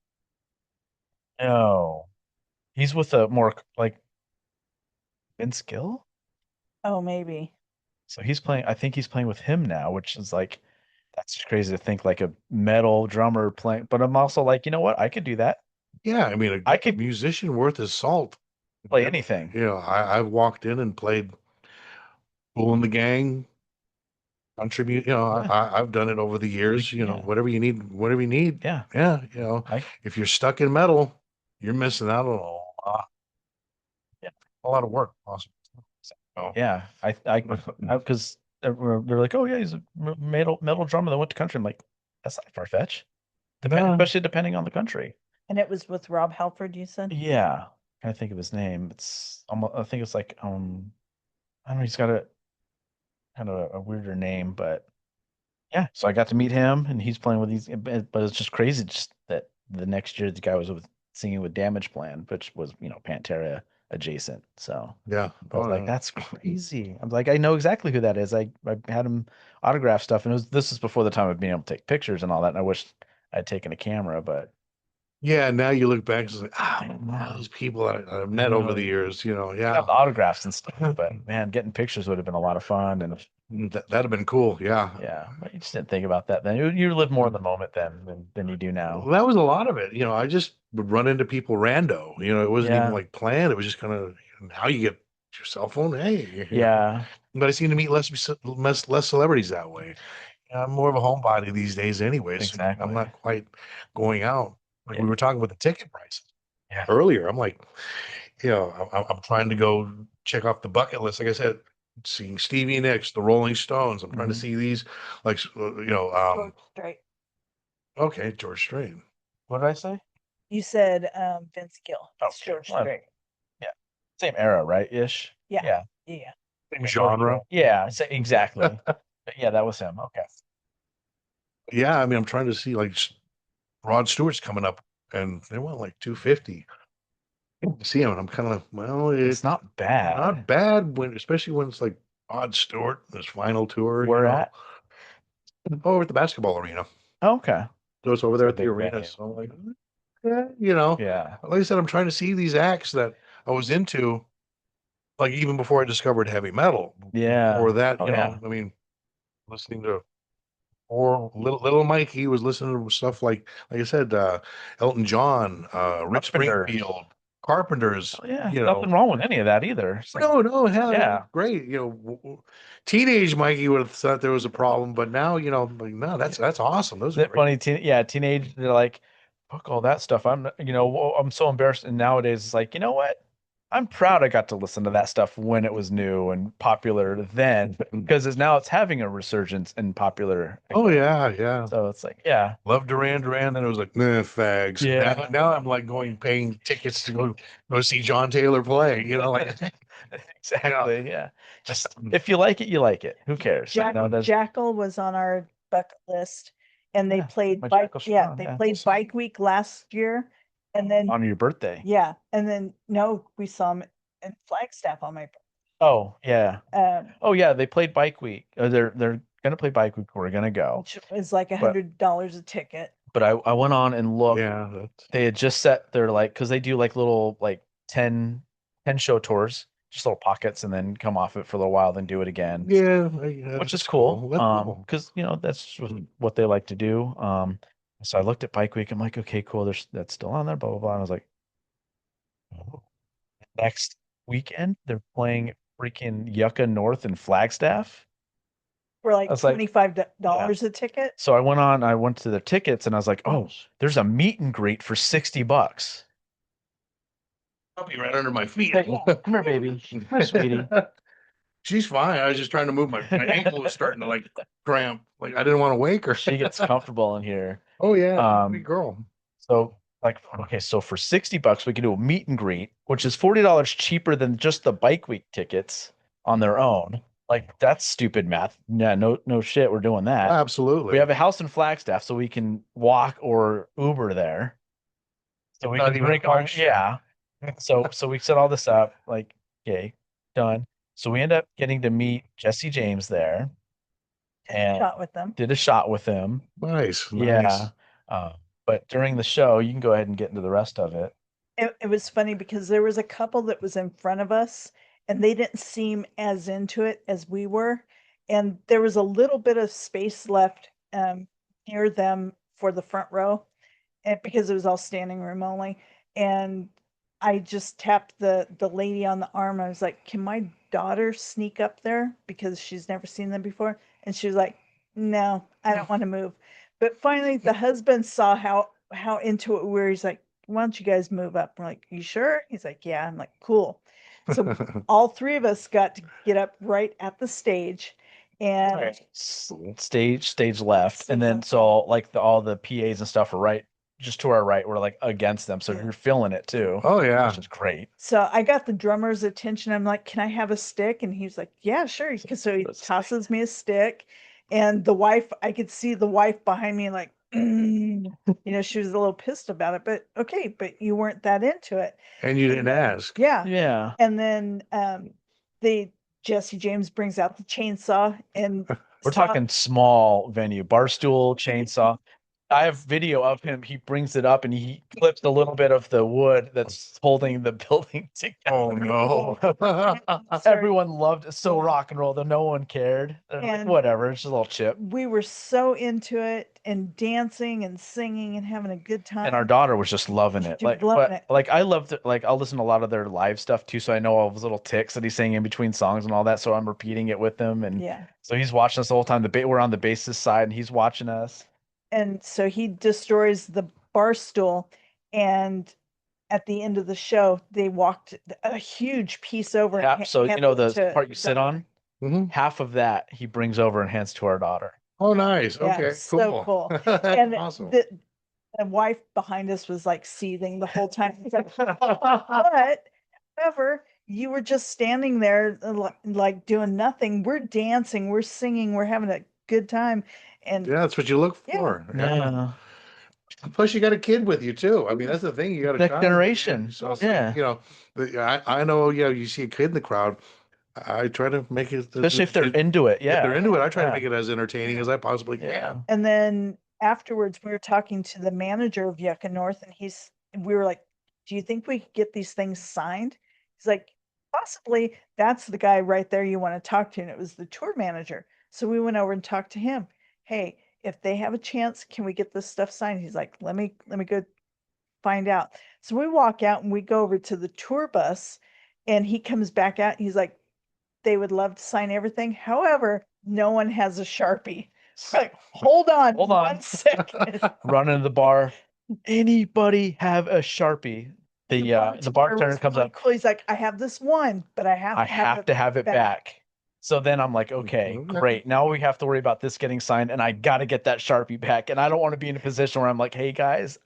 No, he's with a more like Vince Gill. Oh, maybe. So he's playing. I think he's playing with him now, which is like that's just crazy to think like a metal drummer playing. But I'm also like, you know what? I could do that. Yeah, I mean, I a could musician worth his salt. play anything. You know, I've walked in and played Kool and the Gang, contribute. You know, Yeah. I've done it over the years. You know, Yeah. whatever you need. Yeah. Yeah, you know, I if you're stuck in metal, you're missing out on a lot. a lot of work. Awesome. Oh, Yeah, because they're like, oh yeah, he's a metal drummer that went to country. I'm like, that's not far fetched, no. especially depending on the country. And it was with Rob Halford, you said? Yeah, I think of his name. It's almost, I think it's like I don't know. He's got a kind of a weirder name, but yeah. So I got to meet him, and he's playing with these. But it's just crazy, just that the next year the guy was singing with Damage Plan, which was Pantera adjacent. So Yeah. I was Oh, like, yeah. that's crazy. I was like, I know exactly who that is. I had him autograph stuff, and this is before the time of being able to take pictures and all that. And I wish I'd taken a camera, but Yeah. Now you look back and it's like, wow, those people I've met over the years, I yeah. have the autographs and stuff. But man, getting pictures would have been a lot of fun. And That'd have been cool. Yeah. yeah, but you just didn't think about that then. You live more in the moment then than you do now. Well, that was a lot of it. I just would run into people rando. It wasn't even Yeah. like planned. It was just kind of how you get your cell phone. Hey, Yeah. But I seem to meet less celebrities that way. I'm more of a homebody these days, anyways. Exactly. I'm not quite going out. Like we were talking about the ticket prices Yeah. earlier. I'm like, I'm trying to go check off the bucket list. Like I said, seeing Stevie Nicks, the Rolling Stones. I'm trying to Mhm. see these, like, Straight. okay, George Strait. What did I say? You said Vince Gill. Oh, It's George well, Strait. yeah. Same era, right? Ish. Yeah. Yeah. Yeah. Same genre. Yeah. Exactly. But yeah, that was him. Okay. Yeah, I mean, I'm trying to see like Rod Stewart's coming up, and they want like 250 to see him, and I'm kind of well, It's not bad. not bad especially when it's like Rod Stewart, his final tour. Where at? Over at the basketball arena. Oh, okay. So it's over there a at the big arena. venue. So I'm like, yeah, Yeah. like I said, I'm trying to see these acts that I was into, like even before I discovered heavy metal. Yeah. Or that, Oh, yeah. I mean, listening to or little Mikey was listening to stuff like I said, Elton John, Rick Carpenters. Springfield, Carpenters. Oh, yeah. Nothing wrong with any of that either. It's like, No, hell, yeah. great. Teenage Mikey would have thought there was a problem, but now, like, no, that's awesome. Those Isn't are it great. funny? Teenage, they're like, fuck all that stuff. I'm so embarrassed. And nowadays it's like, you know what? I'm proud I got to listen to that stuff when it was new and popular then, because now it's having a resurgence and popular Oh again. yeah. So it's like, yeah, Love Duran Duran. Then it was like, nah, fags. Yeah. Now I'm like paying tickets to go see John Taylor play. Like exactly. Yeah. Just if you like it, you like it. Who cares? Jackal was on our bucket list, and they Yeah, played my bike. Jackal's Yeah, fun, they yeah. played Bike Week last year, and then on your birthday. yeah, and then no, we saw them in Flagstaff on my. Oh, yeah. Um, Oh, yeah. They played Bike Week. They're gonna play Bike Week. We're gonna go. which is like $100 a ticket. But I went on and looked. yeah, that's They had just set their because they do like little like 10 show tours, just little pockets, and then come off it for a little while, then do it again. yeah, Which is that's cool. That's cool. Because that's what they like to do. So I looked at Bike Week. I'm like, okay, cool. That's still on there. Blah blah blah. And I was like, oh. Next weekend they're playing freaking Yucca North in Flagstaff. For like I was like, $25 a ticket. So I went to the tickets and I was like, oh, there's a meet and greet for $60. I'll be right under my feet. Come here, baby. Hi, sweetie. She's fine. I was just trying to move my ankle was starting to like cramp. Like I didn't want to wake her. She gets comfortable in here. Oh yeah, Um, big girl. So okay, so for $60 we can do a meet and greet, which is $40 cheaper than just the Bike Week tickets on their own. Like that's stupid math. Yeah, no shit, we're doing that. Absolutely. We have a house in Flagstaff, so we can walk or Uber there. So we Not can even drink a punch. yeah. So we set all this up, like, okay, done. So we end up getting to meet Jesse James there and Shot with them. did a shot with him. Nice. Yeah. But during the show, you can go ahead and get into the rest of it. It was funny because there was a couple that was in front of us, and they didn't seem as into it as we were, and there was a little bit of space left near them for the front row, and because it was all standing room only, and I just tapped the lady on the arm. I was like, "Can my daughter sneak up there because she's never seen them before?" And she was like, "No, I don't want to move." But finally, the husband saw how into it we were. He's like, "Why don't you guys move up?" We're like, "You sure?" He's like, "Yeah." I'm like, "Cool." So all three of us got to get up right at the stage, and Right. Stage left, and then so like all the PAs and stuff are right just to our right. We're like against them, so you're feeling it too. Oh yeah. Which is great. so I got the drummer's attention. I'm like, "Can I have a stick?" And he's like, "Yeah, sure." So he tosses me a stick, and the wife, I could see the wife behind me, like, she was a little pissed about it. But okay, but you weren't that into it. And you didn't ask. Yeah. Yeah. And then Jesse James brings out the chainsaw, and We're talking small venue, barstool, chainsaw. I have video of him. He brings it up and he clips a little bit of the wood that's holding the building together. Oh no. Everyone loved it. So rock and roll, though no one cared. They're like, And- whatever, it's just a little chip. we were so into it and dancing and singing and having a good time. And our daughter was just loving it. She was Like, loving but it. like I loved it. Like I'll listen to a lot of their live stuff too, so I know all those little ticks that he's saying in between songs and all that. So I'm repeating it with him, and Yeah. so he's watching us the whole time. We're on the bassist side, and he's watching us. And so he destroys the bar stool, and at the end of the show, they walked a huge piece over. and Yeah, so you know handed the it to part you sit on, Mhm. half of that he brings over and hands to our daughter. Oh nice. Yeah, Okay. so cool. That's And awesome. the wife behind us was like seething the whole time. But however, you were just standing there like doing nothing. We're dancing, we're singing, we're having a good time. And Yeah, that's what you look Yeah. for. Yeah. Plus, you got a kid with you too. I mean, that's the thing. You got a Next child. generation. So it's Yeah. like, I know. Yeah, you see a kid in the crowd. I try to make it, Especially if they're into it. if Yeah. they're into it. I try to Yeah. make it as entertaining as I possibly Yeah. can. And then afterwards, we were talking to the manager of Yucca North, and we were like, "Do you think we could get these things signed?" He's like, "Possibly." That's the guy right there you want to talk to, and it was the tour manager. So we went over and talked to him. Hey, if they have a chance, can we get this stuff signed? He's like, let me go find out. So we walk out and we go over to the tour bus, and he comes back out. And he's like, they would love to sign everything. However, no one has a Sharpie. It's like, hold on Hold on. 1 second. Run into the bar. Anybody have a Sharpie? The bartender was comes really up. cool. He's like, I have this one, but I have to have it back. So then I'm like, okay, Okay. great. Now we have to worry about this getting signed, and I got to get that Sharpie back. And I don't want to be in a position where I'm like, hey guys,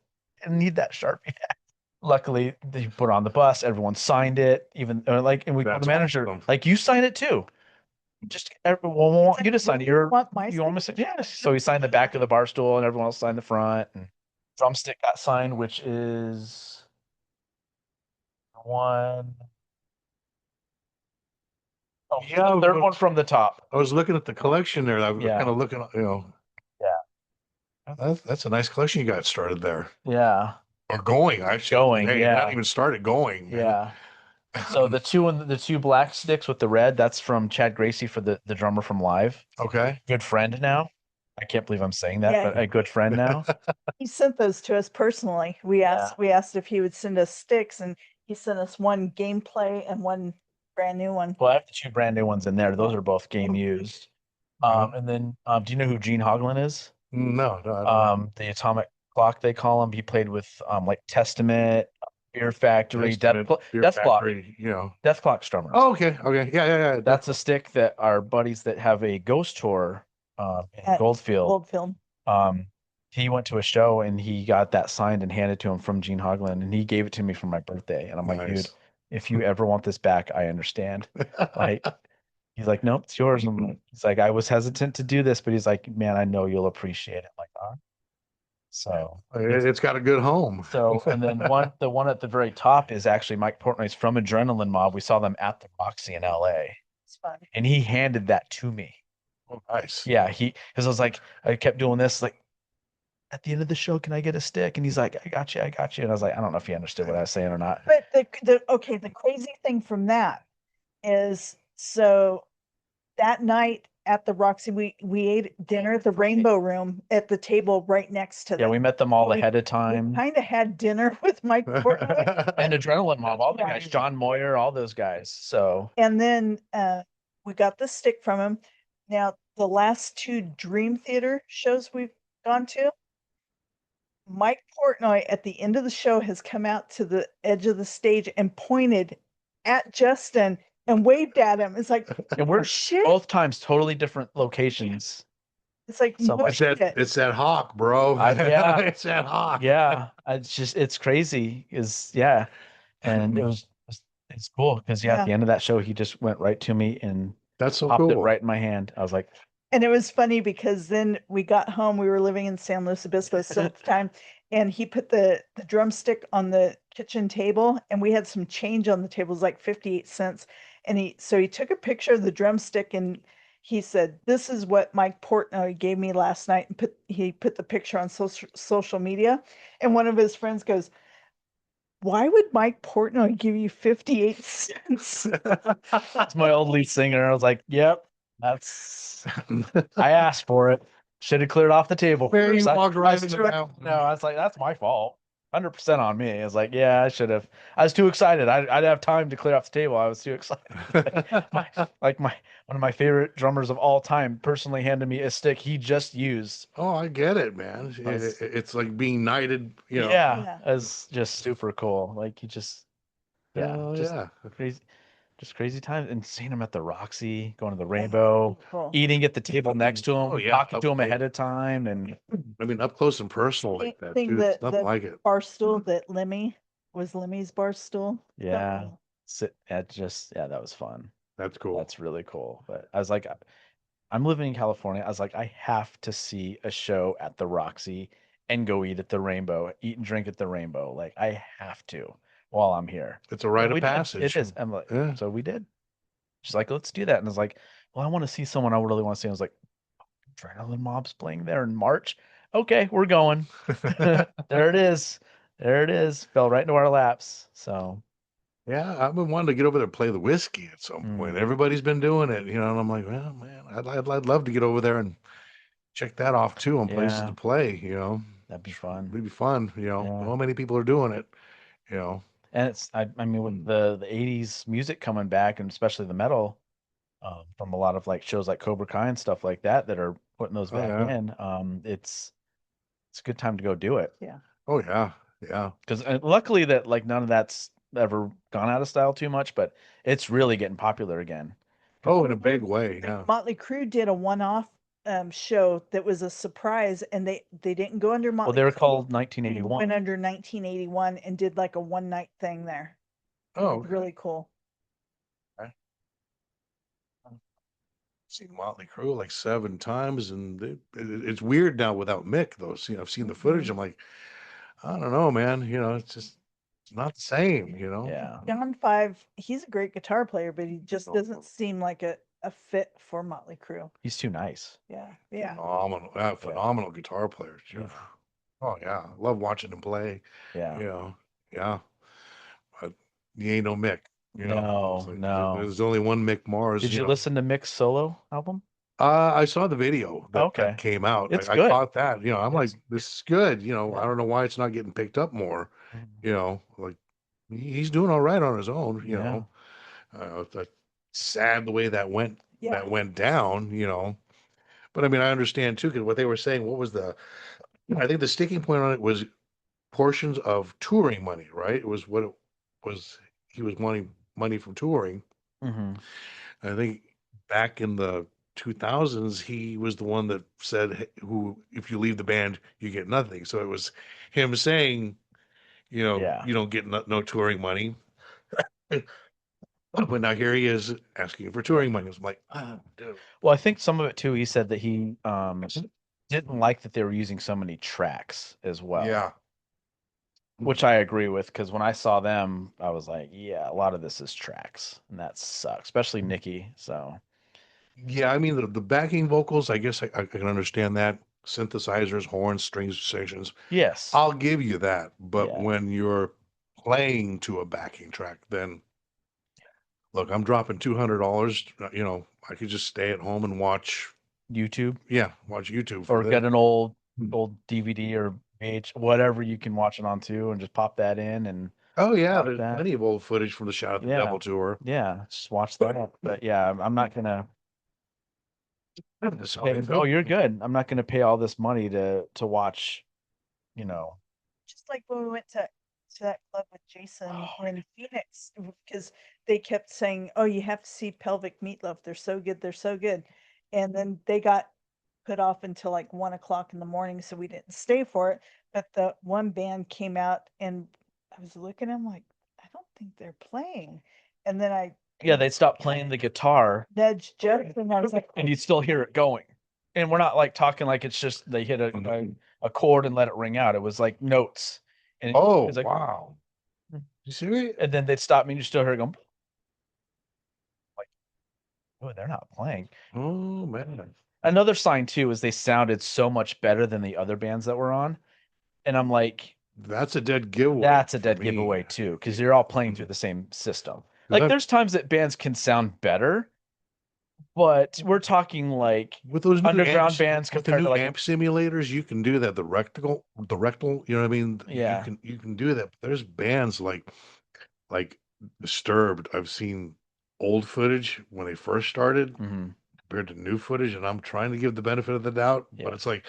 I need that Sharpie back. Luckily, they put it on the bus. Everyone signed it. And we told That's the manager, awesome. like, you sign it too. Just everyone want you to sign it. You want my want me to sign? Yes. So he signed the back of the bar stool, and everyone else signed the front. And drumstick got signed, which is one. Oh, Yeah, the third one from the top. I was looking at the collection there. I was Yeah. kind of looking, That's a nice collection you got started there. Yeah. Or going, actually. Going, Hey, yeah. not even started going. man. Yeah. So the two black sticks with the red, that's from Chad Gracie for the drummer from Live. Okay. Good friend now. I can't believe I'm saying that, Yeah. but a good friend now. He sent those to us personally. We asked if he would send us sticks, and he sent us one gameplay and one brand new one. Well, I have the two brand new ones in there. Those are both game used. And then do you know who Gene Hoglan is? No, no. I don't The Atomic Clock, they call him. He played with like Testament, Fear Factory, Testament, Fear Death Clock. Factory, Death Clock drummer. Oh, okay. Okay. Yeah. That's a stick that our buddies that have a ghost tour in At Goldfield. Goldfield. He went to a show and he got that signed and handed to him from Gene Hoglan, and he gave it to me for my birthday. And I'm like, Nice. dude, if you ever want this back, I understand. Like, he's like, nope, it's yours. He's like, I was hesitant to do this, but he's like, man, I know you'll appreciate it. I'm like, so It's got a good home. so, and then the one at the very top is actually Mike Portnoy's from Adrenaline Mob. We saw them at the Roxy in LA, It's fun. and he handed that to me. Oh, nice. Yeah, because I was like, I kept doing this, like, at the end of the show, can I get a stick? And he's like, I got you. And I was like, I don't know if he understood what I was saying or not. But the crazy thing from that is, so that night at the Roxy, we ate dinner at the Rainbow Room at the table right next to Yeah, them. we met them all We- ahead of time. Kind of had dinner with Mike Portnoy. And Adrenaline Mob, all the Yeah. guys, John Moyer, all those guys. So And then we got the stick from him. Now, the last two Dream Theater shows we've gone to, Mike Portnoy at the end of the show has come out to the edge of the stage and pointed at Justin and waved at him. It's like, And we're shit. both times totally different locations. It's like, So no It's that shit. it's that hawk, bro. Yeah. It's that hawk. Yeah, it's crazy. And it's cool because at the Yeah. end of that show, he just went right to me and That's so popped it cool. right in my hand. I was like, And it was funny because then we got home. We were living in San Luis Obispo still at the time, and he put the drumstick on the kitchen table, and we had some change on the table, it was like 58 cents. And he took a picture of the drumstick and he said, "This is what Mike Portnoy gave me last night," and he put the picture on social media. And one of his friends goes, "Why would Mike Portnoy give you 58 cents?" that's my old lead singer. I was like, yep, I asked for it. Should have cleared off the table Where you first. walked I right was into too- that. No, I was like, that's my fault. 100% on me. I was like, yeah, I should have. I was too excited. I'd have time to clear off the table. I was too excited. One of my favorite drummers of all time personally handed me a stick he just used. Oh, I get it, man. It's like being knighted, you know. Yeah, Yeah. it's just super cool. Like he just, yeah, Oh, just yeah. crazy. Just crazy times, and seeing him at the Roxy, going to the Rainbow, Cool. eating at the table next to him, Oh, yeah, talking to up him close. ahead of time, and I mean, up close and personal like that, Thing dude. It's that nothing the like it. bar stool that was Lemmy's bar stool. yeah, sit at just that was fun. That's cool. That's really cool. But I was like, I'm living in California. I was like, I have to see a show at the Roxy and go eat at the Rainbow, eat and drink at the Rainbow. Like I have to while I'm here. It's a rite We of did. passage. It is. I'm like, Yeah. so we did. She's like, let's do that. And I was like, well, I want to see someone I really want to see. I was like, Adrenaline Mob's playing there in March. Okay, we're going. There it is. There it is. Fell right into our laps. So Yeah, I've been wanting to get over there and play the whiskey at some point. Everybody's been doing it, you know, and I'm like, well, man, I'd love to get over there and check that off too on places Yeah. to play, you know. that'd be fun. It'd be fun, you know. Yeah. Well, many people are doing it, you know. And I mean, with the 80s music coming back, and especially the metal, from a lot of like shows like Cobra Kai and stuff like that are putting those Oh, back yeah. in. It's a good time to go do it. Yeah. Oh yeah, yeah. Because luckily that like none of that's ever gone out of style too much, but it's really getting popular again. Oh, in a big way, yeah. Motley Crue did a one-off show that was a surprise, and they didn't go under Motley Well, they were Crue. called They 1981. went under 1981 and did like a one-night thing there. Oh, Really cool. seen Motley Crue like 7 times, and it's weird now without Mick, though. See, I've seen the footage. I'm like, I don't know, man. You know, it's not the same. You know. Yeah. John Five, he's a great guitar player, but he just Oh. doesn't seem like a fit for Motley Crue. He's too nice. Yeah. Yeah. Phenomenal guitar player. Yeah. Oh yeah, love watching him play. Yeah. You know, yeah. But he ain't no Mick. You know, No, It's like, no. There's only one Mick Mars. Did you know. listen to Mick's solo album? I saw the video that Okay. came out. It's I good. caught that. You know, I'm like, It's- this is good. You know, I Yeah. don't know why it's not getting picked up more. You know, like he's doing all right on his own. You know, that's sad the way that went down. You know, but I mean, I understand too because what they were saying. What was I think the sticking point on it was portions of touring money, right? It was what it was. He was wanting money from touring. Mhm. I think back in the 2000s, he was the one that said, "Who, if you leave the band, you get nothing." So it was him saying, you know, Yeah. you don't get no touring money. But now here he is asking for touring money. It's like, dude. Well, I think some of it too, he said that he didn't like that they were using so many tracks as well. Yeah. Which I agree with, because when I saw them, I was like, yeah, a lot of this is tracks, and that sucks, especially Nikki. So Yeah, I mean the backing vocals, I guess I can understand that. Synthesizers, horns, strings sections. yes, I'll give you that. But Yeah. when you're playing to a backing track, then look, I'm dropping $200. You know, I could just stay at home and watch YouTube YouTube or for get this. an old DVD or whatever you can watch it on too, and just pop that in and Oh yeah, watch there's that. plenty of old footage from the Shout at the Yeah. Devil tour. Yeah, just watch that. But yeah, I'm not gonna. So, Oh, you're good. I'm not gonna pay all this money to watch. You know. Just like when we went to to that club with Jason in Phoenix because they kept saying, "Oh, you have to see Pelvic Meatloaf. They're so good. They're so good." And then they got put off until like 1 o'clock in the morning, so we didn't stay for it. But the one band came out, and I was looking, I'm like, I don't think they're playing. And then I Yeah, they'd stop playing the guitar nudged Jeff, and I was like, and you'd still hear it going. And we're not like talking like it's just they hit a chord and let it ring out. It was like notes. And it Oh, was like, wow. You serious? and then they'd stop me and you still hear it going like, oh, they're not playing. Oh, man. Another sign too is they sounded so much better than the other bands that were on. And I'm like, That's a dead giveaway. that's a for dead me. giveaway too, because you're all playing through the same system. Like I've- there's times that bands can sound better, but we're talking like With those new underground amps, bands with the compared new to like amp simulators, you can do that. The rectal, you know what I mean? Yeah. You can do that. But there's bands like Disturbed. I've seen old footage when they first started Mhm. compared to new footage, and I'm trying to give the benefit of the doubt, Yeah. but it's like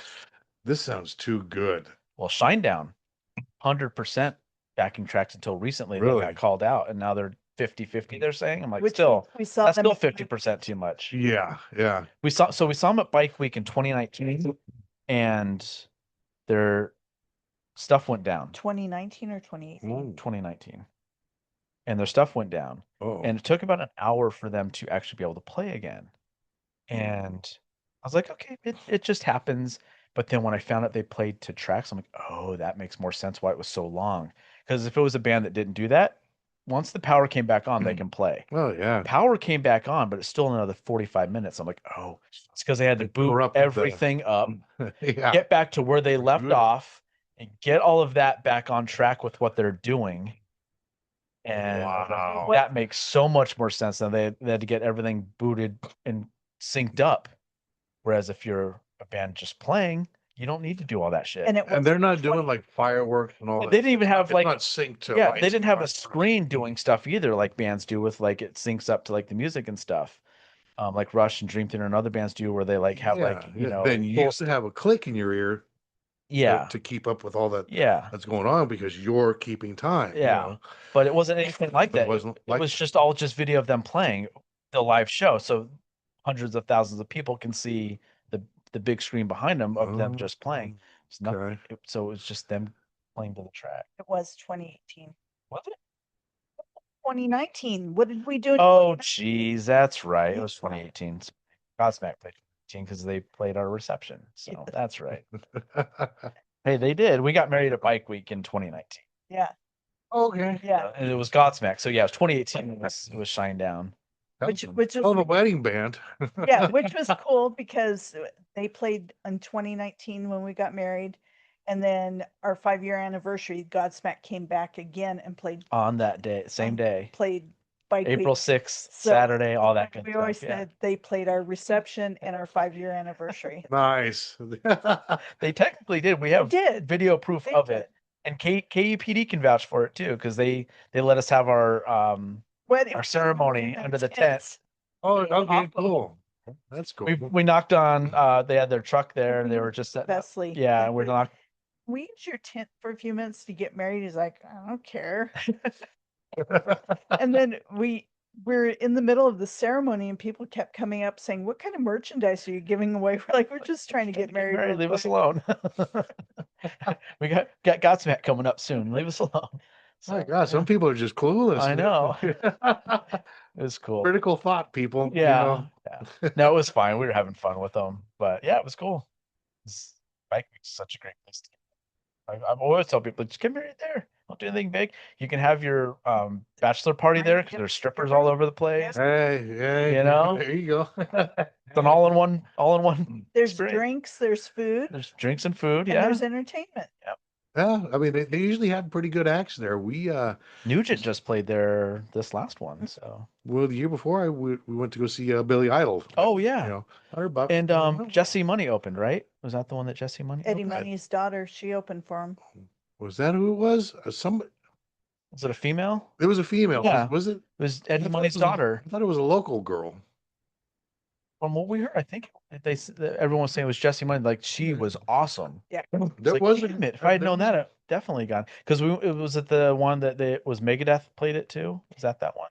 this sounds too good. Well, Shinedown, 100% backing tracks until recently they Really? got called out, and now they're 50-50, they're saying. I'm like, which still, we saw that's them still at 50% too much. Yeah, yeah. We saw them at Bike Week in 2019, and their stuff went down. 2019 or 2018. Mm. 2019, and their stuff went down, Oh, and it took about an hour for them to actually be able to play again. And I was like, okay, it just happens. But then when I found out they played to tracks, I'm like, oh, that makes more sense why it was so long. Because if it was a band that didn't do that, once the power came back on, they can play. well, yeah. Power came back on, but it's still another 45 minutes. I'm like, oh, it's because they had to They boot corrupted the- everything up, Yeah. get back to where they left Good. off, and get all of that back on track with what they're doing. And Wow. that makes so much more sense than they had to get everything booted and synced up. Whereas if you're a band just playing, you don't need to do all that shit. And it And was they're not doing like fireworks and all They that. didn't even have It's like not synced to yeah, lights they didn't and have a fireworks. screen doing stuff either, like bands do with like it syncs up to like the music and stuff. Like Rush and Dream Theater and other bands do where they like have like, Yeah, you yeah. know, Then you full- used to have a click in your ear yeah, to keep up with all that yeah, that's going on because you're keeping time. you Yeah. know? but it wasn't anything like But it that. wasn't It like was just all just video of them playing the live show. So hundreds of thousands of people can see the big screen behind them of them just playing. It's nothing. okay. So it was just them playing to the track. it was 2018. Was it? 2019. What did we do? Oh, geez, that's right. It was 2018. Godsmack played 2018 because they played our reception. So that's right. Hey, they did. We got married at Bike Week in 2019. Yeah, Okay. yeah. And it was Godsmack. So yeah, it was 2018. It was Shinedown. Which Oh, was the wedding band. yeah, which was cool because they played in 2019 when we got married, and then our 5-year anniversary, Godsmack came back again and played On that day, same day, played Bike April Week. 6th, So, Saturday, all that good We stuff. always Yeah. said they played our reception and our 5-year anniversary. Nice. They technically did. We have did. video proof They of did. it. And KUPD can vouch for it too, because they let us have Wedding our ceremony and under the tents. Oh, okay, cool. That's cool. We knocked on they had their truck there and they were just setting up. Besley. Yeah, Like, and we're knocked we use your tent for a few minutes to get married. He's like, I don't care. And then we're in the middle of the ceremony and people kept coming up saying, what kind of merchandise are you giving away? We're like, we're just trying to get married. real leave us quick." alone. We got Godsmack coming up soon. Leave us alone. My So, God, some yeah, people are just clueless. I know. know. it was cool. Critical thought, people. you Yeah, know. yeah. No, it was fine. We were having fun with them, but yeah, it was cool. Bike Week's such a great place to get. I've always tell people, just get married there. Don't do anything big. You can have your bachelor party there because there's strippers all over the place. Hey, You know? there you go. It's an all-in-one There's experience. drinks, there's food, There's drinks and food. and Yeah. there's entertainment. Yeah, I mean, they usually had pretty good acts there. We, Nugent just played there this last one. So. well, the year before, we went to go see Billy Idol. Oh yeah. You know, $100. And Jesse Money opened, right? Was that the one that Jesse Money Eddie opened? Money's daughter, she opened for him. Was that who it was? Was it a female? It was a female. Yeah. Was it? It was I Eddie thought Money's it was a- daughter. I thought it was a local girl. From what we heard, I think everyone was saying it was Jessie Money. Like she was awesome. Yeah. It's There like, was damn it! If I had known that, I definitely gone. Because it was at the one that was Megadeth played it too. Is that one?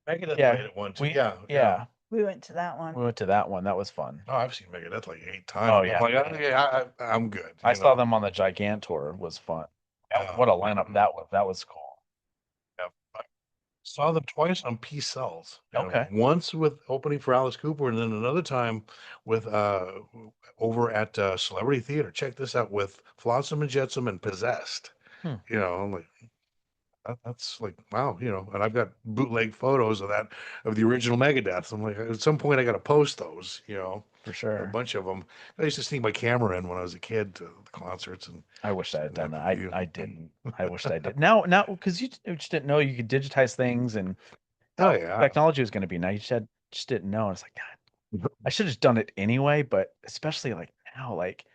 Megadeth Yeah, played it one too. we Yeah. We went to that one. we went to that one. That was fun. Oh, I've seen Megadeth like 8 times. Oh I'm yeah, like, I'm good. I you saw know? them on the Gigantor. It was fun. Yeah. What a lineup that was! That was cool. Yeah. I saw them twice on P Cells. Okay. Once with opening for Alice Cooper, and then another time with over at Celebrity Theater. Check this out with Flotsam and Jetsam and Possessed. Hmm. I'm like, that's like wow, and I've got bootleg photos of that of the original Megadeth. I'm like, at some point I got to post those, For a sure. bunch of them. I used to sneak my camera in when I was a kid to the concerts, and I wish I had done that. have you. I didn't. I wished I did. Now, because you just didn't know you could digitize things and Oh how yeah, technology was going to be now. Just didn't know. It's like, God, I should have just done it anyway. But especially like now, like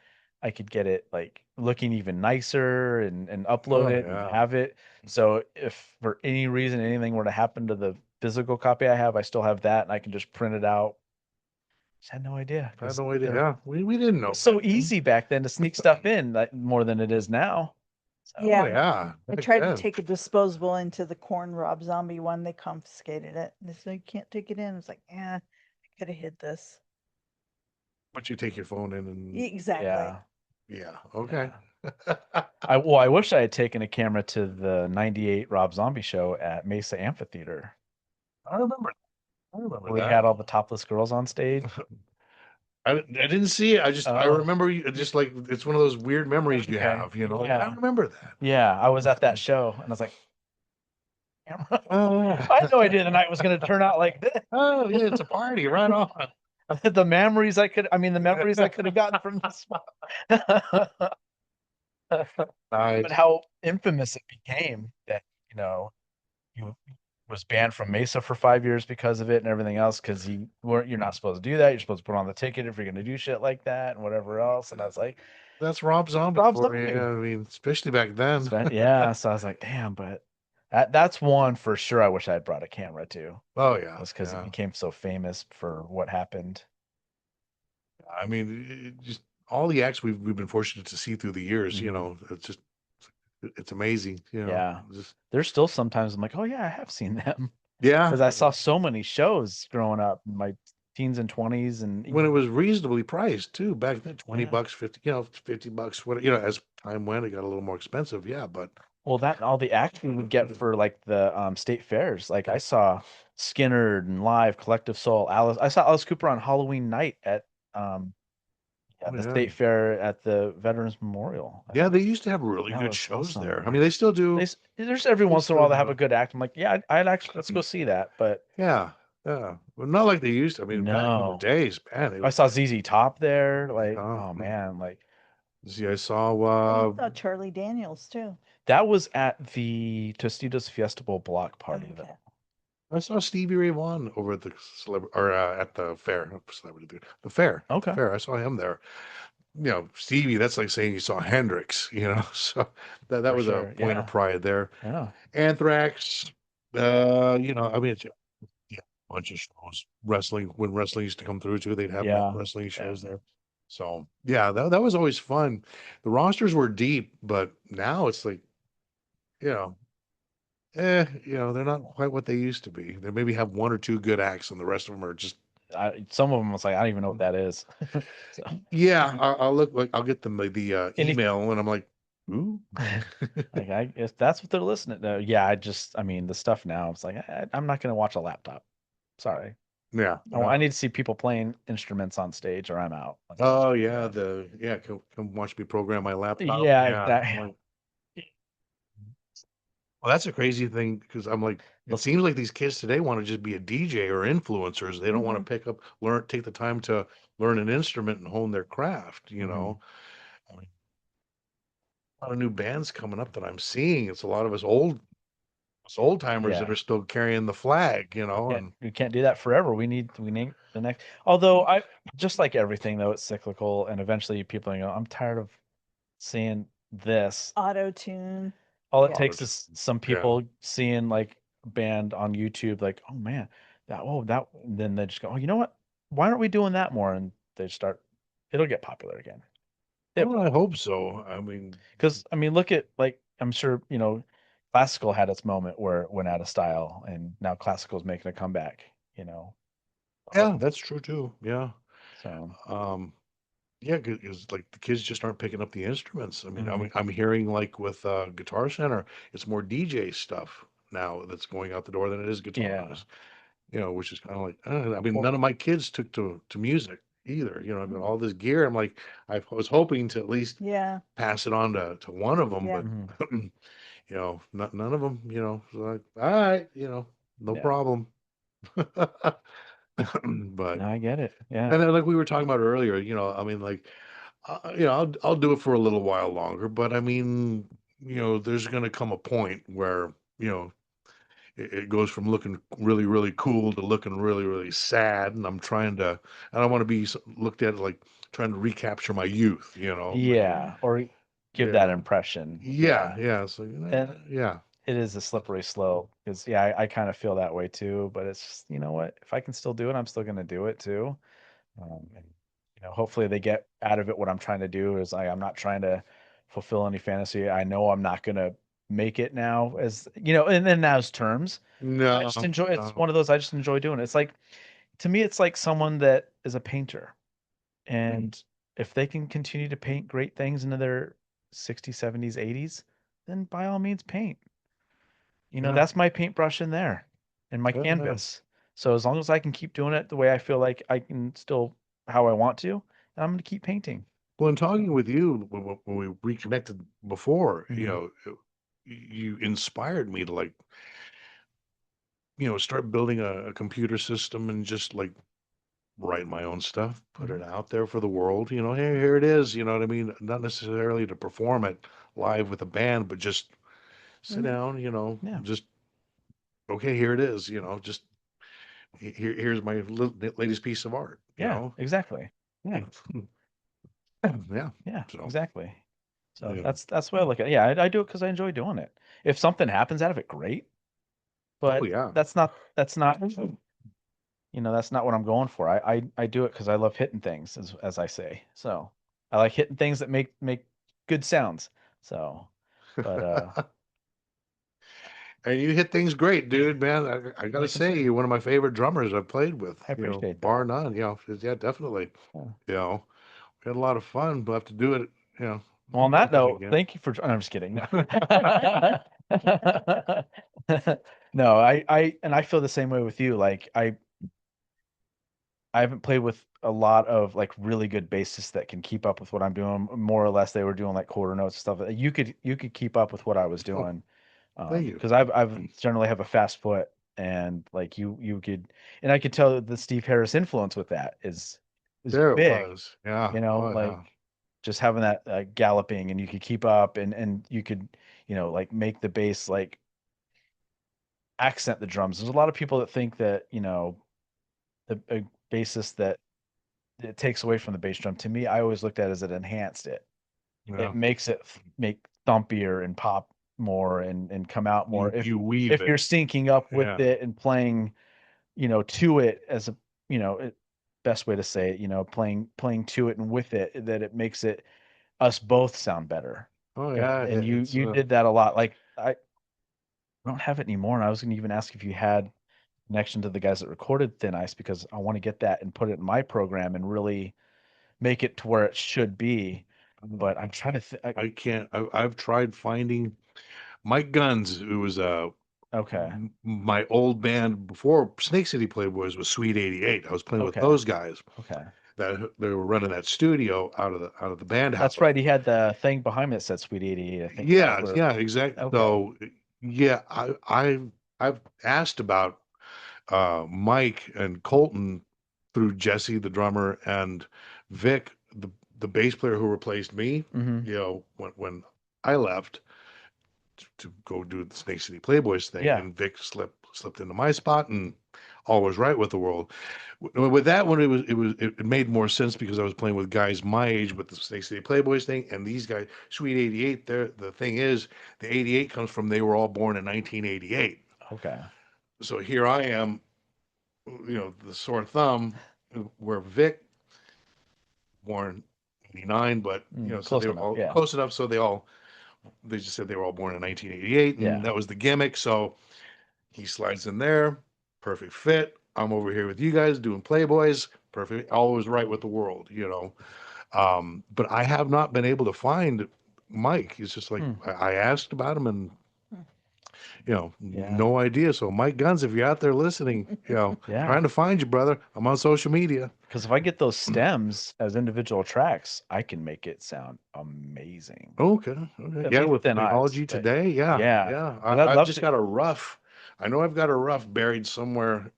I could get it like looking even nicer and upload Oh, it and yeah. have it. So if for any reason anything were to happen to the physical copy I have, I still have that and I can just print it out. Just had no idea. I had 'Cause no idea. they're Yeah, we didn't know. so back then. easy back then to sneak stuff in, like more than it is now. So, Yeah. Oh yeah. I back tried then. to take a disposable into the corn Rob Zombie one. They confiscated it. They said, you can't take it in. It's like, I could have hid this. But you take your phone in and Exactly. yeah. yeah, okay. I wish I had taken a camera to the '98 Rob Zombie show at Mesa Amphitheater. I remember. I remember Where we that. had all the topless girls on stage. I didn't see it. I Oh. remember you just like it's one of those weird memories you Okay. have. Like, Yeah. I remember that. Yeah, I was at that show and I was like, camera. Oh yeah. I had no idea the night was going to turn out like this. Oh yeah, it's a party. Right on. The memories I could have gotten from this. Nice. But how infamous it became that, you was banned from Mesa for 5 years because of it and everything else because you're not supposed to do that. You're supposed to put on the ticket if you're going to do shit like that and whatever else. And I was like, That's Rob Zombie Rob for you. Zombie. I mean, especially back then. yeah. So I was like, damn, but that's one for sure I wish I had brought a camera to. Oh yeah. Was because yeah. it became so famous for what happened. I mean, just all the acts we've been fortunate to see through the years. Mhm. It's amazing. Yeah. Just There's still sometimes I'm like, oh yeah, I have seen them. yeah. Because I saw so many shows growing up in my teens and 20s and When it was reasonably priced too back then, 20 Yeah. bucks, 50, $50, what as time went, it got a little more expensive. Yeah, but well, that and all the acts we would get for like the state fairs. Like I saw Skinner and Live, Collective Soul, Alice. I saw Alice Cooper on Halloween night at the yeah. state fair at the Veterans Memorial. Yeah, they used to have really That good was shows awesome. there. I mean, they still do. There's every once in a while they have a do. good act. I'm like, yeah, I'd actually let's go see that. But Yeah, yeah. Well, not like they used to. I mean, back in the No. days, man. I saw ZZ Top there. Like, Oh. oh man, like See, I saw. I saw Charlie Daniels too. that was at the Tostitos Fiesta Bowl block party. Okay. Though. I saw Stevie Ray Vaughan over at the at the fair, not Celebrity Theater, the fair. Okay. Fair. I saw him there. Stevie. That's like saying you saw Hendrix. So that For was sure, a point yeah. of pride there. Yeah. Anthrax. I mean, it's a bunch of shows. Wrestling when wrestling used to come through too, they'd have Yeah. wrestling shows there. So yeah, that was always fun. The rosters were deep, but now it's like, they're not quite what they used to be. They maybe have one or two good acts, and the rest of them are just Some of them was like, I don't even know what that is. So, yeah. I'll look like I'll get them the Any- email, and I'm like, ooh. like I guess that's what they're listening to. Yeah, I mean, the stuff now, it's like I'm not gonna watch a laptop. Sorry. Yeah. I need to see people playing instruments on stage, or I'm out. Like, Oh yeah, come watch me program my laptop. Yeah, I'm exactly. like, well, that's a crazy thing because I'm like, it Let's- seems like these kids today want to just be a DJ or influencers. They don't want to pick up, take the time to learn an instrument and hone their craft. I mean, a lot of new bands coming up that I'm seeing. It's a lot of us old timers that Yeah. are still carrying the flag. And We can't do that forever. We need the next. Although I just like everything though, it's cyclical, and eventually people are going to go, I'm tired of seeing this. Auto tune. All it Yeah. takes is some people seeing like a band on YouTube, like, oh man, then they just go, oh, you know what? why aren't we doing that more? And they start, it'll get popular again. It Well, I hope so. I mean, Because I mean, look at like I'm sure classical had its moment where it went out of style, and now classical is making a comeback. You know, yeah, that's true too. Yeah. so Um, yeah, because like the kids just aren't picking up the instruments. I mean, mhm. I'm hearing like with Guitar Center, it's more DJ stuff now that's going out the door than it is Yeah. guitars. Which is kind of like, I mean, Well, none of my kids took to music either. I got all this gear. I'm like, I was hoping to at least Yeah. pass it on to one of them, Yeah. but mhm. none of them. So like, all right, no Yeah. problem. But No, I get it. Yeah. and then like we were talking about earlier, I mean, like, I'll do it for a little while longer, but I mean, there's gonna come a point where it goes from looking really, really cool to looking really, really sad. And I don't want to be looked at like trying to recapture my youth, Yeah. Or give that Yeah. impression. Yeah. Yeah. Yeah. So, And yeah. it is a slippery slope because yeah, I kind of feel that way too. But it's just, you know what? If I can still do it, I'm still gonna do it too. And hopefully they get out of it what I'm trying to do is I'm not trying to fulfill any fantasy. I know I'm not gonna make it now as and then now's terms. I No, just enjoy it's no. one of those I just enjoy doing. It's like to me it's like someone that is a painter. And if they can continue to paint great things into their 60s, 70s, 80s, then by all means paint. Yeah. That's my paintbrush in there and my Yeah. Yeah. canvas. So as long as I can keep doing it the way I feel like I can still how I want to, I'm going to keep painting. Well, in talking with you when we reconnected before, Hmm. you inspired me to like, start building a computer system and just like write my own stuff, put Hmm. it out there for the world. Hey, here it is. You know what I mean? Not necessarily to perform it live with a band, but just sit Hmm. down. Yeah. Just okay, here it is. Just here's my latest piece of art. Yeah, exactly. Yeah. Yeah. Yeah, So exactly. So yeah. that's the way I look at it. Yeah, I do it because I enjoy doing it. If something happens out of it, great. Oh But yeah. that's not what I'm going for. I do it because I love hitting things, as I say. So I like hitting things that make good sounds. So, but And you hit things great, dude, man. I gotta really say, consider. you're one of my favorite drummers I've played with, I appreciate bar that. none. Yeah, definitely. Yeah. You know, we had a lot of fun. We'll have to do it, Well, on that note, again. thank you for. I'm just kidding. No, no, I feel the same way with you. Like I haven't played with a lot of like really good bassists that can keep up with what I'm doing. More or less, they were doing like quarter notes and stuff. You could keep up with what I was Oh, doing, thank you. because I've generally have a fast foot, and like you could, and I could tell the Steve Harris influence with that is There it big. was. Yeah. Oh Like yeah. just having that galloping, and you could keep up, and you could like make the bass like accent the drums. There's a lot of people that think that the a bassist that it takes away from the bass drum. To me, I always looked at it as it enhanced it. It Yeah. makes it make thumpier and pop more and come out more You weave if it. you're syncing up with Yeah. it and playing, to it as a, best way to say it, playing to it and with it, that it makes it us both sound better. Oh And yeah. and you It's you did that a lot. Like I don't have it anymore, and I was gonna even ask if you had connection to the guys that recorded Thin Ice because I want to get that and put it in my program and really make it to where it should be. But I'm trying to I can't. I've tried finding Mike Guns, who was okay. my old band before Snake City Playboys was Sweet 88. I was playing with Okay. those guys Okay. that they were running that studio out of the band house. That's right. He had the thing behind me that said Sweet 88. I think that's Yeah, where. yeah, exactly. Okay. So yeah, I've asked about Mike and Colton through Jesse, the drummer, and Vic, the bass player who replaced me, Hmm. when I left to go do the Snake City Playboys thing, Yeah. and Vic slipped into my spot, and all was right with the world. With that one, it made more sense because I was playing with guys my age with the Snake City Playboys thing, and these guys, Sweet 88. The thing is, the 88 comes from they were all born in 1988. Okay. So here I am, the sore thumb, where Vic, born 89, but so close they were enough, all yeah. close enough. So they just said they were all born in 1988, and Yeah. that was the gimmick. So he slides in there, perfect fit. I'm over here with you guys doing Playboys, perfect, always right with the world, but I have not been able to find Mike. It's just like I asked about him, and Yeah. no idea. So Mike Guns, if you're out there listening, Yeah. trying to find you, brother. I'm on social media. Because if I get those stems as individual tracks, I can make it sound amazing. Okay. At Yeah, least with Thin Eyes, technology but today, yeah. yeah. But I'd I've love just to. got a rough. I know I've got a rough buried somewhere.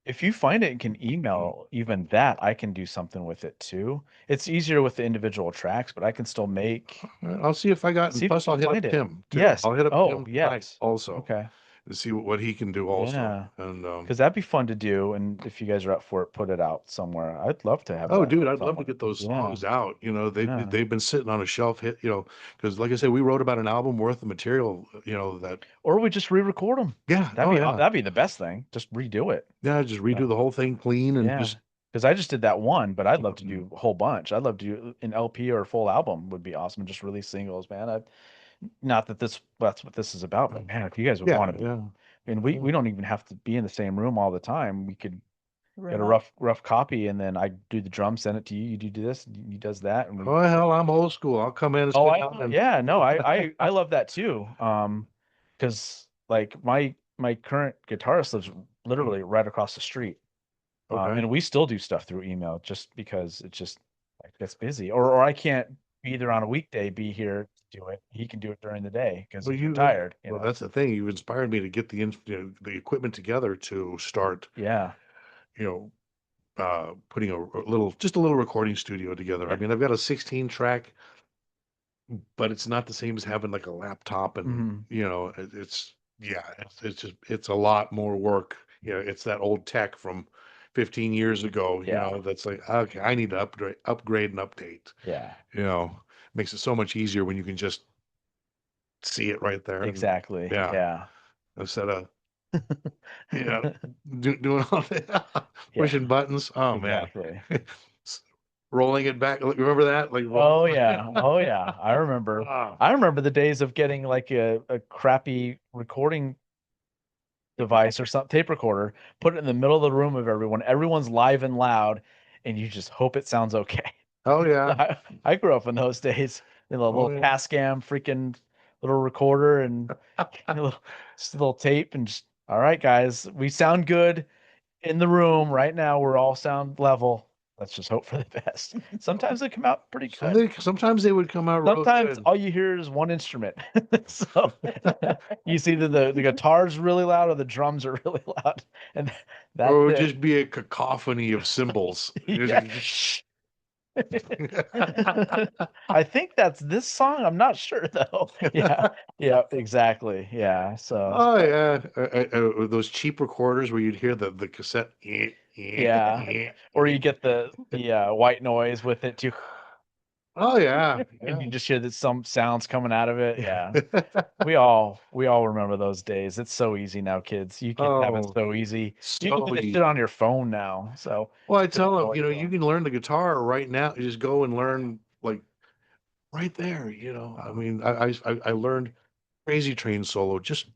If you find it and can email even that, I can do something with it too. It's easier with the individual tracks, but I can still make. I'll see if I got, and See if you plus I'll can hit find up it. Tim too. Yes. I'll hit up Oh, Tim tonight yes. also Okay. to see what he can do also. Yeah. And Because that'd be fun to do, and if you guys are up for it, put it out somewhere. I'd love to have oh, that dude, I'd love to somewhere. get those Yeah. songs out. Yeah. They've been sitting on a shelf, because like I said, we wrote about an album worth of material. That Or we just re-record them. yeah, That'd be the best thing. Just redo it. yeah, just redo the whole thing clean and Yeah. just Because I just did that one, but I'd love to do a whole bunch. I'd love to do an LP or a full album would be awesome. And just release singles, man. Not that that's what this is about, but man, if you guys would yeah, want to, yeah. and we don't even have to be in the same room all the time. We could get a Remote. rough copy, and then I do the drum, send it to you. You do this, he does that, and we. Oh hell, I'm old school. I'll come in and Oh, sit I down and yeah, no, I love that too. Because like my current guitarist lives literally right across the street. okay. And we still do stuff through email just because it's just like gets busy, or I can't be there on a weekday, be here to do it. He can do it during the day because Well, he's retired. well, that's the thing. You inspired me to get the equipment together to start, Yeah. you know, putting just a little recording studio together. I mean, I've got a 16 track, but it's not the same as having like a laptop and, Mhm. it's a lot more work. It's that old tech from 15 years ago, Yeah. that's like, okay, I need to upgrade and update, Yeah. makes it so much easier when you can just see it right there. Exactly. Yeah. Yeah. Instead of, doing all that, pushing buttons. Oh man. Exactly. Rolling it back. Remember that? Like, Oh yeah. Oh yeah. I remember. Ah. I remember the days of getting like a crappy recording device or some tape recorder, put it in the middle of the room of everyone. Everyone's live and loud, and you just hope it sounds okay. Oh yeah. I grew up in those days. Little yeah. Tascam freaking little recorder and just a little tape and just all right, guys, we sound good in the room right now. We're all sound level. Let's just hope for the best. Sometimes they come out pretty good. Sometimes they would come out real Sometimes good. all you hear is one instrument. So you see the guitar's really loud or the drums are really loud. And that's Or it would it. just be a cacophony of cymbals. Yeah. I think that's this song. I'm not sure though. Yeah. Yeah, exactly. Yeah. So Oh yeah, those cheap recorders where you'd hear the cassette. yeah. Or you get the white noise with it too. Oh yeah, And you just hear that some sounds coming out of it. Yeah. We all remember those days. It's so easy now, kids. You can have it Oh, so easy. You so can do this easy. shit on your phone now. So Well, I tell no them, idea. you can learn the guitar right now. You just go and learn like right there. I mean, I learned Crazy Train solo just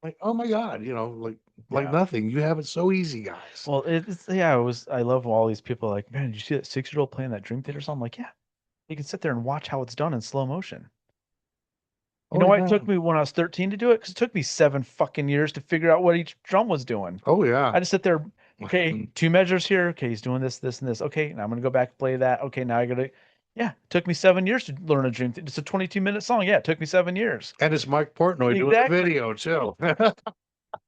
like, oh my God, like Yeah. nothing. You have it so easy, guys. Well, I love all these people like, man, did you see that 6-year-old playing that Dream Theater song? I'm like, yeah, you can sit there and watch how it's done in slow motion. You know why it took me when I was 13 to do it? Because it took me 7 fucking years to figure out what each drum was doing. Oh yeah. I just sit there, okay, 2 measures here. Okay, he's doing this, this, and this. Okay, now I'm gonna go back and play that. Okay, now I gotta, yeah, it took me 7 years to learn a Dream Theater. It's a 22-minute song. Yeah, it took me 7 years. And it's Mike Portnoy doing the Exactly. video too.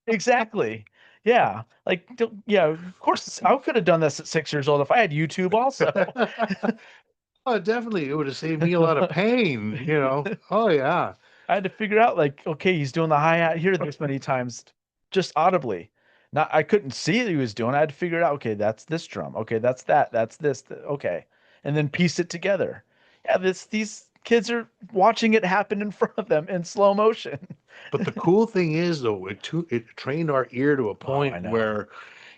Exactly. Yeah. Like, yeah, of course, I could have done this at 6 years old if I had YouTube also. Oh, definitely. It would have saved me a lot of pain, Oh yeah. I had to figure out, like, okay, he's doing the hi-hat here this many times, just audibly. Not, I couldn't see what he was doing. I had to figure it out. Okay, that's this drum. Okay, that's that. That's this. Okay, and then piece it together. Yeah, these kids are watching it happen in front of them in slow motion. But the cool thing is, though, it trained our ear to a I point know. where,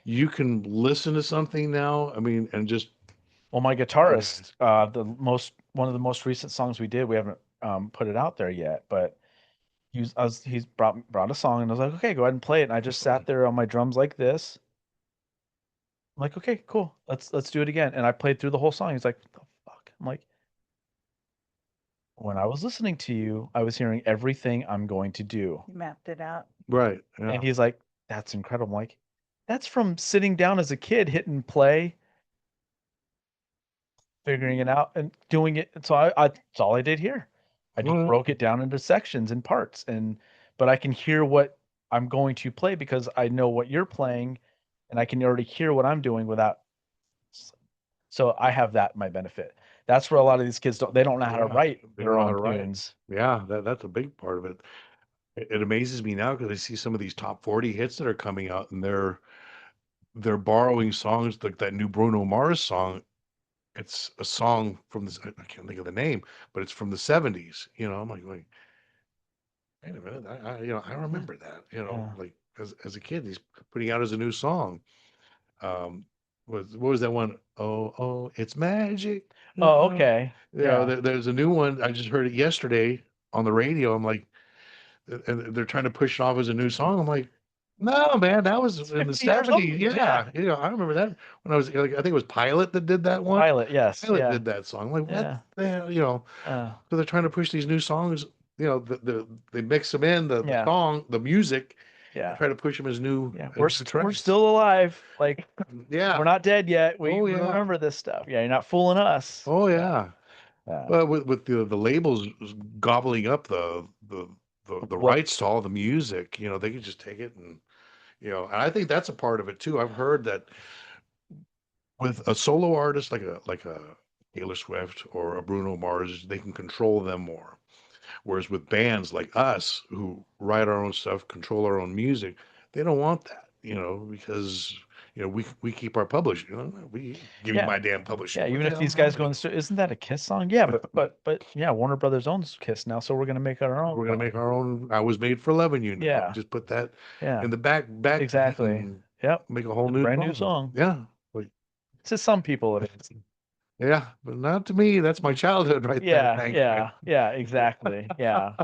you can listen to something now. I mean, and just Well, my guitarist, one of the most recent songs we did, we haven't put it out there yet, but he's brought a song and I was like, okay, go ahead and play it. And I just sat there on my drums like this. I'm like, okay, cool. Let's do it again. And I played through the whole song. He's like, what the fuck? I'm like, when I was listening to you, I was hearing everything I'm going to do. You mapped it out. right. And Yeah. he's like, that's incredible. I'm like, that's from sitting down as a kid, hitting play, figuring it out and doing it. And so that's all I did here. I just Well, broke it down into sections and parts but I can hear what I'm going to play because I know what you're playing and I can already hear what I'm doing without. So I have that in my benefit. That's where a lot of these kids they don't know how to yeah, write they their don't know how own to write. tunes. Yeah, that's a big part of it. It amazes me now because I see some of these top 40 hits that are coming out, and they're borrowing songs like that new Bruno Mars song. It's a song from this. I can't think of the name, but it's from the 70s. I'm like, wait a minute. I remember that. Yeah. Like as a kid, he's putting out as a new song. Um, what was that one? Oh, oh, it's magic. Oh, okay. Yeah. There's a new one. I just heard it yesterday on the radio. I'm like, and they're trying to push it off as a new song. I'm like, no, man, that was It's in the 50 years old. 70s. Yeah. Yeah, I remember that when I was like, I think it was Pilot that did that one. Pilot, yes. Pilot Yeah. did that song. I'm like, what Yeah. the hell, Uh, so they're trying to push these new songs. They mix them in the Yeah. song, the music, and yeah. try to push them as new. Yeah. as We're new we're tracks. still alive. Like Yeah. we're not dead yet. We Oh, yeah. remember this stuff. Yeah, you're not fooling us. Oh yeah. Yeah. Well, with the labels gobbling up the What- rights to all the music, they could just take it and I think that's a part of it too. I've heard that with a solo artist like a Taylor Swift or a Bruno Mars, they can control them more. Whereas with bands like us who write our own stuff, control our own music, they don't want that, because we keep our publishing. We give you Yeah. my damn publishing. Yeah, What even the if hell these is wrong guys with go in you? the store, isn't that a Kiss song? Yeah, but yeah, Warner Brothers owns Kiss now, so we're gonna make our own. We're gonna make our own. I was made for loving you. Now. Yeah. Just put that Yeah, in the back exactly. and Yep, make a whole a new brand new song. Yeah, like, To some people, it is. yeah, but not to me. That's my childhood right there. Yeah, Thank yeah, you. yeah, exactly. Yeah,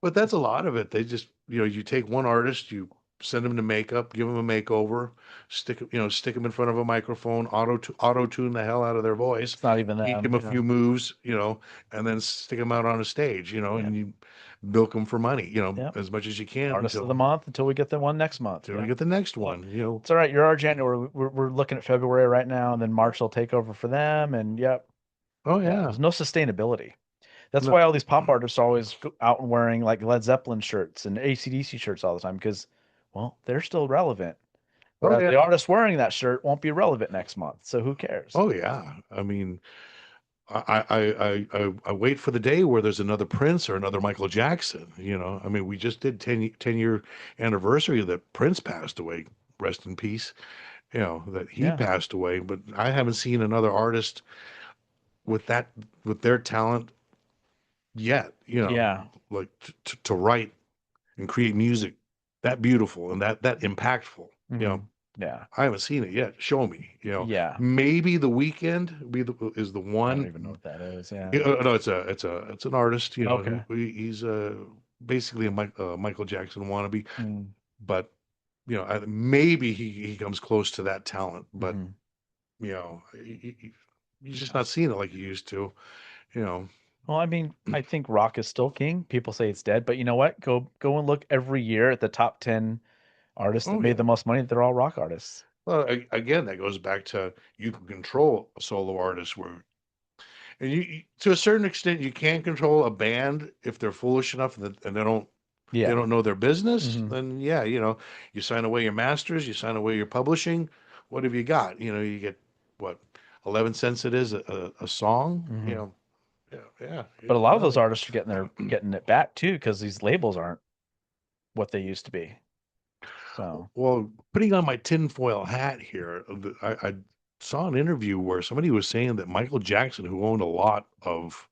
But that's a lot of it. They just, you take one artist, you send them to makeup, give them a makeover, stick them in front of a microphone, auto tune the hell out of their voice, it's not even teach them. them a few moves, and then stick them out on a stage, and you milk them for money, Yep. as much as you can Artist of until the month until we get the one next month. we Yeah. get the next one. It's all right. You're our January. We're looking at February right now, and then March will take over for them. And yep, Oh yeah, yeah. there's no sustainability. That's No. why all these pop artists are always out and wearing like Led Zeppelin shirts and AC/DC shirts all the time because, well, they're still relevant. Oh Whereas the yeah. artist wearing that shirt won't be relevant next month. So who cares? Oh yeah. I mean, I wait for the day where there's another Prince or another Michael Jackson. I mean, we just did 10-year anniversary that Prince passed away. Rest in peace. That he Yeah. passed away, but I haven't seen another artist with their talent yet. Yeah. Like to write and create music that beautiful and that impactful. Mhm. Yeah. I haven't seen it yet. Show me. Yeah. Maybe The Weeknd is the I one. don't even know what that is. Yeah. No, it's an artist. Okay. He's basically a Michael Jackson wannabe, Mm, but maybe he comes close to that talent, but mhm. he's just not seeing it like he used to. Well, I mean, I think rock is still king. People say it's dead, but you know what? Go and look every year at the top 10 artists that Oh, made yeah. the most money. They're all rock artists. Well, again, that goes back to you can control a solo artist and to a certain extent you can control a band if they're foolish enough and they don't Yeah. know their business. Mhm. Then yeah, you sign away your masters, you sign away your publishing. What have you got? You get what 11 cents it is a song. Mhm. Yeah. But a lot of those artists are getting it back too because these labels aren't what they used to be. So Well, putting on my tinfoil hat here, I saw an interview where somebody was saying that Michael Jackson, who owned a lot of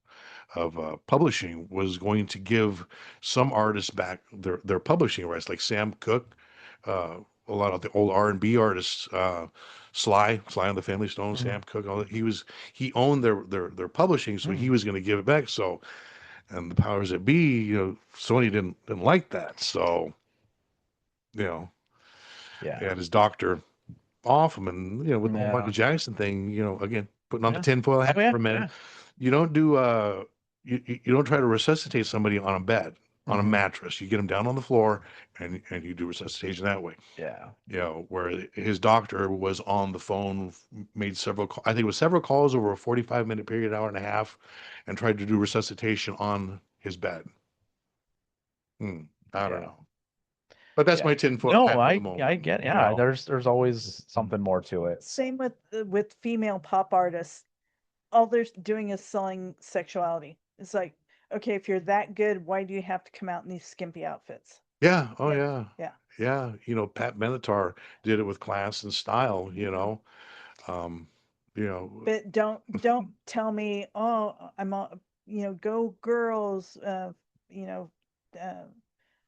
publishing, was going to give some artists back their publishing rights, like Sam Cooke, a lot of the old R&B artists, Sly on the Family Stone, Mhm. Sam Cooke, all that. He owned their publishing, so he was going to give it back. So, and the powers that be, Sony didn't like that. So, you know, Yeah. they had his doctor off him, and with the whole Michael Yeah. Jackson thing, again, putting on the Yeah. tinfoil hat Oh, yeah. for a minute. Yeah. You don't do you don't try to resuscitate somebody on a bed, on a Mhm. mattress. You get them down on the floor, and you do resuscitation that way. Yeah. Where his doctor was on the phone, made I think it was several calls over a 45-minute period, hour and a half, and tried to do resuscitation on his bed. I don't Yeah. know. But that's Yeah. my tinfoil No, hat for the I moment. get. Yeah. There's always something more to it. Same with female pop artists. All they're doing is selling sexuality. It's like, okay, if you're that good, why do you have to come out in these skimpy outfits? Yeah. Oh, Yeah. yeah. Yeah. Yeah. Pat Benatar did it with class and style, Um, But don't tell me, oh, I'm all, go girls, you know, uh,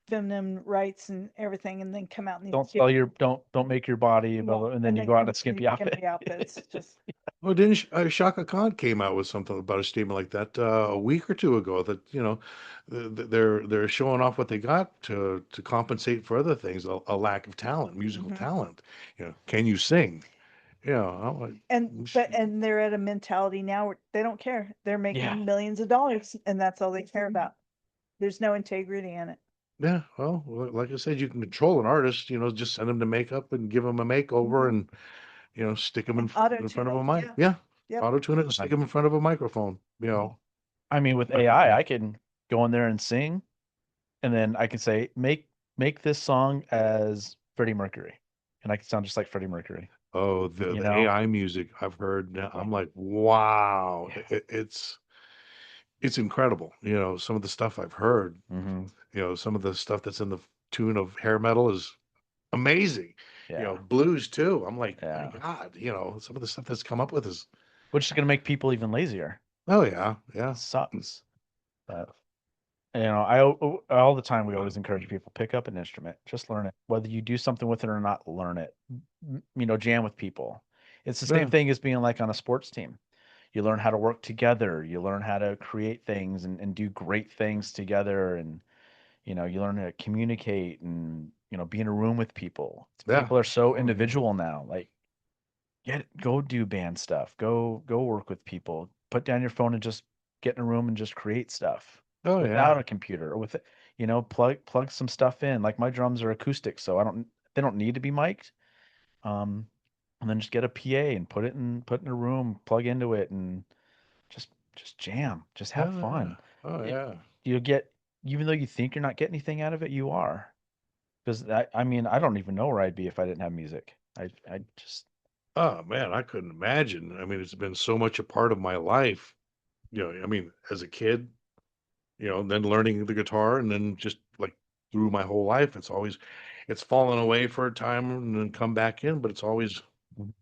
feminine rights and everything, and then come out in these Don't make your body available, and then you go out in a skimpy outfit. outfits. Just Well, didn't Shaka Khan came out with something about a statement like that a week or two ago that they're showing off what they got to compensate for other things, a lack of talent, musical talent. Can you sing? I'm like, and they're at a mentality now where they don't care. They're making Yeah. millions of dollars, and that's all they care about. There's no integrity in it. yeah. Well, like I said, you can control an artist. Just send them to makeup and give them a makeover, and stick them in front of a mic. Yeah, Yep. auto tune it and stick them in front of a microphone. I mean, with AI, I can go in there and sing, and then I can say, make this song as Freddie Mercury, and I can sound just like Freddie Mercury. Oh, the You know? AI music I've heard now, I'm like, wow, it's incredible. Some of the stuff I've heard, Mm-hmm. some of the stuff that's in the tune of hair metal is amazing. Yeah. Blues too. I'm like, Yeah. my God, some of the stuff that's come up with is, Which is going to make people even lazier. oh yeah, yeah. It sucks. But all the time we always encourage people, pick up an instrument, just learn it. Whether you do something with it or not, learn it. Jam with people. It's the same Yeah. thing as being like on a sports team. You learn how to work together. You learn how to create things and do great things together. And, you learn how to communicate and, be in a room with people. Yeah. People are so Oh, yeah. individual now. Like, go do band stuff. Go work with people. Put down your phone and just get in a room and just create stuff Oh without yeah. a computer or with it. Plug some stuff in. Like my drums are acoustic, so they don't need to be mic'd. And then just get a PA and put it in a room, plug into it, and just jam, just have fun. Oh It, yeah. you get Even though you think you're not getting anything out of it, you are. Because I mean, I don't even know where I'd be if I didn't have music. I just Oh man, I couldn't imagine. I mean, it's been so much a part of my life. I mean, as a kid, then learning the guitar, and then just like through my whole life, it's fallen away for a time and then come back in, but it's always,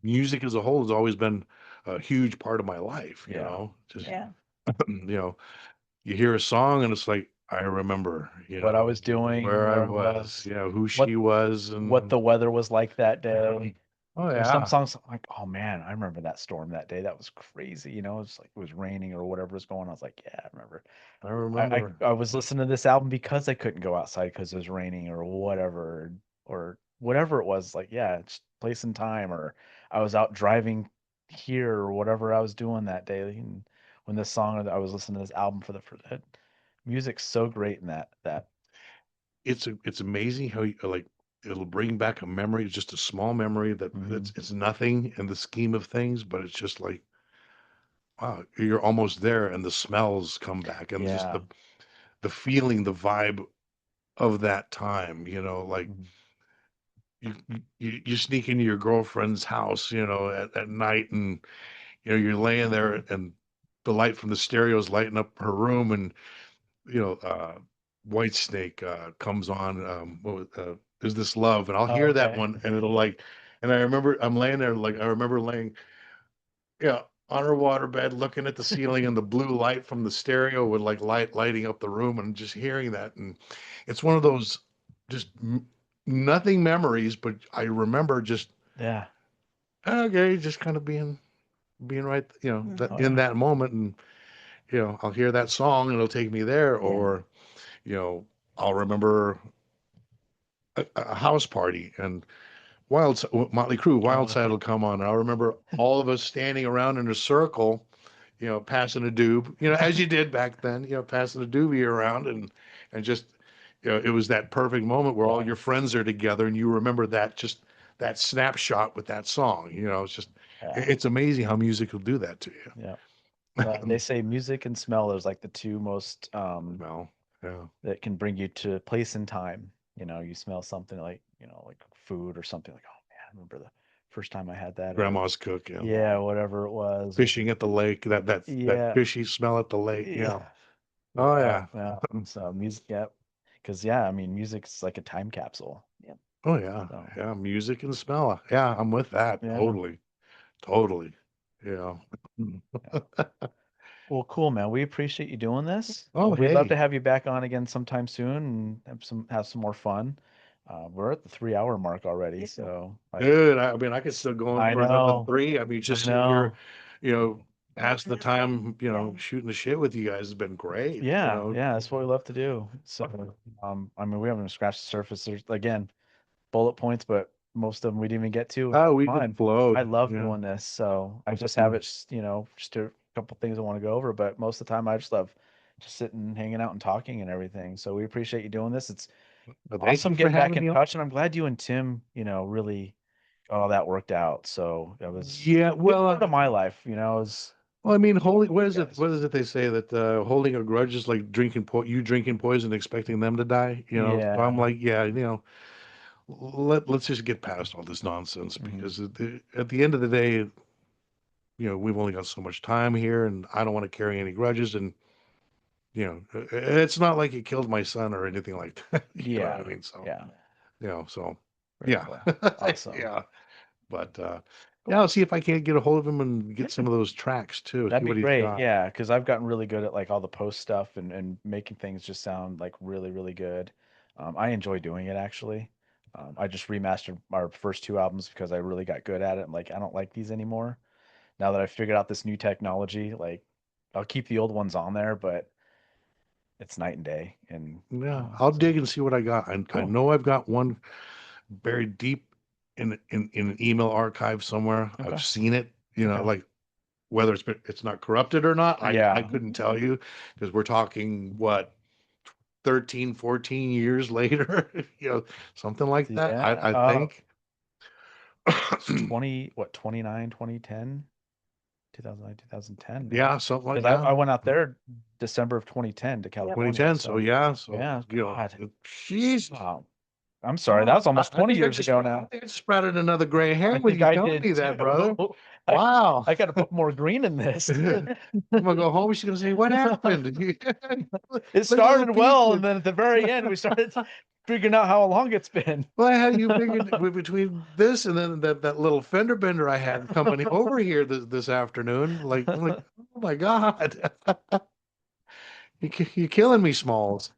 music as a whole has always been a huge part of my life, Yeah. just, Yeah. you hear a song and it's like, I remember, what I was doing, where I where I was, who what she was, what and the weather was like that day. oh There's some yeah, songs I'm like, oh man, I remember that storm that day. That was crazy. It's like it was raining or whatever was going on. I was like, yeah, I remember. I I, remember. I was listening to this album because I couldn't go outside because it was raining or whatever it was. Like, yeah, it's place and time, or I was out driving here or whatever I was doing that day. And when this song, I was listening to this album for that music's so great in that. It's amazing how like it'll bring back a memory, just a small memory that it's nothing in the scheme of things, but it's just like, wow, you're almost there, and the smells come back, and just Yeah. the feeling, the vibe of that time. Like you sneak into your girlfriend's house, at night, and you're laying there, and the light from the stereo is lighting up her room, and you know, uh, White Snake comes on. Is This Love? And I'll Oh, hear that okay. one, and it'll like, and I remember I'm laying there, like I remember laying, yeah, on her waterbed, looking at the ceiling, and the blue light from the stereo would like lighting up the room, and just hearing that, and it's one of those just nothing memories, but I remember just Yeah. okay, just kind of being right, that Oh, in yeah. that moment, and I'll hear that song and it'll take me there, or I'll remember a house party and Motley Crue, Wild Side will come on. And I'll remember all of us standing around in a circle, passing a doob, as you did back then, passing a doobie around and just, it was that perfect moment where all your friends are together and you remember that snapshot with that song. It's just, Yeah. it's amazing how music will do that to you. Yeah. They say music and smell is like the two most Well, yeah. that can bring you to a place and time. You smell something like, like food or something like, oh man, I remember the first time I had that. Or, Grandma's cooking. yeah, whatever it was. Fishing at the lake, that Yeah. fishy smell at the lake. Yeah. Yeah. Oh yeah. Yeah. So music, yeah. Because yeah, I mean, music's like a time capsule. Yeah. Oh yeah. So Yeah. Music and smell. Yeah, I'm with that. yeah. Totally. Totally. Yeah. Well, cool, man. We appreciate you doing this. Oh We'd love to hey. have you back on again sometime soon and have some more fun. We're at the 3 hour mark already, so Dude, I mean I could still go on I for another know, three. I mean, just I sitting here, know. pass the time, shooting the shit with you guys has been great. Yeah, yeah, that's what we love to do. So, I mean, we haven't even scratched the surface. There's again bullet points, but most of them we didn't even get to. Oh, we just Fine. I flowed. love Yeah. doing this, so I just have it, just a couple things I want to go over. But most of the time, I just love just sitting, hanging out, and talking and everything. So we appreciate you doing this. It's But thank awesome you for getting back having in me on. touch, and I'm glad you and Tim, really got all that worked out. So that was Yeah, a big well, part of my life, is well, I mean, holding what is it? guys. What is it they say that holding a grudge is like drinking poison, expecting them to die. So I'm Yeah. like, yeah, let's just get past all this nonsense Mhm. because at the end of the day, we've only got so much time here, and I don't want to carry any grudges. And it's not like it killed my son or anything like that. You know what Yeah. I mean? So Yeah. so Very yeah, cool. Awesome. yeah. But yeah, I'll see if I can't get a hold of him and get some of those tracks too. That'd See be what he's great. got. Yeah, because I've gotten really good at like all the post stuff and making things just sound like really, really good. I enjoy doing it actually. I just remastered our first two albums because I really got good at it. I'm like, I don't like these anymore. Now that I've figured out this new technology, like I'll keep the old ones on there, but it's night and day. And Yeah, I'll so dig and see what I got. I cool. know I've got one buried deep in an email archive somewhere. I've Okay. seen it, Okay. like whether it's not corrupted or not, I Yeah. couldn't tell you because we're talking what 13, 14 years later, something like that. Yeah. I think. 20, what, 29, 2010, 2009, 2010. Yeah, something like Because yeah. I went out there December of 2010 to California. 2010. So So yeah, so yeah, God. jeez. Wow. I'm sorry. That was almost I 20 think I years just ago I now. think I just sprouted another gray hair I with think you I telling did me that, brother. too. Wow. I got to put more green in this. I'm gonna go home. She's gonna say, "What happened?" It Look at the started well, and pieces. then at the very end, we started figuring out how long it's been. Well, how you figured between this and then that little fender bender I had company over here this afternoon? Like, I'm like, oh my God, you're killing me, Smalls.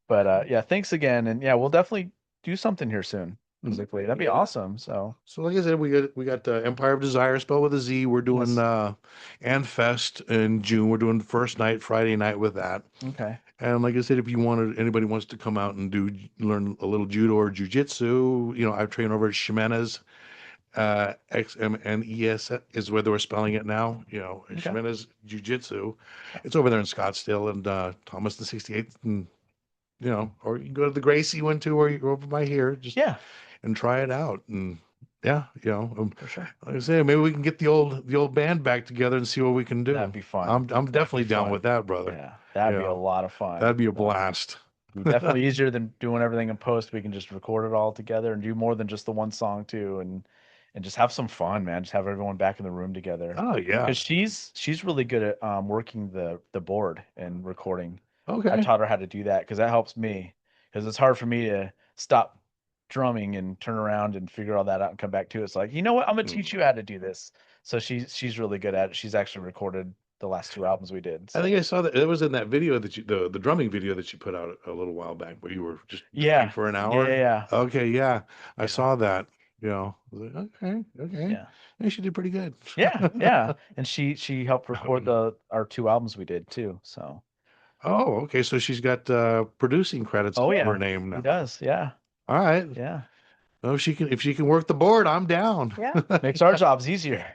But yeah, thanks again, and yeah, we'll definitely do something here soon musically. That'd be Yeah. awesome. So So, like I said, we got Empire of Desire spelled with a Z. We're doing yes. and Fest in June. We're doing the first night, Friday night with that. Okay. And like I said, if anybody wants to come out and learn a little judo or jujitsu, I've trained over at Ximenez. XMNES is where they were spelling it now. Okay. Ximenez Jiu-Jitsu. It's over there in Scottsdale and Thomas the 68th, and or you can go to the Gracie one too, or you're over by here, just Yeah, and try it out. And yeah, for sure. like I say, maybe we can get the old band back together and see what we can do. That'd be fun. I'm definitely Be down fun. with that, brother. Yeah, that'd be a Yeah, lot of fun. that'd be a So, blast. be definitely easier than doing everything in post. We can just record it all together and do more than just the one song too, and just have some fun, man. Just have everyone back in the room together. Oh yeah. Because she's really good at working the board and recording. I Okay. taught her how to do that because that helps me. Because it's hard for me to stop drumming and turn around and figure all that out and come back to it. It's like, you know what? I'm gonna teach you how to do this. So she's really good at it. She's actually recorded the last 2 albums we did. I So. think I saw that it was in that video that the drumming video that you put out a little while back, where you were just drumming Yeah. for an Yeah, hour. yeah. Okay, yeah, I Yeah. saw that. You know, I was like, okay, Yeah. yeah, she did pretty good. Yeah. And she helped record our 2 albums we did too. So. Oh, okay, so she's got producing credits Oh to yeah. her name She now. does. Yeah. All right. Yeah. Oh, if she can work the board, I'm down. Yeah. Makes our jobs easier.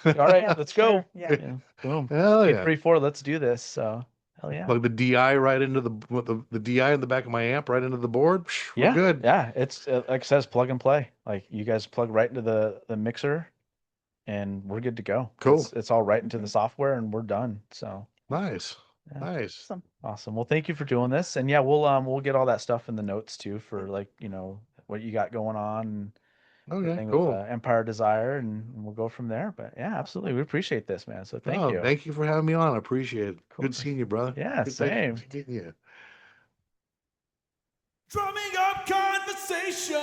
All right, Yeah, let's go. sure, yeah. Yeah. Boom. Hell yeah. 834. Let's do this. So. Hell yeah. Plug the DI right into the DI in the back of my amp right into the board. Psh, we're Yeah. good. Yeah. It's like it says, plug and play. Like you guys plug right into the mixer, and we're good to go. Cool. It's all right into the software, and we're done. So. Nice. Yeah. Nice. Awesome. Well, thank you for doing this, and yeah, we'll get all that stuff in the notes too for like what you got going on. And Okay, everything cool. with Empire Desire, and we'll go from there. But yeah, absolutely, we appreciate this, man. So thank you. Thank you for having me on. I appreciate it. Cool. Good seeing you, brother. Yeah, Good same. meeting you. Drumming up conversation.